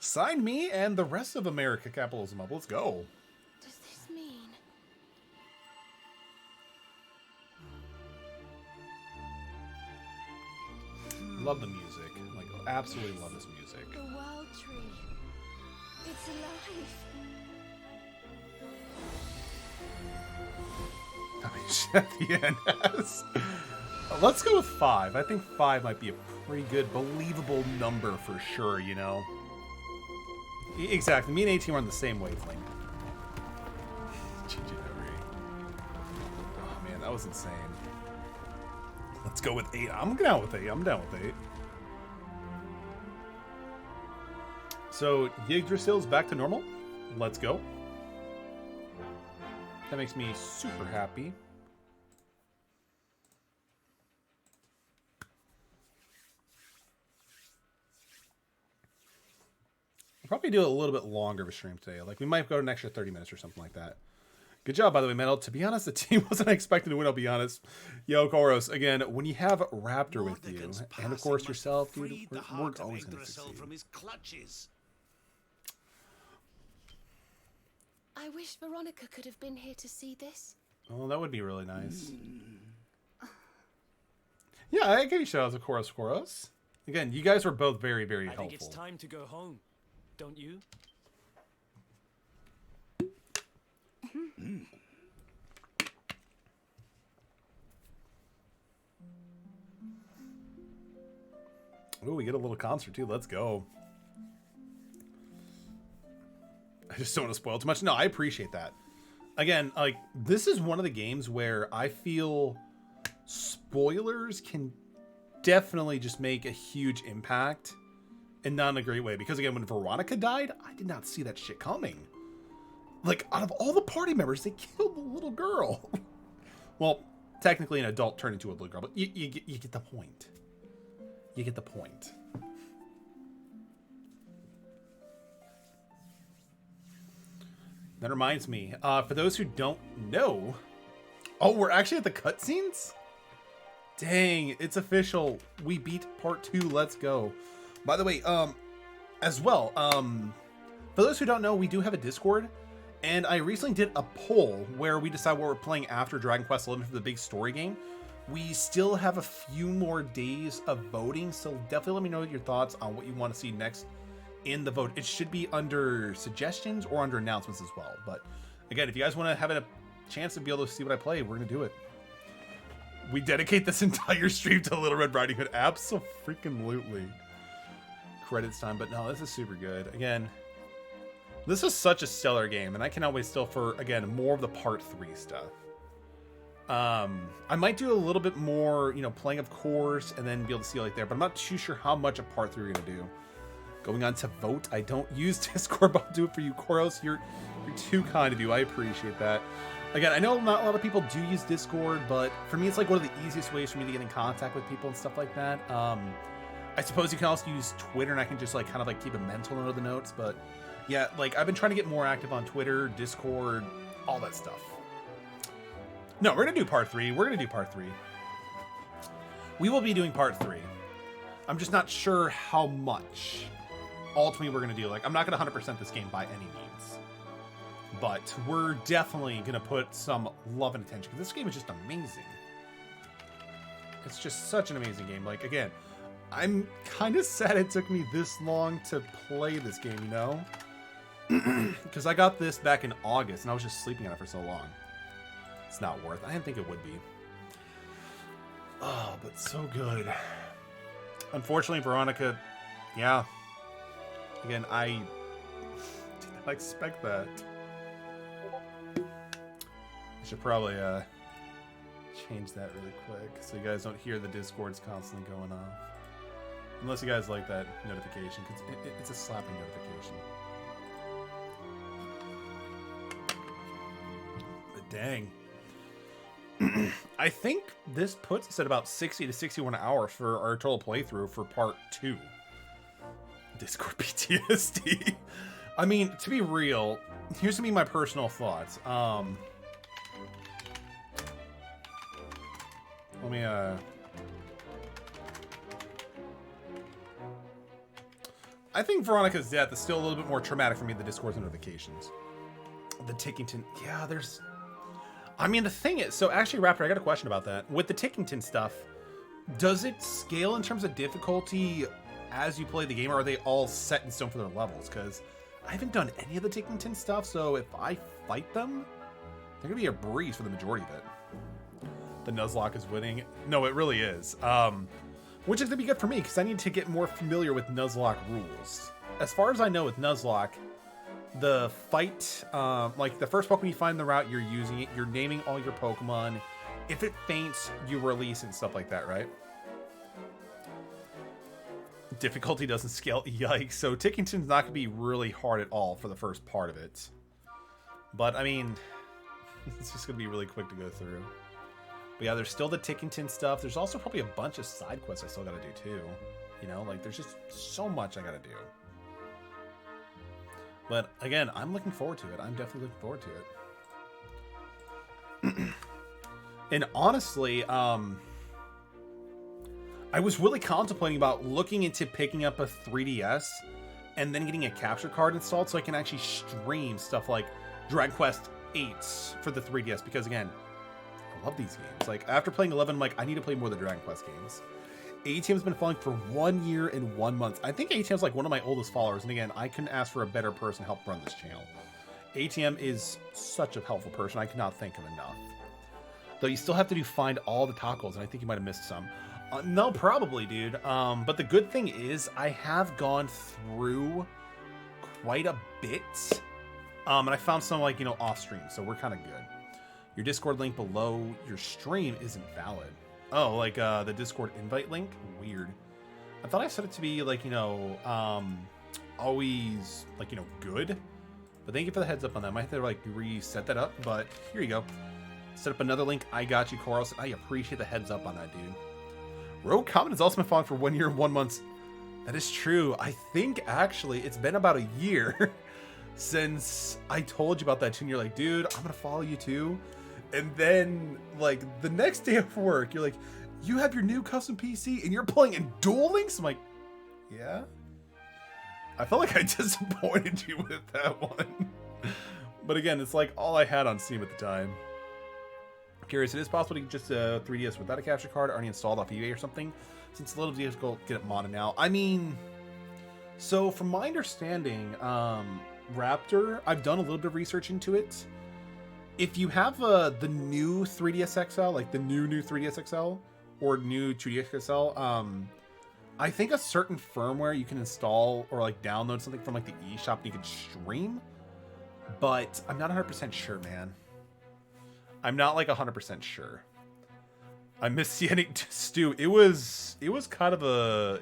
Sign me and the rest of America capitalism up. Let's go. Does this mean? Love the music. Like, absolutely love this music. The world tree. It's alive. I mean, at the end, yes. Let's go with 5. I think 5 might be a pretty good, believable number for sure, you know? Exactly. Me and A-Team are on the same wavelength. GG memory. Oh, man, that was insane. Let's go with 8. I'm down with 8. I'm down with 8. So, Yggdrasil's back to normal. Let's go. That makes me super happy. We'll probably do a little bit longer of a stream today. Like, we might go to an extra 30 minutes or something like that. Good job, by the way, Metal. To be honest, the team wasn't expecting to win, I'll be honest. Yo, Koros, again, when you have Raptor with you, and of course yourself, dude, we're always going to succeed. From his clutches. I wish Veronica could have been here to see this. Oh, that would be really nice. Yeah, I give you shout out to Koros. Again, you guys were both very, very helpful. I think it's time to go home, don't you? Ooh, we get a little concert too. Let's go. I just don't want to spoil too much. No, I appreciate that. Again, like, this is one of the games where I feel spoilers can definitely just make a huge impact, and not in a great way. Because again, when Veronica died, I did not see that shit coming. Like, out of all the party members, they killed the little girl. Well, technically an adult turned into a little girl, but you get the point. You get the point. That reminds me, for those who don't know, oh, we're actually at the cutscenes? Dang, it's official. We beat part 2. Let's go. By the way, as well, for those who don't know, we do have a Discord, and I recently did a poll where we decide what we're playing after Dragon Quest XI for the big story game. We still have a few more days of voting, so definitely let me know your thoughts on what you want to see next in the vote. It should be under suggestions or under announcements as well. But again, if you guys want to have a chance to be able to see what I play, we're going to do it. We dedicate this entire stream to Little Red Riding Hood. Abso-freaking-lutely. credits time, but no, this is super good. Again, this is such a stellar game, and I cannot wait still for, again, more of the part 3 stuff. I might do a little bit more, you know, playing of course, and then be able to see like there, but I'm not too sure how much of part 3 we're gonna do. Going on to vote, I don't use Discord, but I'll do it for you, Koros. You're too kind of you. I appreciate that. Again, I know not a lot of people do use Discord, but for me, it's like one of the easiest ways for me to get in contact with people and stuff like that. I suppose you can also use Twitter, and I can just like kind of like keep a mental note of the notes, but yeah, like I've been trying to get more active on Twitter, Discord, all that stuff. No, we're gonna do part 3. We're gonna do part 3. We will be doing part 3. I'm just not sure how much ultimately we're gonna do. Like, I'm not gonna 100% this game by any means, but we're definitely gonna put some love and attention because this game is just amazing. It's just such an amazing game. Like, again, I'm kind of sad it took me this long to play this game, you know? Because I got this back in August and I was just sleeping on it for so long. It's not worth it. I didn't think it would be. Oh, but so good. Unfortunately, Veronica, yeah. Again, I did not expect that. I should probably change that really quick so you guys don't hear the Discords constantly going off. Unless you guys like that notification, because it's a slapping notification. But dang. I think this puts us at about 60 to 61 hours for our total playthrough for part 2. Discord PTSD. I mean, to be real, here's to me my personal thoughts. Let me I think Veronica's death is still a little bit more traumatic for me than the Discord notifications. The Tickington, yeah, there's... I mean, the thing is, so actually, Raptor, I got a question about that. With the Tickington stuff, does it scale in terms of difficulty as you play the game, or are they all set in stone for their levels? Because I haven't done any of the Tickington stuff, so if I fight them, they're gonna be a breeze for the majority of it. The Nuzlocke is winning. No, it really is. Which is gonna be good for me, because I need to get more familiar with Nuzlocke rules. As far as I know with Nuzlocke, the fight, like the first Pokemon you find in the route, you're using it, you're naming all your Pokemon. If it faints, you release and stuff like that, right? Difficulty doesn't scale, yikes. So Tickington's not gonna be really hard at all for the first part of it. But I mean, it's just gonna be really quick to go through. But yeah, there's still the Tickington stuff. There's also probably a bunch of side quests I still gotta do too. You know, like there's just so much I gotta do. But again, I'm looking forward to it. I'm definitely looking forward to it. And honestly, I was really contemplating about looking into picking up a 3DS and then getting a capture card installed so I can actually stream stuff like Dragon Quest 8 for the 3DS. Because again, I love these games. Like after playing 11, I'm like, I need to play more of the Dragon Quest games. ATM's been following for 1 year and 1 month. I think ATM's like one of my oldest followers. And again, I couldn't ask for a better person to help run this channel. ATM is such a helpful person. I cannot think of enough. Though you still have to find all the tacos, and I think you might have missed some. No, probably, dude. But the good thing is I have gone through quite a bit. And I found some like, you know, off stream. So we're kind of good. Your Discord link below your stream isn't valid. Oh, like the Discord invite link? Weird. I thought I set it to be like, you know, always like, you know, good. But thank you for the heads up on that. I might have to like reset that up, but here you go. Set up another link. I got you, Coros. I appreciate the heads up on that, dude. Rogue Comet has also been following for 1 year and 1 month. That is true. I think actually it's been about a year since I told you about that too. And you're like, dude, I'm gonna follow you too. And then like the next day of work, you're like, you have your new custom PC and you're playing in Duel Links? I'm like, yeah. I felt like I disappointed you with that one. But again, it's like all I had on Steam at the time. Curious, it is possible to get just a 3DS without a capture card already installed off eBay or something, since it's a little difficult to get it modded now. I mean, so from my understanding, Raptor, I've done a little bit of research into it. If you have the new 3DS XL, like the new 3DS XL or new 2DS XL, I think a certain firmware you can install or like download something from like the eShop and you can stream, but I'm not 100% sure, man. I'm not like 100% sure. I miss seeing Stu. It was kind of a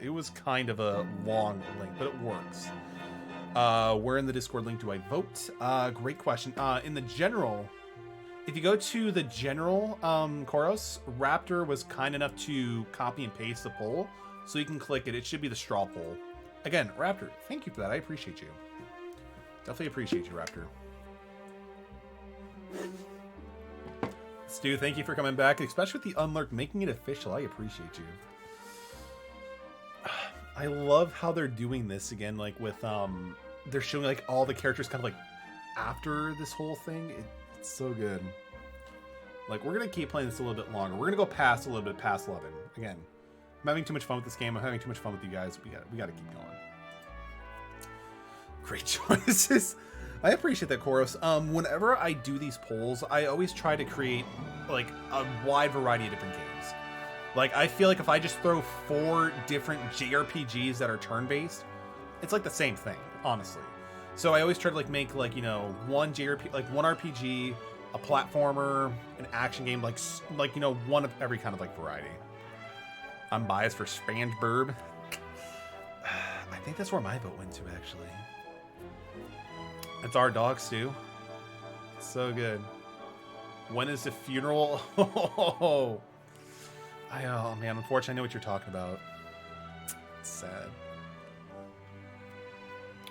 long link, but it works. Where in the Discord link do I vote? Great question. In the general, if you go to the general Koros, Raptor was kind enough to copy and paste the poll, so you can click it. It should be the straw poll. Again, Raptor, thank you for that. I appreciate you. Definitely appreciate you, Raptor. Stu, thank you for coming back, especially with the unlurk, making it official. I appreciate you. I love how they're doing this again, like with they're showing like all the characters kind of like after this whole thing. It's so good. Like, we're gonna keep playing this a little bit longer. We're gonna go past a little bit past 11. Again, I'm having too much fun with this game. I'm having too much fun with you guys. We gotta keep going. Great choices. I appreciate that, Koros. Whenever I do these polls, I always try to create like a wide variety of different games. Like, I feel like if I just throw 4 different JRPGs that are turn-based, it's like the same thing, honestly. So I always try to like make like, you know, one JRPG, like one RPG, a platformer, an action game, like you know, one of every kind of like variety. I'm biased for Spanjburb. I think that's where my vote went to, actually. It's our dog, Stu. It's so good. When is the funeral? Oh man, unfortunately, I know what you're talking about. It's sad.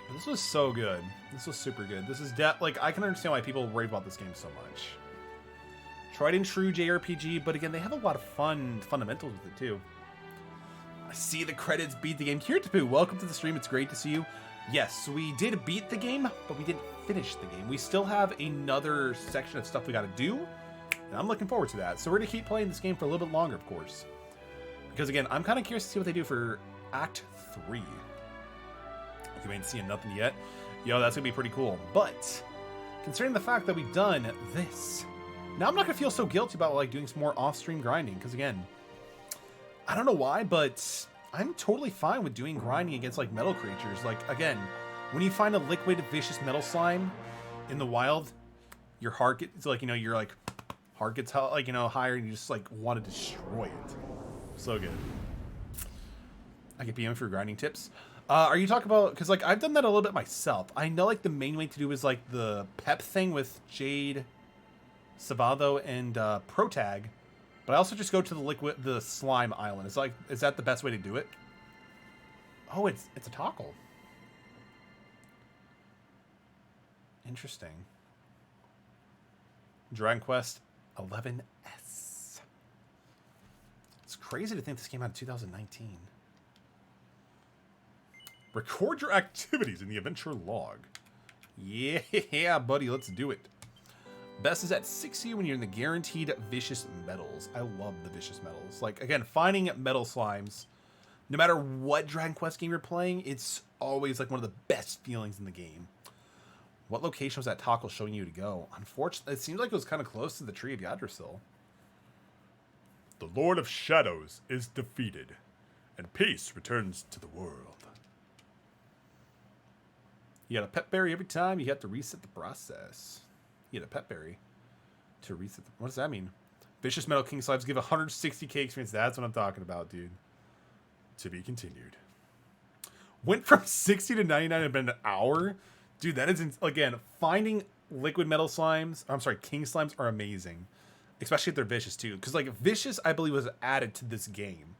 But this was so good. This was super good. This is like, I can understand why people rave about this game so much. Tried and true JRPG, but again, they have a lot of fun fundamentals with it too. I see the credits beat the game. Kirtapu, welcome to the stream. It's great to see you. Yes, we did beat the game, but we didn't finish the game. We still have another section of stuff we got to do, and I'm looking forward to that. So we're going to keep playing this game for a little bit longer, of course. Because again, I'm kind of curious to see what they do for Act 3. You ain't seeing nothing yet. Yo, that's going to be pretty cool. But, considering the fact that we've done this, now I'm not going to feel so guilty about like doing some more off-stream grinding. Because again, I don't know why, but I'm totally fine with doing grinding against like metal creatures. Like, again, when you find a liquid vicious metal slime in the wild, your heart gets like, you know, your like heart gets like, you know, higher, and you just like want to destroy it. So good. I get PM for grinding tips. Are you talking about, because like I've done that a little bit myself. I know like the main way to do is like the pep thing with Jade, Savado, and Protag. But I also just go to the slime island. Is that the best way to do it? Oh, it's a toggle. Interesting. Dragon Quest 11S. It's crazy to think this came out in 2019. Record your activities in the adventure log. Yeah, buddy, let's do it. Best is at 60 when you're in the guaranteed vicious metals. I love the vicious metals. Like, again, finding metal slimes, no matter what Dragon Quest game you're playing, it's always like one of the best feelings in the game. What location was that tackle showing you to go? Unfortunately, it seems like it was kind of close to the Tree of Yggdrasil. The Lord of Shadows is defeated, and peace returns to the world. You got a pet berry every time. You have to reset the process. You get a pet berry to reset. What does that mean? Vicious Metal King Slimes give 160k experience. That's what I'm talking about, dude. To be continued. Went from 60 to 99 in about an hour. Dude, that is, again, finding liquid metal slimes, I'm sorry, king slimes are amazing. Especially if they're vicious, too. Because, like, vicious, I believe, was added to this game.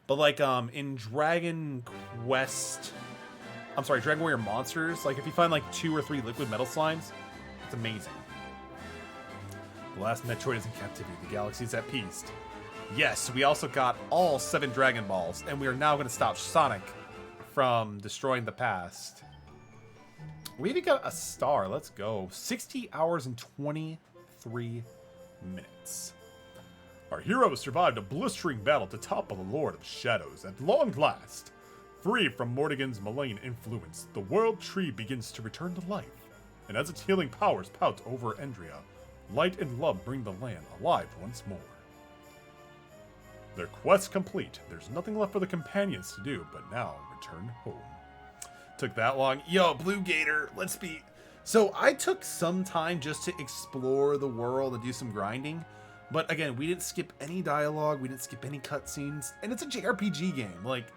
But, like, in Dragon Warrior Monsters, like, if you find, like, 2 or 3 liquid metal slimes, it's amazing. The last Metroid is in captivity. The galaxy is at peace. Yes, we also got all 7 Dragon Balls, and we are now going to stop Sonic from destroying the past. We even got a star. Let's go. 60 hours and 23 minutes. Our heroes survived a blistering battle to topple the Lord of Shadows at long last. Free from Mordegon's malign influence, the World Tree begins to return to life. And as its healing powers pout over Endria, light and love bring the land alive once more. Their quest complete. There's nothing left for the companions to do, but now return home. Took that long. Yo, Blue Gator, let's be... So I took some time just to explore the world and do some grinding. But again, we didn't skip any dialogue. We didn't skip any cutscenes. And it's a JRPG game. Like,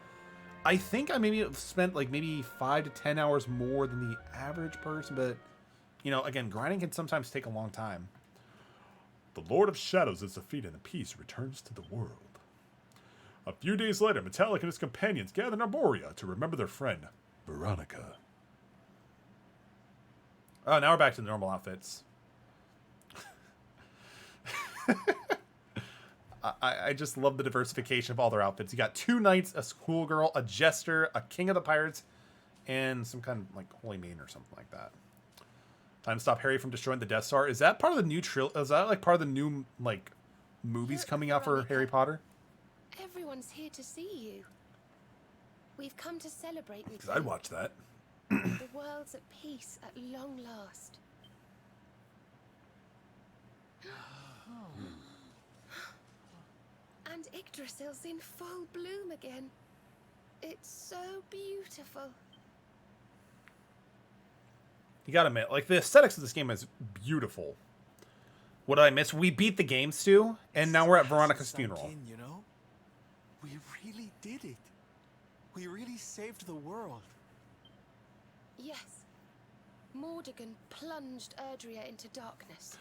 I think I maybe spent like maybe 5 to 10 hours more than the average person. But, you know, again, grinding can sometimes take a long time. The Lord of Shadows is defeated and peace returns to the world. A few days later, Metallic and his companions gather in Arborea to remember their friend, Veronica. Oh, now we're back to the normal outfits. I just love the diversification of all their outfits. You got 2 knights, a schoolgirl, a jester, a king of the pirates, and some kind of like holy maiden or something like that. Time to stop Harry from destroying the Death Star. Is that part of the new Is that like part of the new like movies coming out for Harry Potter? Everyone's here to see you. We've come to celebrate with Because you. I'd watch that. The world's at peace at long last. And Yggdrasil's in full bloom again. It's so beautiful. You gotta admit, like, the aesthetics of this game is beautiful. What did I miss? We beat the game, Stu, and now we're at Veronica's funeral. You know? We really did it. We really saved the world. Yes. Mordegon plunged Erdrea into darkness.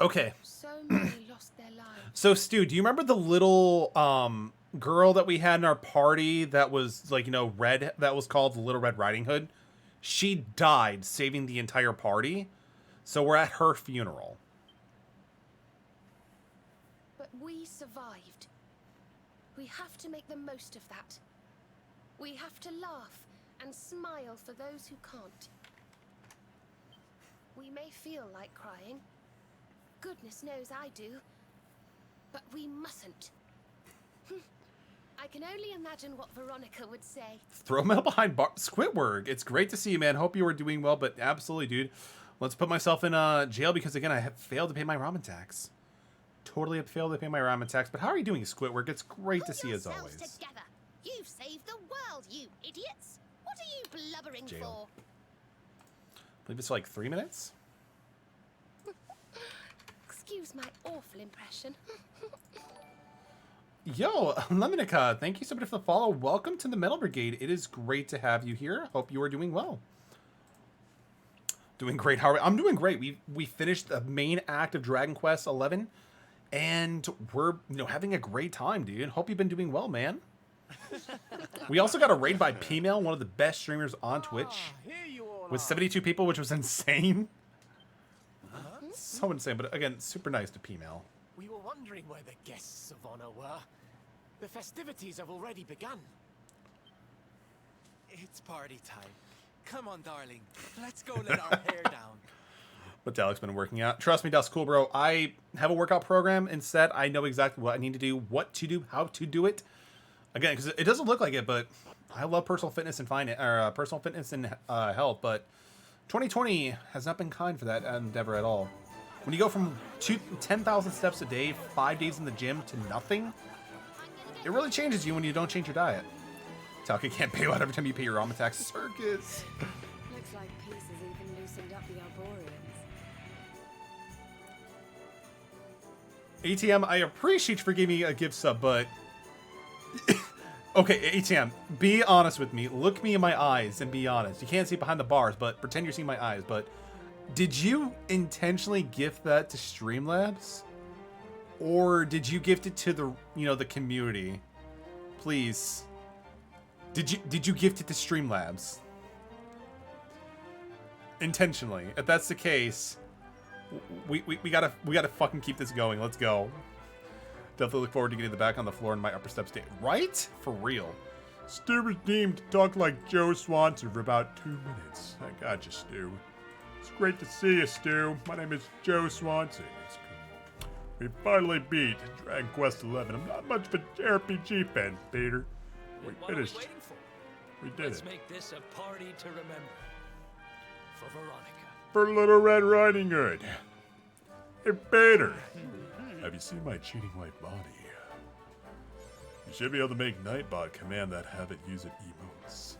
Okay, So many lost their lives. so Stu, do you remember the little girl that we had in our party that was, like, you know, red, that was called the Little Red Riding Hood? She died saving the entire party, so we're at her funeral. But we survived. We have to make the most of that. We have to laugh and smile for those who can't. We may feel like crying. Goodness knows I do. But we mustn't. I can only imagine what Veronica would say. Throw metal behind Squidward. It's great to see you, man. Hope you are doing well, but absolutely, dude. Let's put myself in jail because, again, I have failed to pay my ramen tax. Totally have failed to pay my ramen tax. But how are you doing, Squidward? It's great to see you as always. Together. You've saved the world, you idiots. What are you blubbering Jail. for? I believe it's like 3 minutes. Excuse my awful impression. Yo, Lemonica, thank you so much for the follow. Welcome to the Metal Brigade. It is great to have you here. Hope you are doing well. Doing great. How are I'm doing great. We finished the main act of Dragon Quest 11, and we're having a great time, dude. Hope you've been doing well, man. We also got a raid by P-Mail, one of the best streamers on Twitch, with 72 people, which was insane. So insane, but again, super nice to P-Mail. We were wondering where the guests of honor were. The festivities have already begun. It's party time. Come on, darling. Let's go let our hair down. But Dalek's been working out. Trust me, that's cool, bro. I have a workout program. Instead, I know exactly what I need to do, what to do, how to do it. Again, because it doesn't look like it, but I love personal fitness and personal fitness and health. But 2020 has not been kind for that endeavor at all. When you go from 10,000 steps a day, 5 days in the gym to nothing, it really changes you when you don't change your diet. Talca can't pay out every time you pay your ramen tax. Circus. Looks like peace has even loosened up the Arboreans. ATM, I appreciate you for giving me a gift sub, but... Okay, ATM, be honest with me. Look me in my eyes and be honest. You can't see behind the bars, but pretend you're seeing my eyes, but... Did you intentionally gift that to Streamlabs? Or did you gift it to the, the community? Please. Did you gift it to Streamlabs? Intentionally. If that's the case, we gotta fucking keep this going. Let's go. Definitely look forward to getting the back on the floor in my upper steps day. Right? For real. Stu was deemed to talk like Joe Swanson for about 2 minutes. I got you, Stu. It's great to see you, Stu. My name is Joe Swanson. We finally beat Dragon Quest 11. I'm not much of a JRPG fan, Peter. We finished. We did Let's it. make this a party to remember. For Veronica. For Little Red Riding Hood. Hey, Peter. Have you seen my cheating white body? You should be able to make Nightbot command that habit using emotes.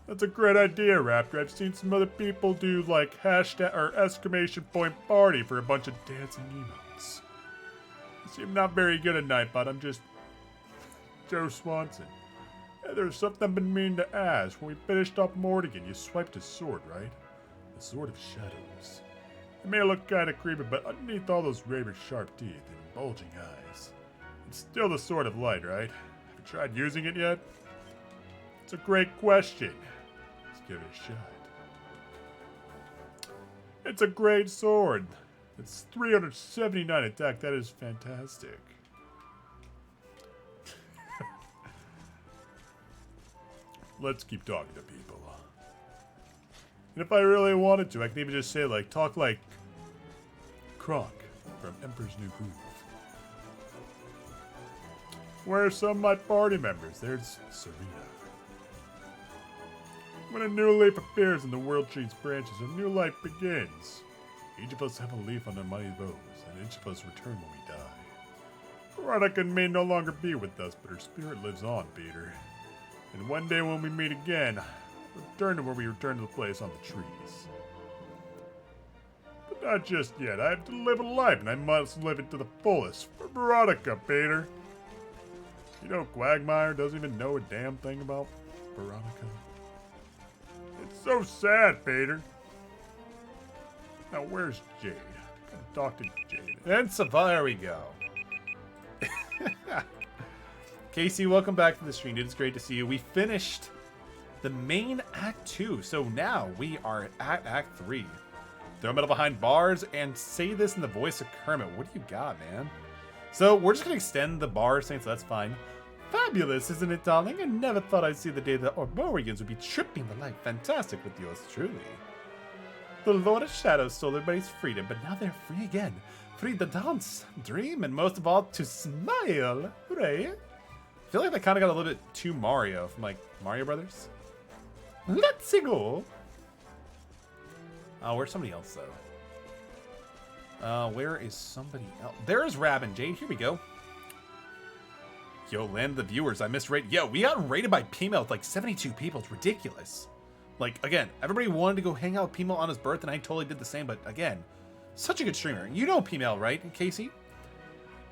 That's a great idea, Raptor. I've seen some other people do like hashtag or exclamation point party for a bunch of dancing emotes. You seem not very good at Nightbot. I'm just Joe Swanson. Hey, there's something I've been meaning to ask. When we finished off Mordegon, you swiped a sword, right? The Sword of Shadows. It may look kinda creepy, but underneath all those razor sharp teeth and bulging eyes, it's still the Sword of Light, right? Have you tried using it yet? It's a great question. Let's give it a shot. It's a great sword. It's 379 attack. That is fantastic. Let's keep talking to people. And if I really wanted to, I could even just say, like, talk like Kronk from Emperor's New Groove. Where are some of my party members? There's Serena. When a new leaf appears in the world tree's branches, a new life begins. Each of us have a leaf on our mighty bows, and each of us return when we die. Veronica may no longer be with us, but her spirit lives on, Peter. And one day when we meet again, return to where we returned to the place on the trees. But not just yet. I have to live a life, and I must live it to the fullest. For Veronica, Peter. You know, Quagmire doesn't even know a damn thing about Veronica. It's so sad, Peter. Now, where's Jade? I gotta talk to Jade. And so there we go. Casey, welcome back to the stream, dude. It's great to see you. We finished the main Act 2, so now we are at Act 3. Throw metal behind bars and say this in the voice of Kermit. What do you got, man? So we're just going to extend the bar saying, so that's fine. Fabulous, isn't it, darling? I never thought I'd see the day that Morregans would be tripping the light fantastic with yours truly. The Lord of Shadows stole everybody's freedom, but now they're free again. Free to dance, dream, and most of all, to smile. Hooray! I feel like that kind of got a little bit too Mario from, like, Mario Brothers. Let's go! Oh, where's somebody else, though? Where is somebody else? There's Rab and Jade. Here we go. Yo, land the viewers. I misrated. Yo, we got rated by P-Mail with like 72 people. It's ridiculous. Like, again, everybody wanted to go hang out with P-Mail on his birthday, and I totally did the same. But, again, such a good streamer. You know P-Mail, right, Casey?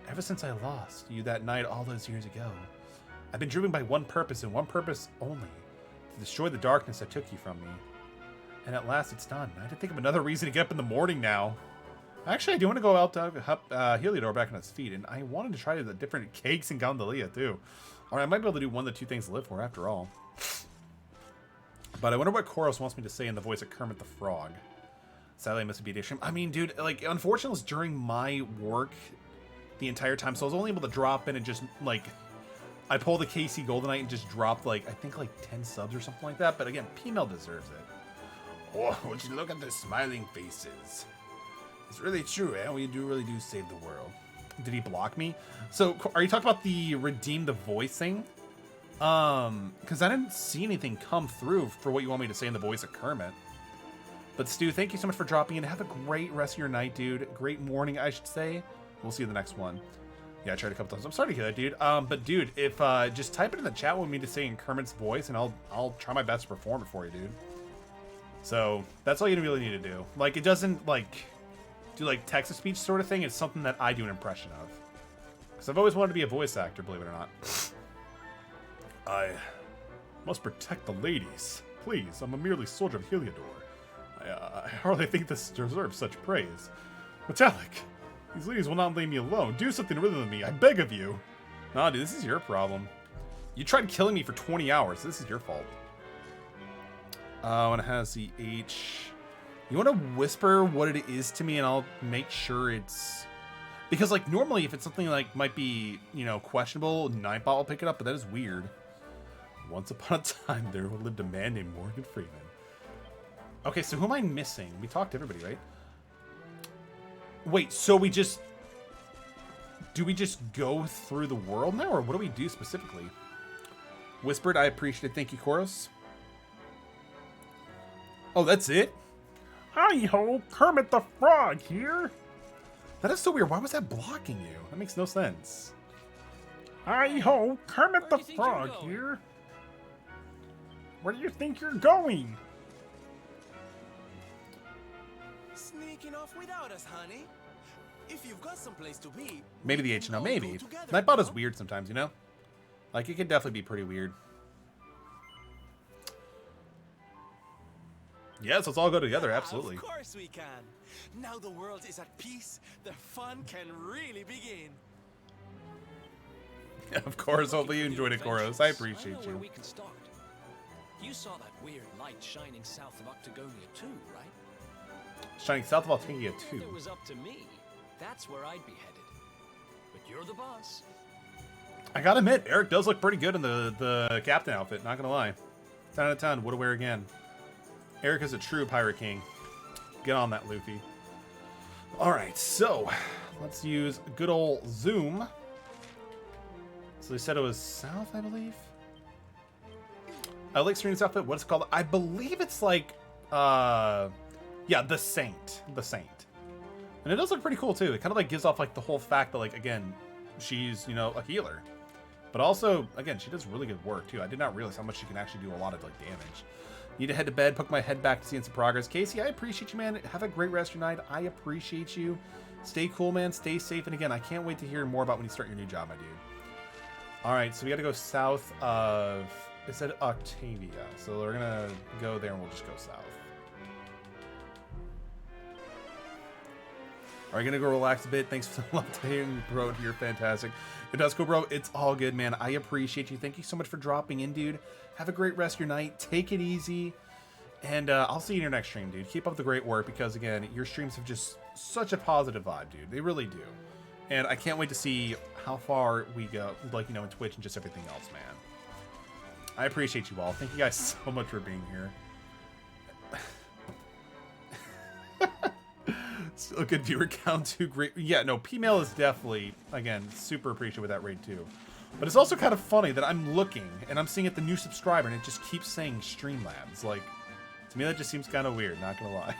Ever since I lost you that night all those years ago, I've been driven by one purpose and one purpose only. To destroy the darkness that took you from me. And at last it's done. I had to think of another reason to get up in the morning now. Actually, I do want to go out to Heliodor back on his feet, and I wanted to try the different cakes in Gondolia, too. Or I might be able to do one of the two things to live for, after all. But I wonder what Koros wants me to say in the voice of Kermit the Frog. Sadly, I must be addiction. I mean, dude, like, unfortunately, it was during my work the entire time, so I was only able to drop in and just, like, I pulled the KC Goldenite and just dropped, like, I think, like, 10 subs or something like that. But again, P-Mail deserves it. Oh, would you look at the smiling faces? It's really true, eh? We really do save the world. Did he block me? So, are you talking about the redeem the voice thing? Because I didn't see anything come through for what you want me to say in the voice of Kermit. But Stu, thank you so much for dropping in. Have a great rest of your night, dude. Great morning, I should say. We'll see you in the next one. Yeah, I tried a couple times. I'm sorry to hear that, dude. But dude, if just type it in the chat with me to say in Kermit's voice, and I'll try my best to perform it for you, dude. So that's all you really need to do. Like, it doesn't like do like text to speech sort of thing. It's something that I do an impression of. Because I've always wanted to be a voice actor, believe it or not. I must protect the ladies. Please, I'm a merely soldier of Heliodor. I hardly think this deserves such praise. Metallic, these ladies will not leave me alone. Do something rather than me, I beg of you. Nah, dude, this is your problem. You tried killing me for 20 hours. This is your fault. And it has the H. You want to whisper what it is to me, and I'll make sure it's... Because, like, normally if it's something, like, might be, you know, questionable, Nightbot will pick it up, but that is weird. Once upon a time, there lived a man named Morgan Freeman. Okay, so who am I missing? We talked to everybody, right? Wait, so we just... Do we just go through the world now, or what do we do specifically? Whispered, I appreciate it. Thank you, Koros. Oh, that's it? Hi-ho, Kermit the Frog here. That is so weird. Why was that blocking you? That makes no sense. Hi-ho, Kermit the Where do you think you're Frog going? here. Where do you think you're going? Sneaking off without us, honey. If you've got someplace to be, Maybe we the can H&O, all maybe. go together, Nightbot you is know? weird sometimes, you know? Like, it could definitely be pretty weird. Yes, let's all go together, Yeah, absolutely. Of course we can. Now the world is at peace, the fun can really begin. Of course, hopefully you enjoyed it, Koros. I appreciate I know where you. we can start. You saw that weird light shining south of Octagonia too, right? Shining south of Altingia If 2. it was up to me, that's where I'd be headed. But you're the boss. I gotta admit, Eric does look pretty good in the captain outfit, not gonna lie. 10 out of 10, would wear again. Eric is a true Pirate King. Get on that, Luffy. Alright, so let's use good old zoom. So they said it was south, I believe. I like Serena's outfit. What's it called? I believe it's like, yeah, the Saint. The Saint. And it does look pretty cool, too. It kind of like gives off like the whole fact that, like, again, she's, you know, a healer. But also, again, she does really good work, too. I did not realize how much she can actually do a lot of, like, damage. Need to head to bed, poke my head back to seeing some progress. Casey, I appreciate you, man. Have a great rest of your night. I appreciate you. Stay cool, man. Stay safe. And again, I can't wait to hear more about when you start your new job, my dude. All right, so we got to go south of... It said Octavia. So we're going to go there and we'll just go south. Are you going to go relax a bit? Thanks for the love today, bro. You're fantastic. It does go, bro. It's all good, man. I appreciate you. Thank you so much for dropping in, dude. Have a great rest of your night. Take it easy. And I'll see you in your next stream, dude. Keep up the great work because, again, your streams have just such a positive vibe, dude. They really do. And I can't wait to see how far we go, like, you know, in Twitch and just everything else, man. I appreciate you all. Thank you guys so much for being here. Still a good viewer count too. Great. Yeah, no, P-Mail is definitely, again, super appreciative with that raid too. But it's also kind of funny that I'm looking and I'm seeing it the new subscriber and it just keeps saying Streamlabs. Like, to me that just seems kind of weird, not gonna lie.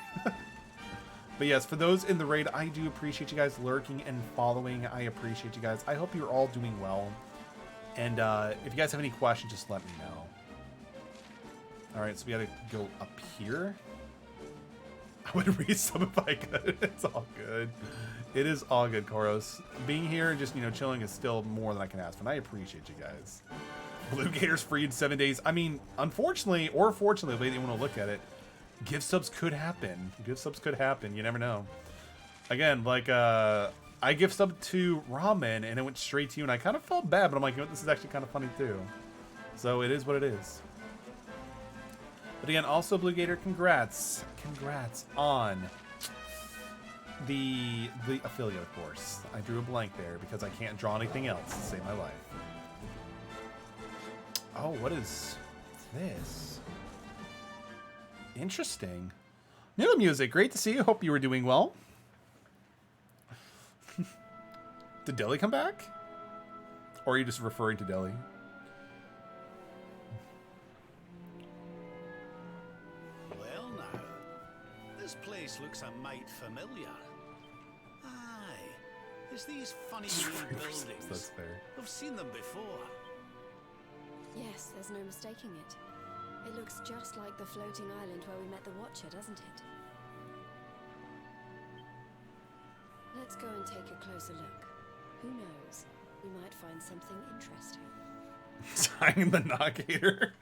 But yes, for those in the raid, I do appreciate you guys lurking and following. I appreciate you guys. I hope you're all doing well. And if you guys have any questions, just let me know. Alright, so we gotta go up here. I would resub if I could. It's all good. It is all good, Koros. Being here and just, you know, chilling is still more than I can ask for, and I appreciate you guys. Blue Gator's free in 7 days. I mean, unfortunately, or fortunately, the way you want to look at it, gift subs could happen. Gift subs could happen. You never know. Again, like, I gift subbed to Ramen, and it went straight to you, and I kind of felt bad, but I'm like, you know what, this is actually kind of funny, too. So, it is what it is. But again, also, Blue Gator, congrats. Congrats on the affiliate, of course. I drew a blank there because I can't draw anything else to save my life. Oh, what is this? Interesting. New music. Great to see you. Hope you were doing well. Did Deli come back? Or are you just referring to Deli? Well now, this place looks a mite familiar. Aye, it's these funny new buildings. That's fair. I've seen them before. Yes, there's no mistaking it. It looks just like the floating island where we met the Watcher, doesn't it? Let's go and take a closer look. Who knows? We might find something interesting. Signing the Gator.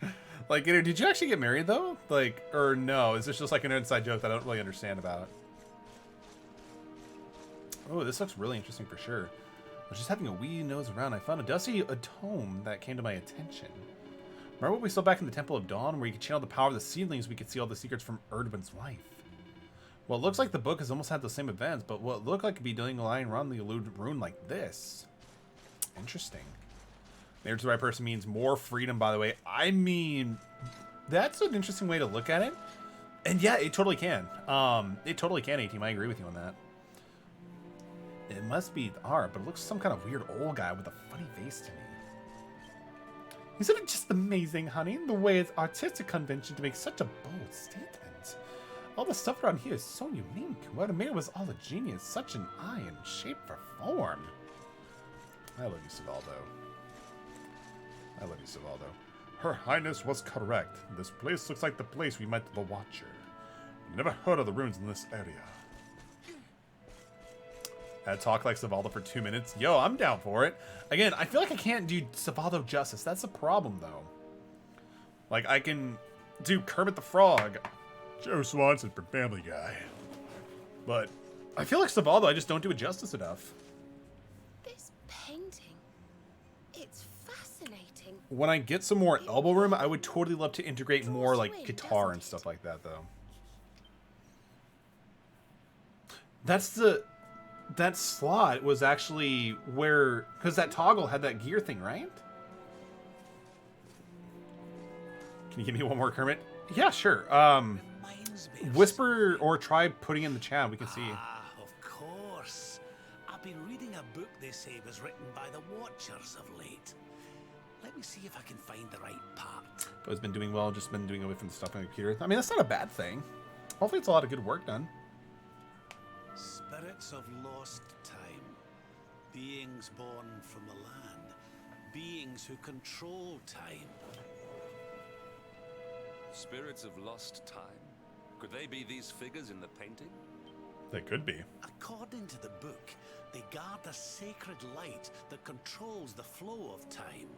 Like, Gator, did you actually get married, though? Like, or no? Is this just like an inside joke that I don't really understand about? Oh, this looks really interesting for sure. I was just having a wee nose around. I found a dusty tome that came to my attention. Remember what we saw back in the Temple of Dawn, where you could channel the power of the seedlings, we could see all the secrets from Erdwin's life. Well, it looks like the book has almost had the same events, but what looked like to be doing a line around the eluded rune like this. Interesting. Marriage to the right person means more freedom, by the way. I mean, that's an interesting way to look at it. And yeah, it totally can. It totally can, A-Team. I agree with you on that. It must be art, but it looks some kind of weird old guy with a funny face to me. Isn't it just amazing, honey, the way it's artistic convention to make such a bold statement? All the stuff around here is so unique. What made it was all a genius, such an eye and shape for form. I love you, Sivaldo. Melody Savaldo. Her Highness was correct. This place looks like the place we met the Watcher. Never heard of the ruins in this area. Had talk like Savaldo for 2 minutes. Yo, I'm down for it. Again, I feel like I can't do Savaldo justice. That's the problem, though. Like, I can do Kermit the Frog. Joe Swanson from Family Guy. But I feel like Savaldo, I just don't do it justice enough. This painting, it's fascinating. When I get some more elbow room, I would totally love to integrate more, like, guitar and stuff like that, though. That slot was actually where, because that toggle had that gear thing, right? Can you give me one more, Kermit? Yeah, sure. Whisper or try putting in the chat. We can see. Ah, of course. I've been reading a book they say was written by the Watchers of late. Let me see if I can find the right part. But it's been doing well, just been doing away from the stuff on the computer. I mean, that's not a bad thing. Hopefully it's a lot of good work done. Spirits of lost time. Beings born from the land. Beings who control time. Spirits of lost time? Could they be these figures in the painting? They could be. According to the book, they guard a sacred light that controls the flow of time.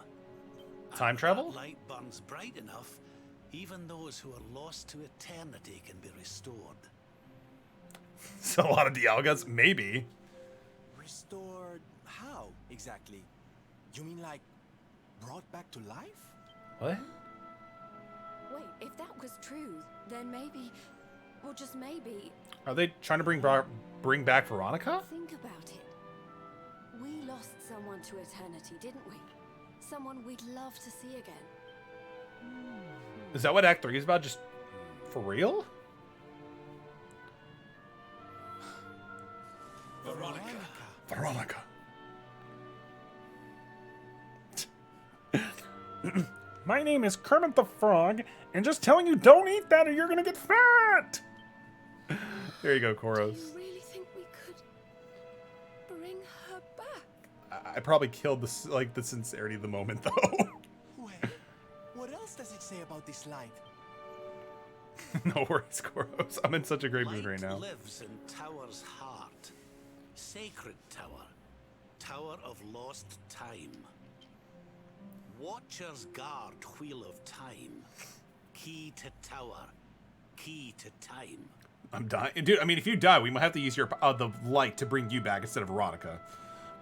Time travel? That light burns bright enough, even those who are lost to eternity can be restored. So a lot of Dialgas? Maybe. Restored how, exactly? You mean like brought back to life? What? Wait, if that was true, then maybe, or just maybe... Are they trying to bring back Veronica? Think about it. We lost someone to eternity, didn't we? Someone we'd love to see again. Is that what Act 3 is about? Just for real? Veronica. My name is Kermit the Frog, and just telling you don't eat that or you're gonna get fat! There you go, Koros. Do you really think we could bring her back? I probably killed the sincerity of the moment, though. Wait, what else does it say about this light? No worries, Koros. I'm in such a great mood right now. Lives in Tower's heart. Sacred Tower. Tower of lost time. Watcher's guard wheel of time. Key to tower. Key to time. I'm dying. Dude, I mean, if you die, we might have to use your the light to bring you back instead of Veronica.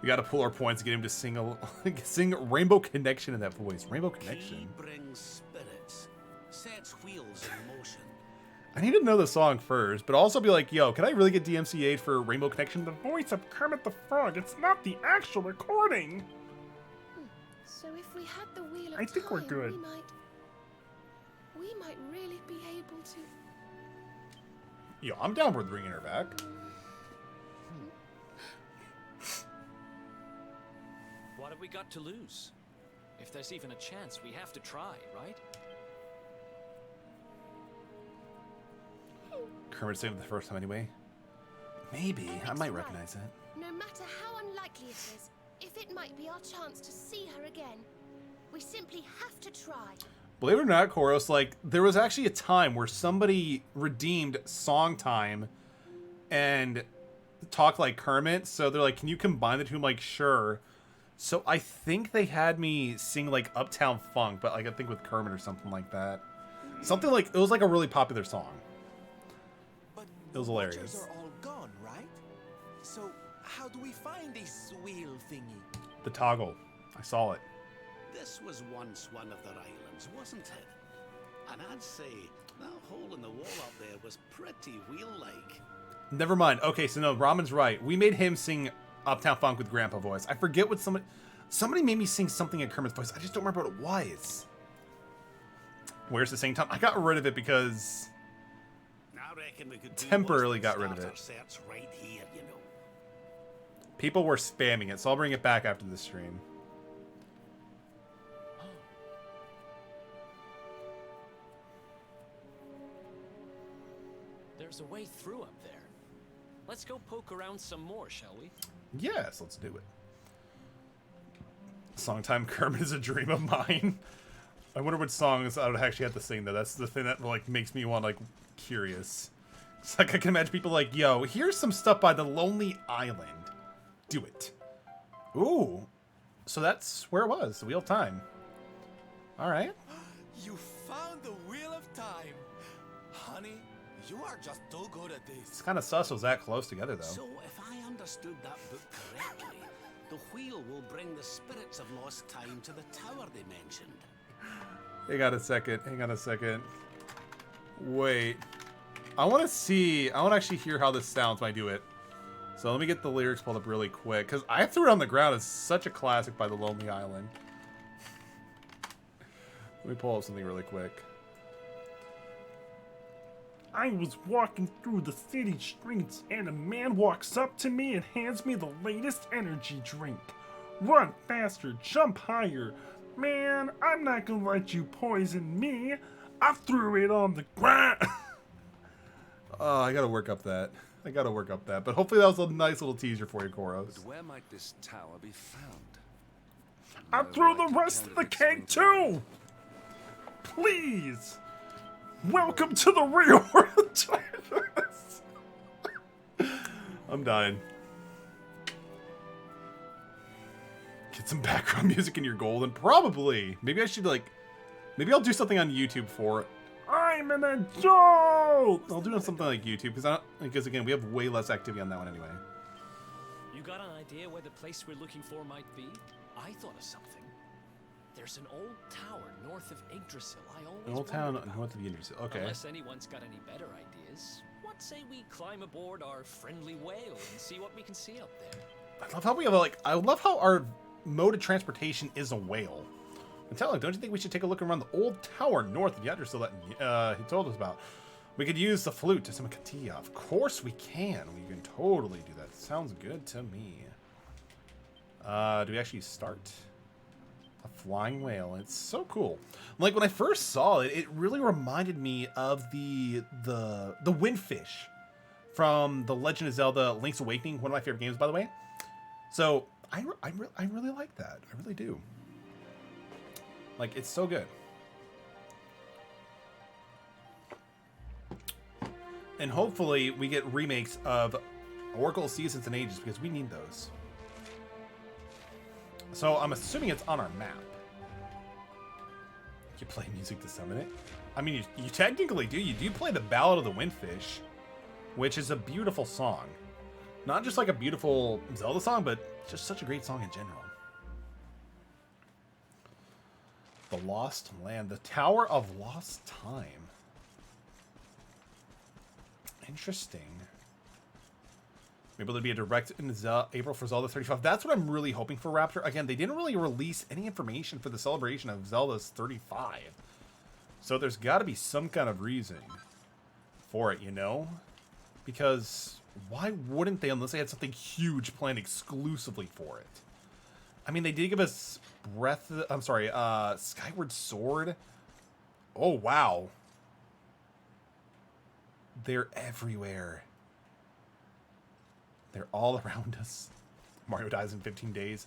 We gotta pull our points to get him to sing Rainbow Connection in that voice. Rainbow Connection. Key brings spirits. Sets wheels in motion. I need to know the song first, but also be like, yo, can I really get DMCA'd for Rainbow Connection? The voice of Kermit the Frog, it's not the actual recording! So if we had the wheel of I think we're time, good. we might really be able to... Yo, I'm down with bringing her back. What have we got to lose? If there's even a chance, we have to try, right? Kermit saved it the first time anyway. Maybe. I might recognize it. No matter how unlikely it is, if it might be our chance to see her again, we simply have to try. Believe it or not, Koros, like, there was actually a time where somebody redeemed Song Time and talked like Kermit. So they're like, can you combine the two? I'm like, sure. So I think they had me sing like Uptown Funk, but like I think with Kermit or something like that. Something like, it was like a really popular song. But it was hilarious. The Watchers are all gone, right? So how do we find this wheel thingy? The toggle. I saw it. This was once one of their islands, wasn't it? And I'd say that hole in the wall up there was pretty wheel-like. Never mind. Okay, so no, Ramon's right. We made him sing Uptown Funk with Grandpa voice. I forget what somebody made me sing something in Kermit's voice. I just don't remember what it was. Where's the same time? I got rid of it because I reckon we could temporarily got rid of it. Right here, you know. People were spamming it, so I'll bring it back after the stream. There's a way through up there. Let's go poke around some more, shall we? Yes, let's do it. song time. Kermit is a dream of mine. I wonder what songs I would actually have to sing though. That's the thing that like makes me want like curious. It's like I can imagine people like, yo, here's some stuff by The Lonely Island. Do it. Ooh. So that's where it was, the Wheel of Time. Alright. You found the Wheel of Time. Honey, you are just too good at this. It's kind of sus it was that close together though. So if I understood that book correctly, the wheel will bring the spirits of lost time to the tower they mentioned. Hang on a second. Hang on a second. Wait. I want to actually hear how this sounds when I do it. So let me get the lyrics pulled up really quick. Because I Threw It on the Ground is such a classic by The Lonely Island. Let me pull up something really quick. I was walking through the city streets and a man walks up to me and hands me the latest energy drink. Run faster, jump higher. Man, I'm not gonna let you poison me. I threw it on the ground. Oh, I gotta work up that. But hopefully that was a nice little teaser for you, Koros. But where might this tower be found? I threw the rest of the cake too. Please. Welcome to the real world. I'm dying. Get some background music in your golden. Probably. Maybe I should maybe I'll do something on YouTube for it. I'm an adult. I'll do something like YouTube because again we have way less activity on that one anyway. You got an idea where the place we're looking for might be? I thought of something. There's an old tower north of Yggdrasil. An old town north of Yggdrasil. Okay. Unless anyone's got any better ideas, what say we climb aboard our friendly whale and see what we can see up there? I love how we have I love how our mode of transportation is a whale. I'm telling you, don't you think we should take a look around the old tower north of Yggdrasil that he told us about? We could use the flute to summon Katia. Of course we can. We can totally do that. Sounds good to me. Do we actually start? A flying whale. It's so cool. Like when I first saw it, it really reminded me of the windfish from The Legend of Zelda: Link's Awakening. One of my favorite games, by the way. So I really like that. I really do. Like, it's so good. And hopefully we get remakes of Oracle Seasons and Ages because we need those. So I'm assuming it's on our map. You play music to summon it? I mean, you technically do. You do play the Ballad of the Windfish, which is a beautiful song. Not just like a beautiful Zelda song, but just such a great song in general. The Lost Land. The Tower of Lost Time. Interesting. Maybe there'll be a direct in April for Zelda 35. That's what I'm really hoping for, Raptor. Again, they didn't really release any information for the celebration of Zelda's 35. So there's got to be some kind of reason for it, you know? Because why wouldn't they unless they had something huge planned exclusively for it? I mean, they did give us Skyward Sword. Oh, wow. They're everywhere. They're all around us. Mario dies in 15 days.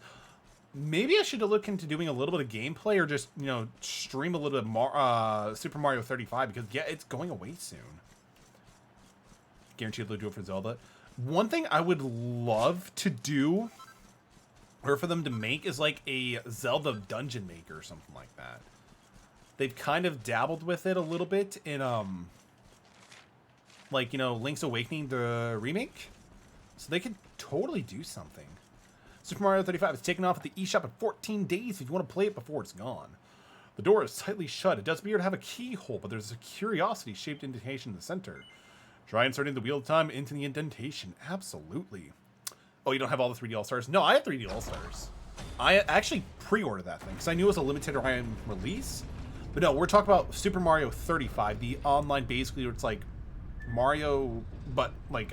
Maybe I should look into doing a little bit of gameplay or just, you know, stream a little bit more Super Mario 35 because, yeah, it's going away soon. Guaranteed they'll do it for Zelda. One thing I would love to do or for them to make is like a Zelda Dungeon Maker or something like that. They've kind of dabbled with it a little bit in, like, you know, Link's Awakening, the remake. So they could totally do something. Super Mario 35 is taken off at the eShop in 14 days if you want to play it before it's gone. The door is tightly shut. It does appear to have a keyhole, but there's a curiosity-shaped indentation in the center. Try inserting the Wheel of Time into the indentation. Absolutely. Oh, you don't have all the 3D All-Stars? No, I have 3D All-Stars. I actually pre-ordered that thing because I knew it was a limited time release. But no, we're talking about Super Mario 35, the online basically where it's like Mario, but like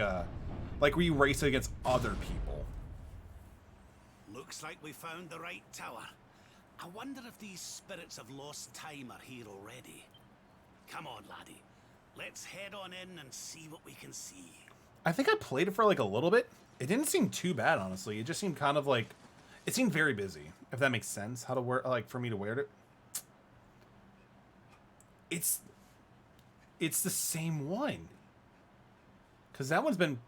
where you race against other people. Looks like we found the right tower. I wonder if these spirits of lost time are here already. Come on, laddie. Let's head on in and see what we can see. I think I played it for like a little bit. It didn't seem too bad, honestly. It just seemed kind of like... It seemed very busy, if that makes sense. How to wear, like, for me to wear it. It's the same one. Because that one's been,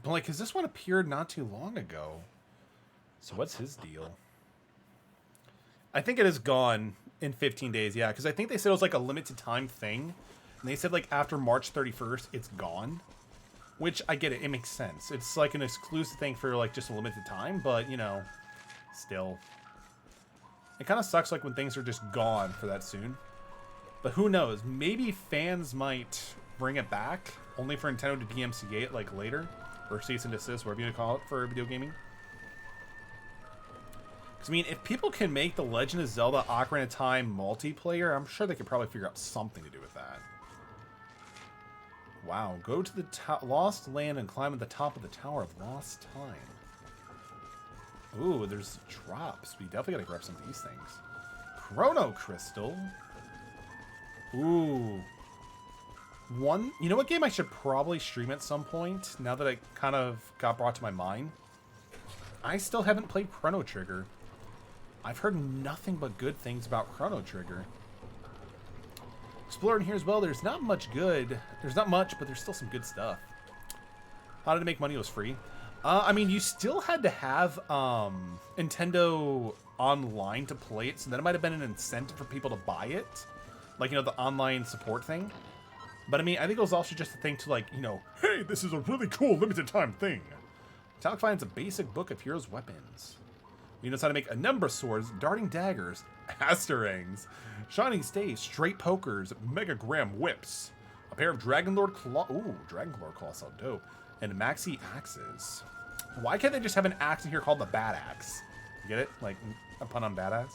like, because this one appeared not too long ago. So what's his deal? I think it is gone in 15 days, yeah. Because I think they said it was, like, a limited time thing. And they said, like, after March 31st, it's gone. Which, I get it. It makes sense. It's, like, an exclusive thing for, like, just a limited time. But, you know, still. It kind of sucks, like, when things are just gone for that soon. But who knows? Maybe fans might bring it back, only for Nintendo to DMCA it, like, later. Or cease and desist, whatever you call it, for video gaming. Because, I mean, if people can make the Legend of Zelda Ocarina of Time multiplayer, I'm sure they could probably figure out something to do with that. Wow. Go to the Lost Land and climb at the top of the Tower of Lost Time. Ooh, there's drops. We definitely gotta grab some of these things. Chrono Crystal. Ooh. You know what game I should probably stream at some point, now that it kind of got brought to my mind? I still haven't played Chrono Trigger. I've heard nothing but good things about Chrono Trigger. Exploring here as well, there's not much good. There's not much, but there's still some good stuff. How Did It Make Money was free. I mean, you still had to have Nintendo Online to play it, so that might have been an incentive for people to buy it. Like, you know, the online support thing. But, I mean, I think it was also just a thing to, like, you know, hey, this is a really cool limited time thing. Talc finds a basic book of heroes' weapons. You knows how to make a number of swords, darting daggers, asterangs, shining staves, straight pokers, megagram whips, a pair of Dragonlord claw. Ooh, Dragonlord claws sound dope. And maxi axes. Why can't they just have an axe in here called the Bad Axe? You get it? Like a pun on badass?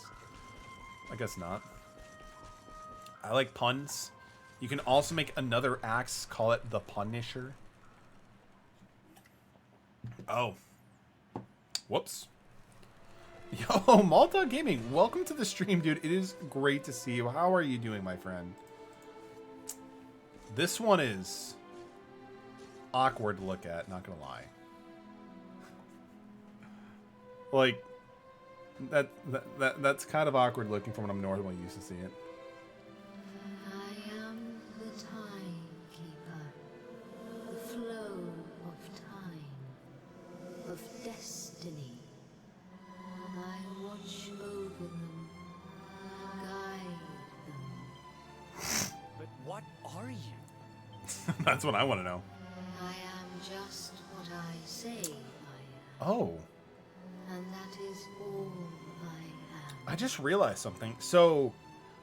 I guess not. I like puns. You can also make another axe, call it the Punisher. Oh. Whoops. Yo, Malta Gaming, welcome to the stream, dude. It is great to see you. How are you doing, my friend? This one is awkward to look at, not gonna lie. Like, that's kind of awkward looking from when I'm normally used to see it. I am the timekeeper, the flow of time, of destiny. I watch over them, guide them. But what are you? That's what I want to know. I am just what I say I am. Oh. And that is all I am. I just realized something. So,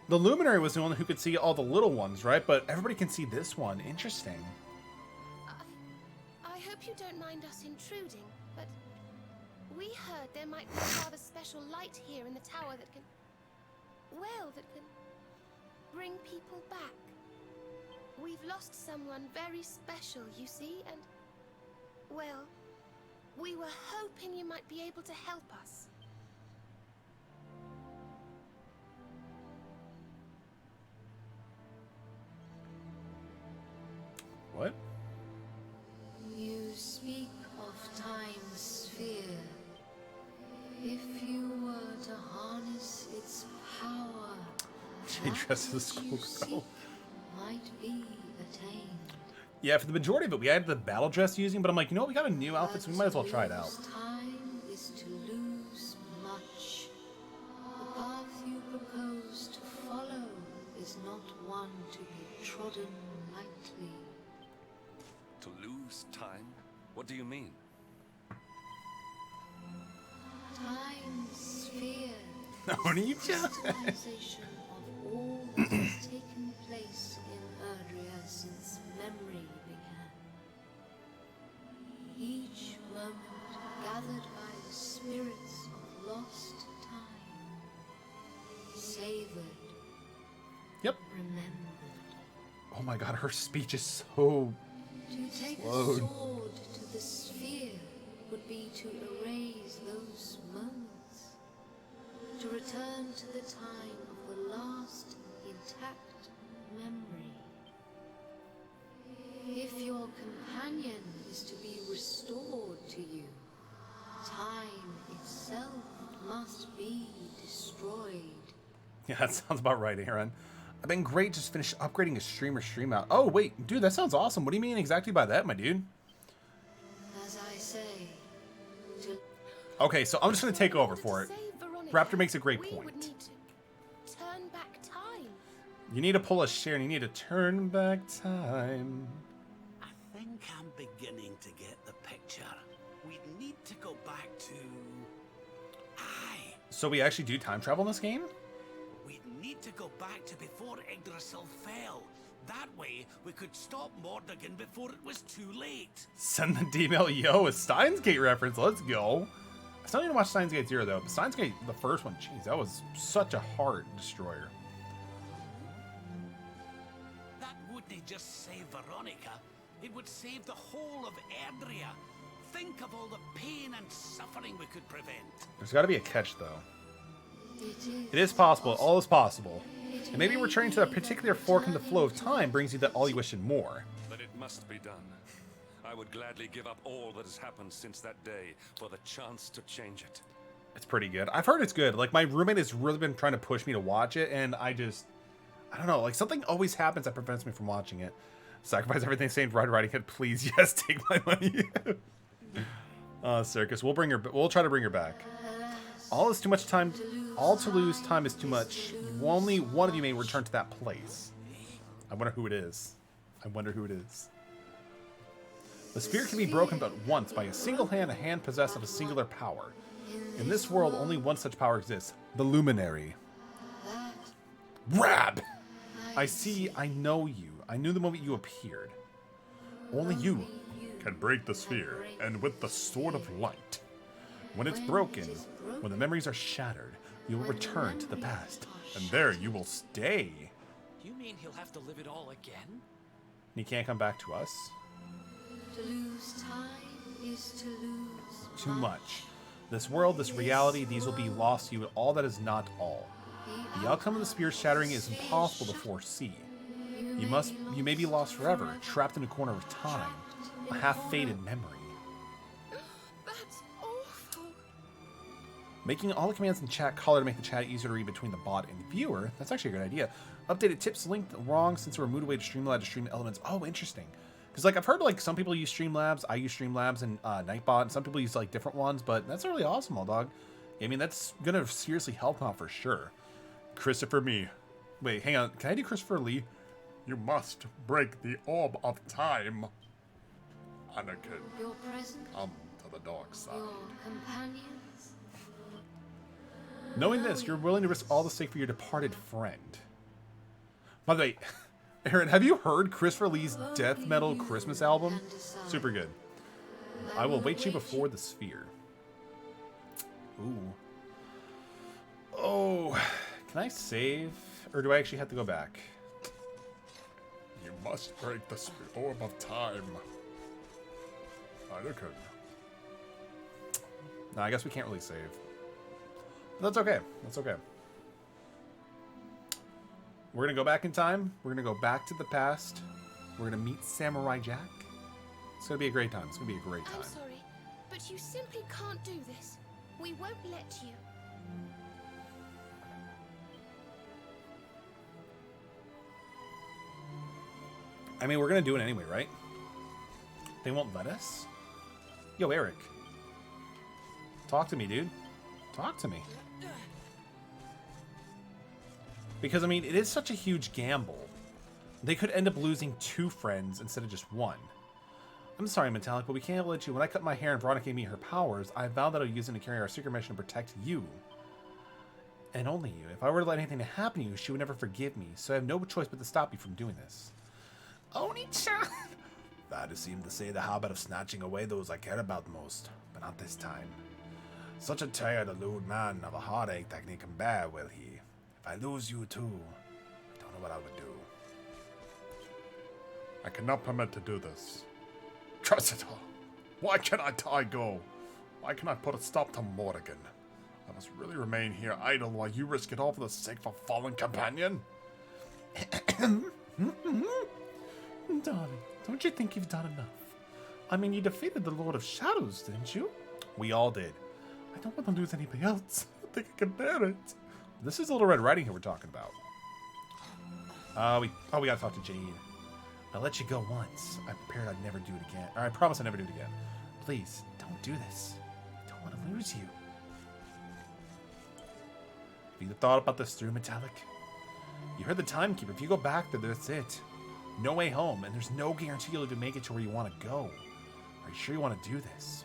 the Luminary was the one who could see all the little ones, right? But everybody can see this one. Interesting. I hope you don't mind us intruding, but we heard there might be a rather special light here in the tower that can, well, that can bring people back. We've lost someone very special, you see, and, well, we were hoping you might be able to help us. What? You speak of time's sphere. If you were to harness its power, She dresses as school girl. might be attained. Yeah, for the majority of it, we had the battle dress using, but I'm like, you know what? We got a new outfit, so we might as well try it out. Time is to lose much. The path you propose to follow is not one to be trodden lightly. To lose time? What do you mean? Time's sphere. What are you doing? Crystallization of all that has taken place in Erdrea since memory began. Each moment gathered by the spirits of lost time. Savored. Yep. Remembered. Oh my god, her speech is so To take slowed. a sword to the sphere would be to erase those moments. To return to the time of the last intact memory. If your companion is to be restored to you, time itself must be destroyed. Yeah, that sounds about right, Aaron. I've been great, just finished upgrading a stream out. Oh, wait, dude, that sounds awesome. What do you mean exactly by that, my dude? As I say, Okay, so I'm just going to take over for it. Raptor makes a great point. Turn back time. You need to pull a share and you need to turn back time. I think I'm beginning to get the picture. We need to go back to... Aye. So we actually do time travel in this game? We need to go back to before Yggdrasil fell. That way, we could stop Mordegon before it was too late. Send the email, yo, a Steins Gate reference. Let's go. I still need to watch Steins Gate 0, though. But Steins Gate, the first one, jeez, that was such a hard destroyer. That wouldn't just save Veronica. It would save the whole of Erdrea. Think of all the pain and suffering we could prevent. There's got to be a catch, though. It is possible. All is possible. And maybe returning to a particular fork in the flow of time brings you that all you wish and more. But it must be done. I would gladly give up all that has happened since that day for the chance to change it. It's pretty good. I've heard it's good. Like, my roommate has really been trying to push me to watch it, and I don't know. Like, something always happens that prevents me from watching it. Sacrifice everything, saved Red Riding Hood, please. Yes, take my money. Circus. We'll try to bring her back. All is too much time. All to lose. Time is too much. Only one of you may return to that place. I wonder who it is. I wonder who it is. The sphere can be broken but once by a single hand, a hand possessed of a singular power. In this world, only one such power exists. The Luminary. Rab! I see, I know you. I knew the moment you appeared. Only you can break the sphere, and with the Sword of Light. When it's broken, when the memories are shattered, you will return to the past. And there you will stay. You mean he'll have to live it all again? And he can't come back to us? To lose time is to lose too much. This world, this reality, these will be lost to you, all that is not all. The outcome of the spear shattering is impossible to foresee. You may be lost forever, trapped in a corner of time, a half-faded memory. That's awful. Making all the commands in chat color to make the chat easier to read between the bot and the viewer. That's actually a good idea. Updated tips linked wrong since we're moved away to Streamlabs to stream elements. Oh, interesting. Because, like, I've heard, like, some people use Streamlabs. I use Streamlabs and Nightbot. And some people use, like, different ones. But that's really awesome, old dog. I mean, that's going to seriously help out for sure. Christopher Me. Wait, hang on. Can I do Christopher Lee? You must break the orb of time. Anakin. Your present. Come to the dark side. Your companions. Knowing this, you're willing to risk all the stake for your departed friend. By the way, Aaron, have you heard Christopher Lee's death metal Christmas album? Super good. I will wait you before the sphere. Ooh. Oh. Can I save? Or do I actually have to go back? You must break the orb of time. Anakin. No, I guess we can't really save. But that's okay. That's okay. We're going to go back in time. We're going to go back to the past. We're going to meet Samurai Jack. It's going to be a great time. It's going to be a great time. I'm sorry, but you simply can't do this. We won't let you. I mean, we're going to do it anyway, right? They won't let us? Yo, Eric. Talk to me, dude. Talk to me. Because, I mean, it is such a huge gamble. They could end up losing 2 friends instead of just 1. I'm sorry, Metallic, but we can't let you. When I cut my hair and Veronica gave me her powers, I vowed that I would use them to carry our secret mission to protect you. And only you. If I were to let anything to happen to you, she would never forgive me. So I have no choice but to stop you from doing this. Oni-chan! Father seemed to say the habit of snatching away those I care about most, but not this time. Such a tired, allude man of a heartache that he can bear, will he? If I lose you too, I don't know what I would do. I cannot permit to do this. Tressida, why can't I die go? Why can't I put a stop to Mordegon? I must really remain here idle while you risk it all for the sake of a fallen companion? Darling, don't you think you've done enough? I mean, you defeated the Lord of Shadows, didn't you? We all did. I don't want to lose anybody else. think I can bear it. This is Little Red Riding Hood we're talking about. We gotta talk to Jade. I let you go once. I prepared I'd never do it again. Or I promise I'd never do it again. Please, don't do this. I don't want to lose you. Have you thought about this through, Metallic? You heard the timekeeper. If you go back there, that's it. No way home, and there's no guarantee you'll even make it to where you want to go. Are you sure you want to do this?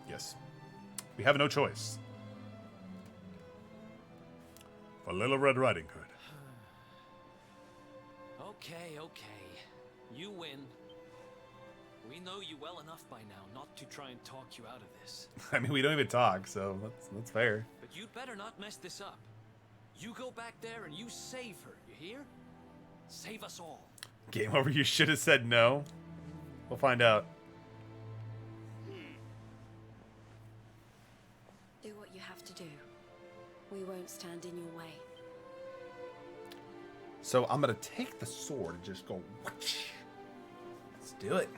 Yes. We have no choice. For Little Red Riding Hood. Okay, okay. You win. We know you well enough by now not to try and talk you out of this. I mean, we don't even talk, so that's fair. But you'd better not mess this up. You go back there and you save her, you hear? Save us all. Game over. You should have said no. We'll find out. Do what you have to do. We won't stand in your way. So I'm gonna take the sword and just go whoosh. Let's do it.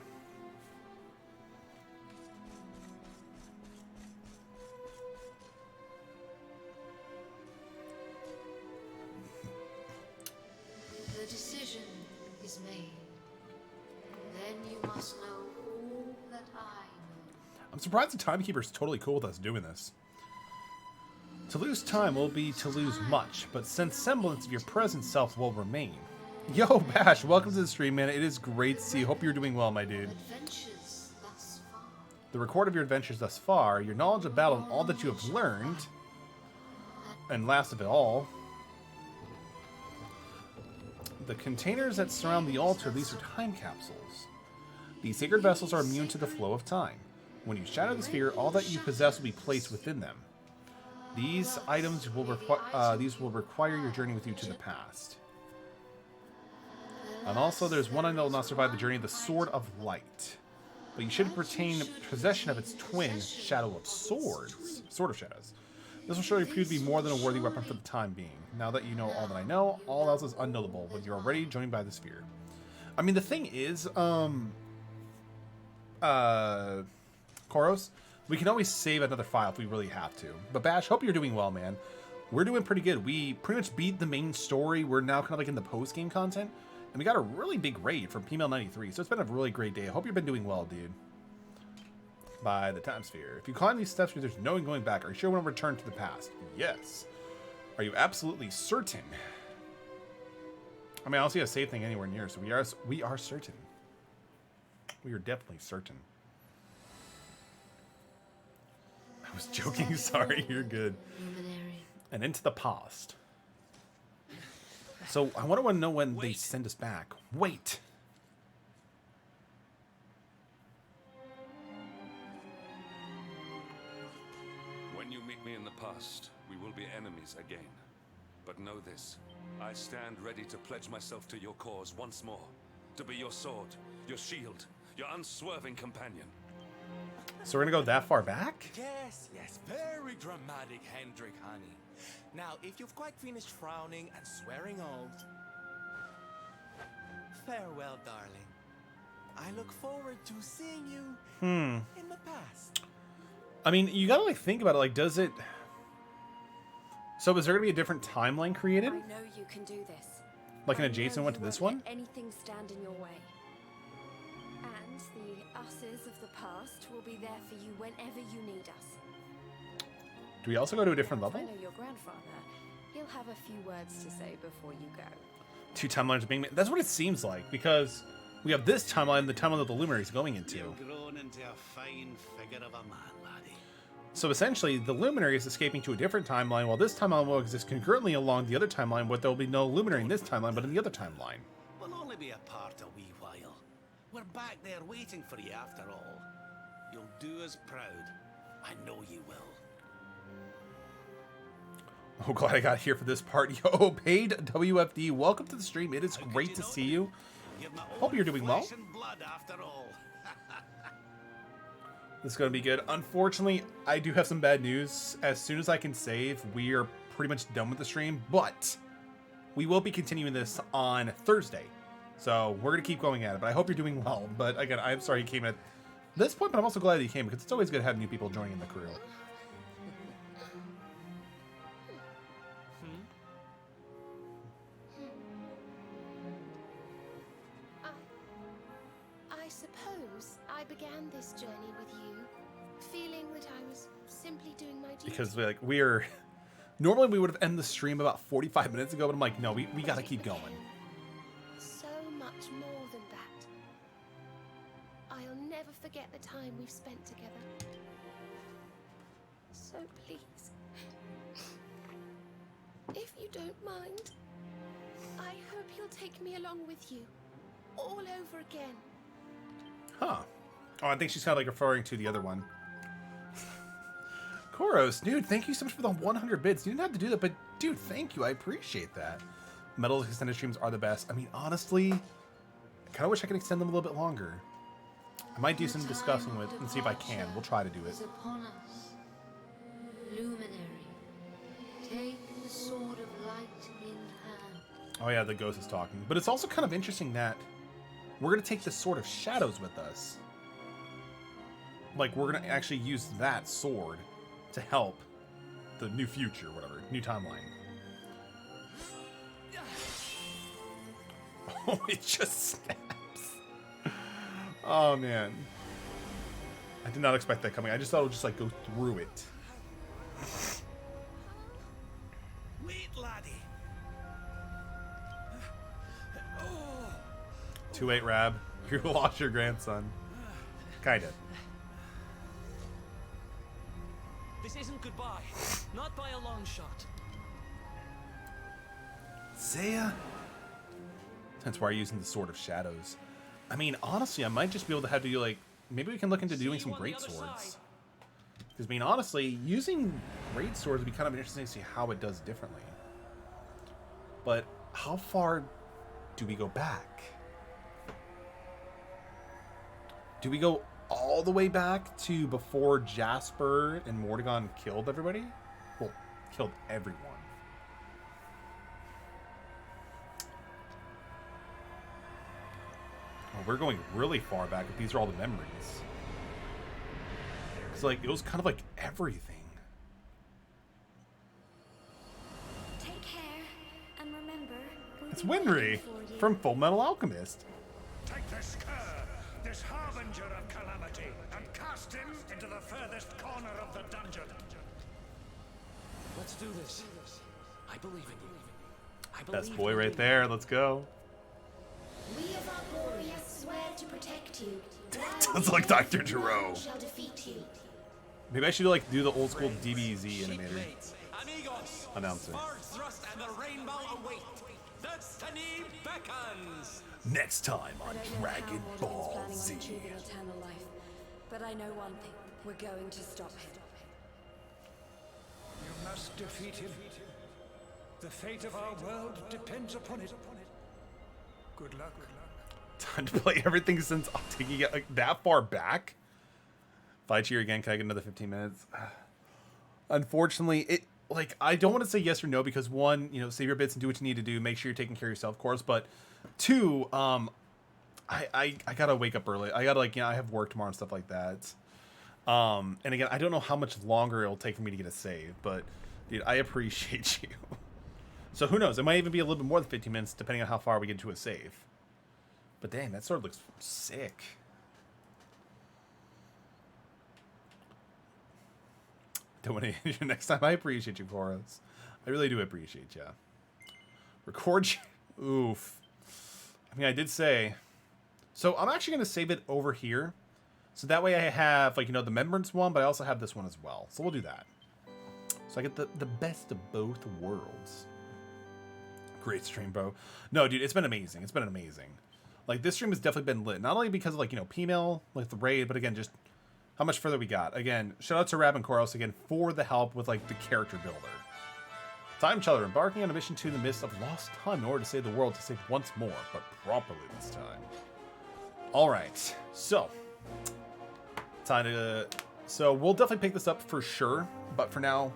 The decision is made. Then you must know all that I know. I'm surprised the timekeeper's totally cool with us doing this. To lose time will be to lose much, but since semblance of your present self will remain. Yo, Bash, welcome to the stream, man. It is great to see you. Hope you're doing well, my dude. Adventures thus far. The record of your adventures thus far, your knowledge of battle, and all that you have learned, and last of it all, the containers that surround the altar, these are time capsules. These sacred vessels are immune to the flow of time. When you shatter the sphere, all that you possess will be placed within them. These items will require your journey with you to the past. And also, there's one item that will not survive the journey, the Sword of Light. But you should retain possession of its twin, Shadow of Swords. Sword of Shadows. This will surely prove to be more than a worthy weapon for the time being. Now that you know all that I know, all else is unknowable when you are already joined by the sphere. I mean, the thing is, Koros, we can always save another file if we really have to. But Bash, hope you're doing well, man. We're doing pretty good. We pretty much beat the main story. We're now kind of like in the post-game content. And we got a really big raid from P-Mail93. So it's been a really great day. I hope you've been doing well, dude. By the time sphere. If you climb these steps, there's no going back. Are you sure you want to return to the past? Yes. Are you absolutely certain? I mean, I don't see a save thing anywhere near, so we are certain. We are definitely certain. I was joking. Sorry, you're good. Luminary. And into the past. So I want to know when they send us back. Wait. When you meet me in the past, we will be enemies again. But know this, I stand ready to pledge myself to your cause once more. To be your sword, your shield, your unswerving companion. So we're gonna go that far back? Yes, yes, very dramatic, Hendrik, honey. Now, if you've quite finished frowning and swearing old, farewell, darling. I look forward to seeing you in the past. I mean, you gotta like think about it. Like, does it? So is there gonna be a different timeline created? I know you can do this. Like an I know adjacent one you to this won't one? let anything stand in your way. And the us's of the past will be there for you whenever you need us. Do we also go to a different Now, level? if I know your grandfather. He'll have a few words to say before you go. Two timelines being made. That's what it seems like, because we have this timeline, the timeline that the Luminary is going into. You've grown into a fine figure of a man, laddie. So essentially, the Luminary is escaping to a different timeline, while this timeline will exist concurrently along the other timeline, but there will be no Luminary in this timeline, but in the other timeline. We'll only be apart a wee while. We're back there waiting for you after all. You'll do us proud. I know you will. Oh, glad I got here for this part. Yo, paid WFD, welcome to the stream. It is great to see you. Hope you're doing well. Flesh and blood after all. This is going to be good. Unfortunately, I do have some bad news. As soon as I can save, we are pretty much done with the stream, but we will be continuing this on Thursday. So we're going to keep going at it, but I hope you're doing well. But again, I'm sorry you came at this point, but I'm also glad that you came because it's always good to have new people joining in the crew. I began this journey with you, feeling that I was simply doing my duty. Because we're normally we would have ended the stream about 45 minutes ago, but I'm like, no, we gotta keep going. So much more than that. I'll never forget the time we've spent together. So please, if you don't mind, I hope you'll take me along with you, all over again. Huh. Oh, I think she's kind of like referring to the other one. Koros, dude, thank you so much for the 100 bits. You didn't have to do that, but dude, thank you. I appreciate that. Metal extended streams are the best. I mean, honestly, I kind of wish I could extend them a little bit longer. I might do some discussing with and see if I can. We'll try to do it. Upon us. Luminary, take the sword of light in hand. Oh yeah, the ghost is talking. But it's also kind of interesting that we're going to take the Sword of Shadows with us. Like, we're going to actually use that sword to help the new future, whatever, new timeline. Oh, it just snaps. Oh, man. I did not expect that coming. I just thought it would just, like, go through it. Wait, laddie. 2-8, Rab. You lost your grandson. Kind of. This isn't goodbye. Not by a long shot. Zaya? That's why I'm using the Sword of Shadows. I mean, honestly, I might just be able to have to do, like, maybe we can look into doing some great swords. Because, I mean, honestly, using great swords would be kind of interesting to see how it does differently. But how far do we go back? Do we go all the way back to before Jasper and Mordegon killed everybody? Well, killed everyone. Well, we're going really far back if these are all the memories. It's like, it was kind of like everything. Take care, and remember, It's Winry from Full Metal Alchemist. Take this cur, this harbinger of calamity, and cast him into the furthest corner of the dungeon. Let's do this. I believe in you. I believe Best boy right there. Let's go. We of Arborea swear to protect you. Sounds like Dr. Gero. Shall defeat you. Maybe I should like do the old school DBZ animator Amigos, announcer. Sword thrust and the rainbow await. Destiny beckons. Next time on Dragon Ball planning on Z. achieving eternal life, but I know one thing: we're going to stop him. You must defeat him. The fate of our world depends upon it. Good luck. Time to play everything since taking it like that far back. If I cheer again, can I get another 15 minutes? Unfortunately, it like I don't want to say yes or no because one, you know, save your bits and do what you need to do. Make sure you're taking care of yourself, of course. But two, I gotta wake up early. I gotta I have work tomorrow and stuff like that. And again, I don't know how much longer it'll take for me to get a save, but dude, I appreciate you. So who knows? It might even be a little bit more than 15 minutes, depending on how far we get to a save. But dang, that sword looks sick. Don't want to end you next time. I appreciate you, Koros. I really do appreciate you. Record. Oof. I mean, I did say. So I'm actually going to save it over here. So that way I have, like, you know, the Remembrance one, but I also have this one as well. So we'll do that. So I get the best of both worlds. Great stream, bro. No, dude, it's been amazing. It's been amazing. Like, this stream has definitely been lit. Not only because of, like, you know, P-Mail, like, the raid, but again, just how much further we got. Again, shout out to Rab and Koros again for the help with, like, the character builder. Time Teller embarking on a mission to the midst of lost time in order to save the world to save once more, but properly this time. Alright, so time to... So we'll definitely pick this up for sure, but for now,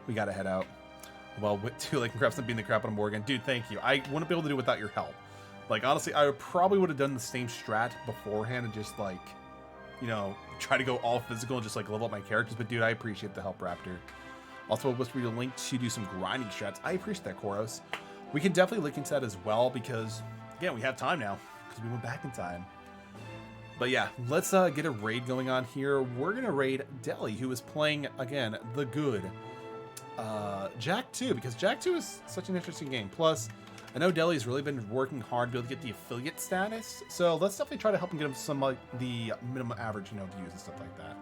we gotta head out. Well, too late, congrats on being the crap on Morgan. Dude, thank you. I wouldn't be able to do it without your help. Like, honestly, I probably would have done the same strat beforehand and just, like, you know, try to go all physical and just, like, level up my characters. But, dude, I appreciate the help, Raptor. Also, I'll whisper you a link to do some grinding strats. I appreciate that, Koros. We can definitely look into that as well because, again, we have time now because we went back in time. But yeah, let's get a raid going on here. We're gonna raid Deli, who is playing again the good Jack 2, because Jack 2 is such an interesting game. Plus, I know Deli's really been working hard to be able to get the affiliate status, so let's definitely try to help him get him some like the minimum average, views and stuff like that.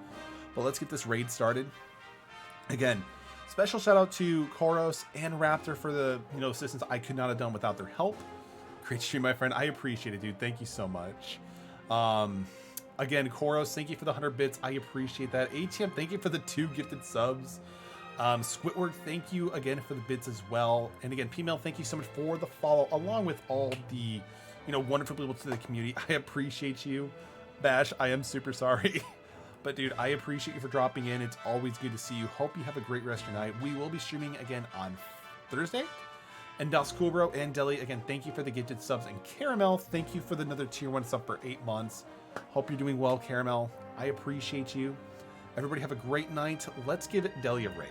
But let's get this raid started. Again, special shout out to Koros and Raptor for the assistance I could not have done without their help. Great stream, my friend. I appreciate it, dude. Thank you so much. Again, Koros, thank you for the 100 bits. I appreciate that. ATM, thank you for the 2 gifted subs. Squidward, thank you again for the bits as well. And again, P-Mail, thank you so much for the follow, along with all the, wonderful people to the community. I appreciate you. Bash, I am super sorry. But dude, I appreciate you for dropping in. It's always good to see you. Hope you have a great rest of your night. We will be streaming again on Thursday. And Das Coolbro and Deli, again, thank you for the gifted subs. And Caramel, thank you for another tier 1 sub for 8 months. Hope you're doing well, Caramel. I appreciate you. Everybody have a great night. Let's give Deli a raid.